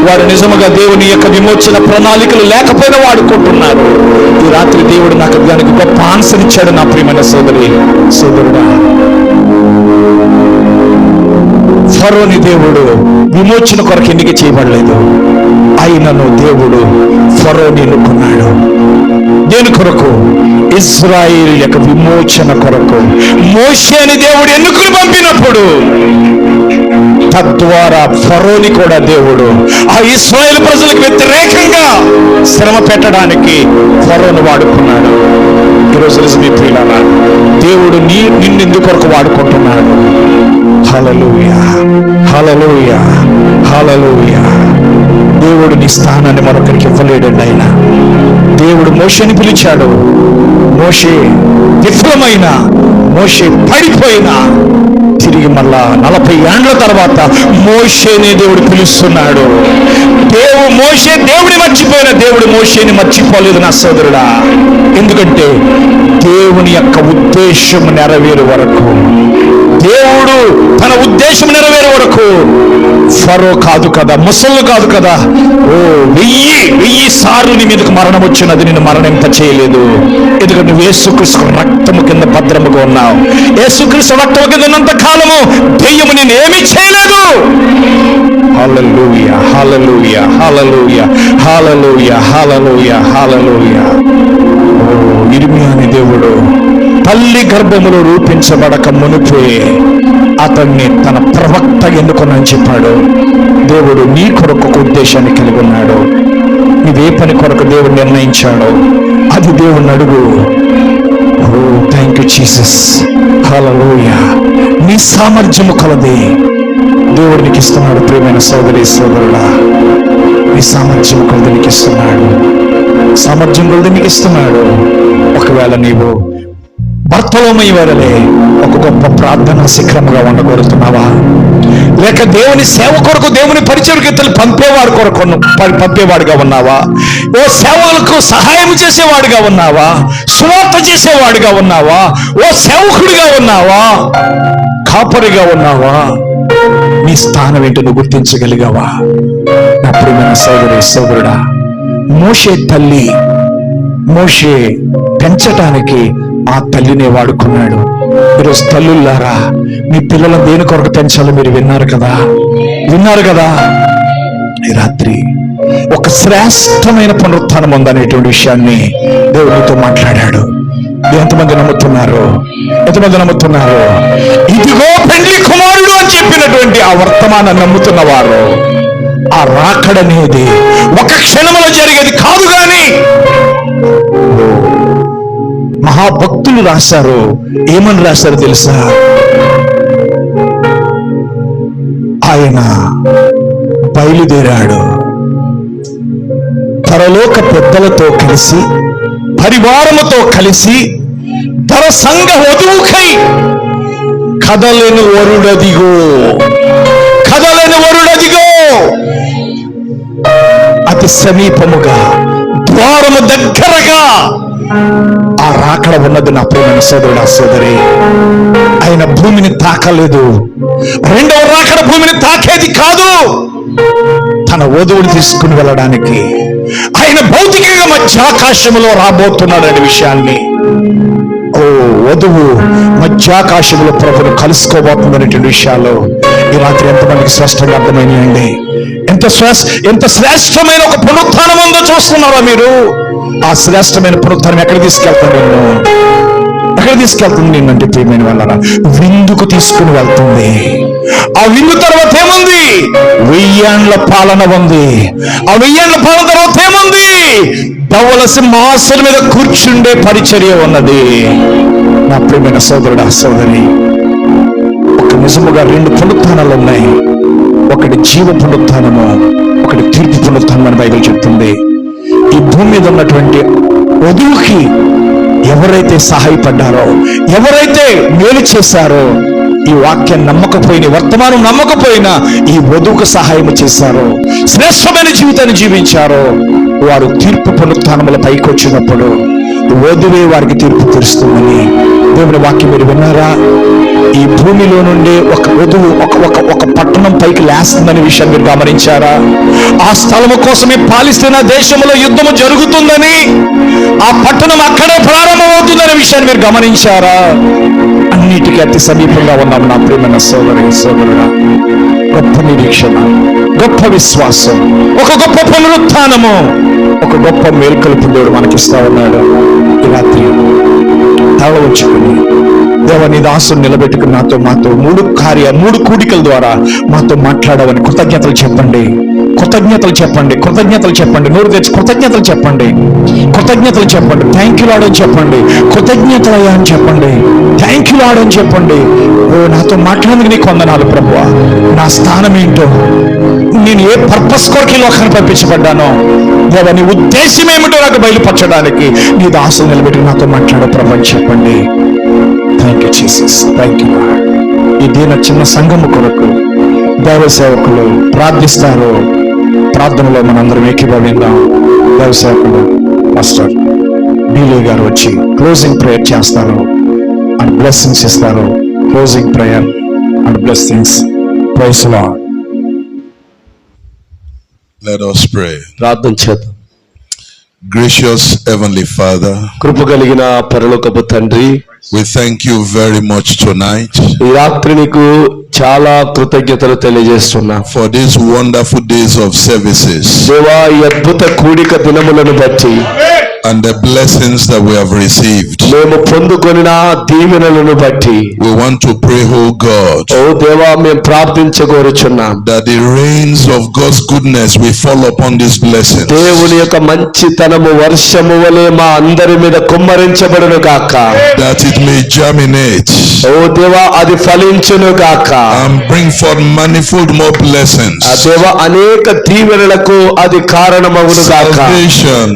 వారు నిజముగా దేవుని యొక్క విమోచన ప్రణాళికలు లేకపోయినా వాడుకుంటున్నారు. ఈ రాత్రి దేవుడు నాకు దానికి గొప్ప ఆన్సర్ ఇచ్చాడు నా ప్రియమైన సోదరుడా. ఫరోని దేవుడు విమోచన కొరకు ఎన్నిక చేయబడలేదు. అయినను దేవుడు ఫరోని ఎన్నుకున్నాడు. దేని కొరకు? ఇశ్రాయేలు యొక్క విమోచన కొరకు. మోషేని దేవుడు ఎన్నుకుని పంపినప్పుడు తద్వారా ఫరోని కూడా దేవుడు ఆ ఇశ్రాయేలు ప్రజలకు వ్యతిరేకంగా శ్రమ పెట్టడానికి ఫరోను వాడుకున్నాడు. ఈరోజు మీ ప్రియులారా, దేవుడు నిన్నెందుకు కొరకు వాడుకుంటున్నాడు? హల్లెలూయా, హల్లెలూయా, హల్లెలూయా. దేవుడు నీ స్థానాన్ని మరొకరికి ఇవ్వలేడండి. ఆయన దేవుడు మోషేని పిలిచాడు. మోషే విఫలమైన, మోషే పడిపోయినా తిరిగి మళ్ళా 40 ఏండ్ల తర్వాత మోషేని దేవుడు పిలుస్తున్నాడు. మోషే దేవుడిని మర్చిపోయిన దేవుడు మోషేని మర్చిపోలేదు నా సోదరుడా. ఎందుకంటే దేవుని యొక్క ఉద్దేశం నెరవేరు వరకు, దేవుడు తన ఉద్దేశం నెరవేరే వరకు ఫరో కాదు కదా, ముసళ్ళు కాదు కదా, 1000 సార్లు నీ మీదకు మరణం వచ్చినది నిన్ను మరణింప చేయలేదు. ఎందుకంటే నువ్వు యేసుక్రీస్తు రక్తము కింద భద్రముగా ఉన్నావు. యేసుక్రీస్తు రక్తము కింద ఉన్నంత కాలము దెయ్యము నిన్ను ఏమీ చేయలేదు. హల్లెలూయా, హల్లెలూయా, హల్లెలూయా, హల్లెలూయా, హల్లెలూయా, హల్లెలూయా. ఇర్మియా అనే దేవుడు తల్లి గర్భములో రూపించబడక మునిపే అతన్ని తన ప్రవక్త ఎన్నుకొనని చెప్పాడు. దేవుడు నీ కొరకు ఒక ఉద్దేశాన్ని కలిగి ఉన్నాడు. నీవే పని కొరకు దేవుడు నిర్ణయించాడు, అది దేవుడిని అడుగు. Thank you Jesus. హల్లెలూయా. నీ సామర్థ్యము కలది దేవుడు నీకు ఇస్తున్నాడు. ప్రియమైన సోదరుడా, నీ సామర్థ్యం కొలది నీకు ఇస్తున్నాడు. సామర్థ్యం కొలది నీకు ఇస్తున్నాడు. ఒకవేళ నీవు బర్తలోమయి వరలే ఒక గొప్ప ప్రార్థన శిఖరముగా ఉండగోరుతున్నావా? లేక దేవుని సేవ కొరకు, దేవుని పరిచయలు పంపేవాడుగా ఉన్నావా? ఓ సేవలకు సహాయం చేసేవాడుగా ఉన్నావా? సువార్త చేసేవాడుగా ఉన్నావా? ఓ సేవకుడిగా ఉన్నావా? కాపరిగా ఉన్నావా? నీ స్థానం ఏంటో నువ్వు గుర్తించగలిగావా? నా ప్రియమైన సోదరుడా, మోషే తల్లి, మోషే పెంచటానికి ఆ తల్లినే వాడుకున్నాడు. ఈరోజు తల్లులారా, మీ పిల్లలను దేని కొరకు పెంచాలో మీరు విన్నారు కదా. ఈ రాత్రి ఒక శ్రేష్టమైన పునరుత్థానం ఉందనేటువంటి విషయాన్ని దేవునితో మాట్లాడాడు. ఎంతమంది నమ్ముతున్నారు? ఎంతమంది నమ్ముతున్నారు? ఇదిగో పెండ్లి కుమారుడు అని చెప్పినటువంటి ఆ వర్తమానాన్ని నమ్ముతున్న వారు, ఆ రాకడనేది ఒక క్షణంలో జరిగేది కాదు. గాని మహాభక్తులు రాశారు. ఏమని రాశారు తెలుసా? ఆయన బయలుదేరాడు, పరలోక పెద్దలతో కలిసి, పరివారముతో కలిసి, తన సంఘ వధువుకై కదలేని వరుడదిగో, కదలేని వరుడదిగో, అతి సమీపముగా, ద్వారము దగ్గరగా ఆ రాకడ ఉన్నది. నా ప్రియమైన సోదరుడు, సోదరి, ఆయన భూమిని తాకలేదు. రెండవ రాకడ భూమిని తాకేది కాదు. తన వధువుని తీసుకుని వెళ్ళడానికి ఆయన భౌతికంగా మధ్యాకాశములో రాబోతున్నాడనే విషయాన్ని, ఓ వధువు మధ్యాకాశంలో ప్రభును కలుసుకోబోతుందనేటువంటి విషయాలు ఈ రాత్రి ఎంతమందికి స్పష్టంగా అర్థమైనాయండి? ఎంత శ్రేష్టమైన ఒక పునరుత్థానం ఉందో చూస్తున్నారా మీరు? ఆ శ్రేష్టమైన పునరుత్థానం ఎక్కడ తీసుకెళ్తాను నేను? ఎక్కడ తీసుకెళ్తుంది నిన్నంటే ప్రియమైన వాళ్ళరా? విందుకు తీసుకుని వెళ్తుంది. ఆ విందు తర్వాత ఏముంది? 1000 ఏండ్ల పాలన ఉంది. ఆ 1000 ఏండ్ల పాలన తర్వాత ఏముంది? ధవల సింహాసనం మీద కూర్చుండే పరిచర్య ఉన్నది. నా ప్రియమైన సోదరుడా, సోదరి, ఒక నిజముగా 2 పునరుత్థానాలు ఉన్నాయి. ఒకటి జీవ పునరుత్థానము, ఒకటి తీర్పు పునరుత్థానం అని బైబిల్ చెప్తుంది. ఈ భూమి మీద ఉన్నటువంటి వధువుకి ఎవరైతే సహాయపడ్డారో, ఎవరైతే మేలు చేశారో, ఈ వాక్యాన్ని నమ్మకపోయినా, వర్తమానం నమ్మకపోయినా ఈ వధువుకు సహాయం చేశారో, శ్రేష్టమైన జీవితాన్ని జీవించారో, వారు తీర్పు పునరుత్థానముల పైకి వచ్చినప్పుడు వధువే వారికి తీర్పు తీరుస్తుందని దేవుని వాక్యం మీరు విన్నారా? ఈ భూమిలో నుండి ఒక వధువు ఒక పట్టణం పైకి లేస్తుందనే విషయాన్ని మీరు గమనించారా? ఆ స్థలము కోసమే పాలిస్తీనా దేశంలో యుద్ధము జరుగుతుందని, ఆ పట్టణం అక్కడే ప్రారంభమవుతుందనే విషయాన్ని మీరు గమనించారా? అన్నిటికీ అతి సమీపంగా ఉన్నాము నా ప్రియమైన సోదరి, సోదరుడా. గొప్ప నిరీక్షణ, గొప్ప విశ్వాసం, ఒక గొప్ప పునరుత్థానము, ఒక గొప్ప మేల్కొలుపు దేవుడు మనకిస్తా ఉన్నాడు. ఈ రాత్రి తల వచ్చుకుని దేవ నీ దాసుని నిలబెట్టుకుని మాతో 3 కూడికల ద్వారా మాతో మాట్లాడవని కృతజ్ఞతలు చెప్పండి. కృతజ్ఞతలు చెప్పండి. కృతజ్ఞతలు చెప్పండి. నోరు తెచ్చి కృతజ్ఞతలు చెప్పండి. కృతజ్ఞతలు చెప్పండి. థ్యాంక్ యూ లార్డ్ అని చెప్పండి. కృతజ్ఞతలు అయ్యా అని చెప్పండి. థ్యాంక్ యూ లార్డ్ అని చెప్పండి. ఓ నాతో మాట్లాడేందుకు నీకు వందనాలు ప్రభువా. నా స్థానం ఏంటో, నేను ఏ పర్పస్ కొరకు ఈ లోకాన్ని పంపించబడ్డానో, దేవా నీ ఉద్దేశం ఏమిటో నాకు బయలుపరచడానికి నీ దాసులు నిలబెట్టి నాతో మాట్లాడే ప్రభు అని చెప్పండి. Thank you Jesus. Thank you lord. ఈ దీన చిన్న సంఘము కొరకు దైవ సేవకులు ప్రార్థిస్తారు. ప్రార్థనలో మనందరం ఏకీభవిద్దాం. దైవ సేవకులు పాస్టర్ డీలే గారు వచ్చి క్లోజింగ్ ప్రేయర్ చేస్తారు అండ్ బ్లెస్సింగ్స్ ఇస్తారు. Closing prayer and blessings. Praise lord. Let us pray. ప్రార్థన చేద్దాం. Gracious Heavenly Father, కృప కలిగిన పరలోకపు తండ్రి, we thank you very much tonight ఈ రాత్రి నీకు చాలా కృతజ్ఞతలు తెలియజేస్తున్నా. for these wonderful days of services దేవా, ఈ అద్భుత కూడిక దినములను బట్టి and the blessings that we have received. మేము పొందుకొనిన దీవెనలను బట్టి We want to pray, oh God, ఓ దేవా, మేము ప్రార్థించగోరుచున్నాం. that the rains of God's goodness will fall upon these blessings. దేవుని యొక్క మంచితనము వర్షము వలె మా అందరి మీద కుమ్మరించబడును గాక. That it may germinate ఓ దేవా, అది ఫలించును గాక. and bring forth manifold more blessings. ఆ దేవా, అనేక దీవెనలకు అది కారణమగును గాక. Salvation,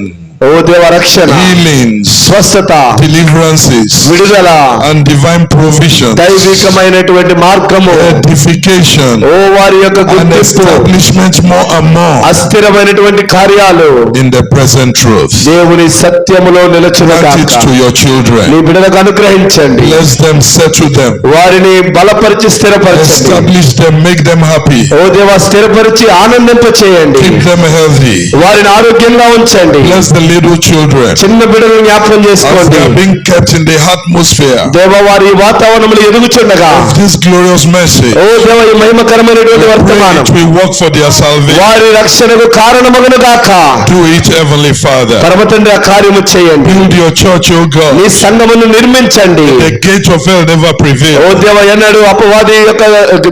ఓ దేవ, రక్షణ, healings, స్వస్థత, deliverances, విడుదల, and divine provision, దైవికమైనటువంటి మార్గము, edification, ఓ వారి యొక్క and గుర్తింపు, establishment more and more అస్థిరమైనటువంటి కార్యాలు in the present truth. దేవుని సత్యములో నిలచును Grant it గాక. to your నీ children. బిడ్డలకు అనుగ్రహించండి. Bless them, settle them, వారిని బలపరిచి స్థిరపరచండి. establish them, make them happy, ఓ దేవా, స్థిరపరిచి ఆనందింప చేయండి. keep them healthy, వారిని ఆరోగ్యంగా ఉంచండి. bless the little children. చిన్న బిడ్డలను జ్ఞాపకం As చేసుకోండి. they are being kept in the atmosphere దేవ వారి వాతావరణంలో ఎదుగుచుండగా of this glorious message, ఓ దేవ ఈ మహిమకరమైనటువంటి వర్తమానం it will work for their salvation. వారి రక్షణకు కారణమగును గాక. Do it, Heavenly Father. పరమ తండ్రి ఆ కార్యము చేయండి. Build your church, O నీ God. సంఘమును నిర్మించండి. The gate of hell never oh prevail. దేవ ఎన్నడు అపవాది యొక్క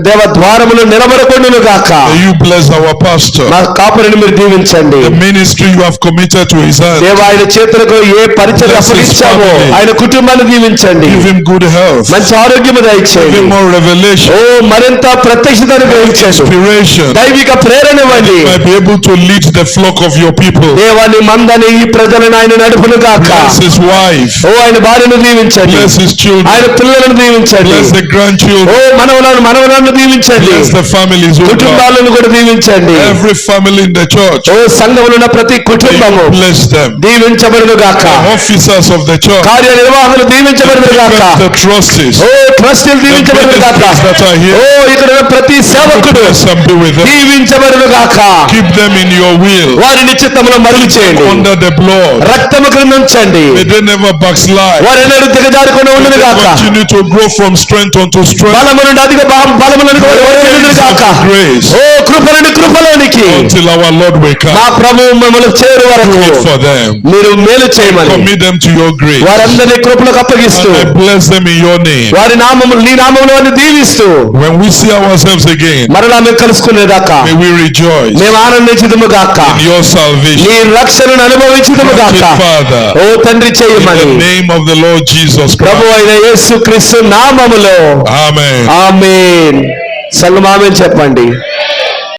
దేవ ద్వారములు నిలబడకుండును గాక. May you bless our pastor. మా కాపురిని మీరు దీవించండి. The ministry you have committed to his hand. దేవ ఆయన చేతులకు ఏ పరిచయం Bless his అప్పగించామో family. ఆయన కుటుంబాన్ని దీవించండి. Give him good health. మంచి ఆరోగ్యము Give దయచేయండి. him more revelation, ఓ మరింత ప్రత్యక్షతను గ్రహించండి. inspiration. దైవిక ప్రేరణ ఇవ్వండి. Might be able to lead the flock of your people. దేవాని మందని ఈ ప్రజలను ఆయన నడుపును గాక. Bless his wife. ఓ ఆయన భార్యను దీవించండి. Bless his children. ఆయన పిల్లలను దీవించండి. Bless the oh grandchildren. మనవలను దీవించండి. Bless the families, O God. కుటుంబాలను కూడా దీవించండి. Every family in the church. ఓ సంఘములో ఉన్న ప్రతి May కుటుంబము you bless them. దీవించబడును గాక. The officers of the church. కార్యనిర్వాహకులు దీవించబడును గాక. The trustees. ఓ ట్రస్టీలు దీవించబడును గాక. That are here. ఓ ఇక్కడ ఉన్న ప్రతి సేవకుడు Bless and be with them. దీవించబడును గాక. Keep them in your will. వారి నిశ్చిత్తములో మరుగు చేయండి. Under the blood. రక్తము క్రింద ఉంచండి. May they never backslide. వారు ఎన్నడూ దిగజారుకొని ఉండును గాక. Continue to grow from strength unto strength. బలము నుండి అధిక బలములను ఉండును గాక. Grace. ఓ కృప నుండి కృపలోనికి Until our Lord will come. మా ప్రభువు మిమ్మల్ని చేరు వరకు Do it for them. మీరు మేలు చేయమని Commit them to your grace. వారందరినీ కృపలకు అప్పగిస్తూ And I bless them in your name. వారి నామము నీ నామములో వారిని దీవిస్తూ When we see ourselves again, మరలా మేము కలుసుకునేదాకా may we rejoice మేము ఆనందించుదుము గాక. in your నీ salvation. రక్షణను అనుభవించుదుము గాక. Father, ఓ తండ్రి in చేయమని the name of the Lord Jesus Prabhu Christ. అయిన యేసు క్రీస్తు నామములో Amen. ఆమేన్. సల్లం ఆమేన్ చెప్పండి.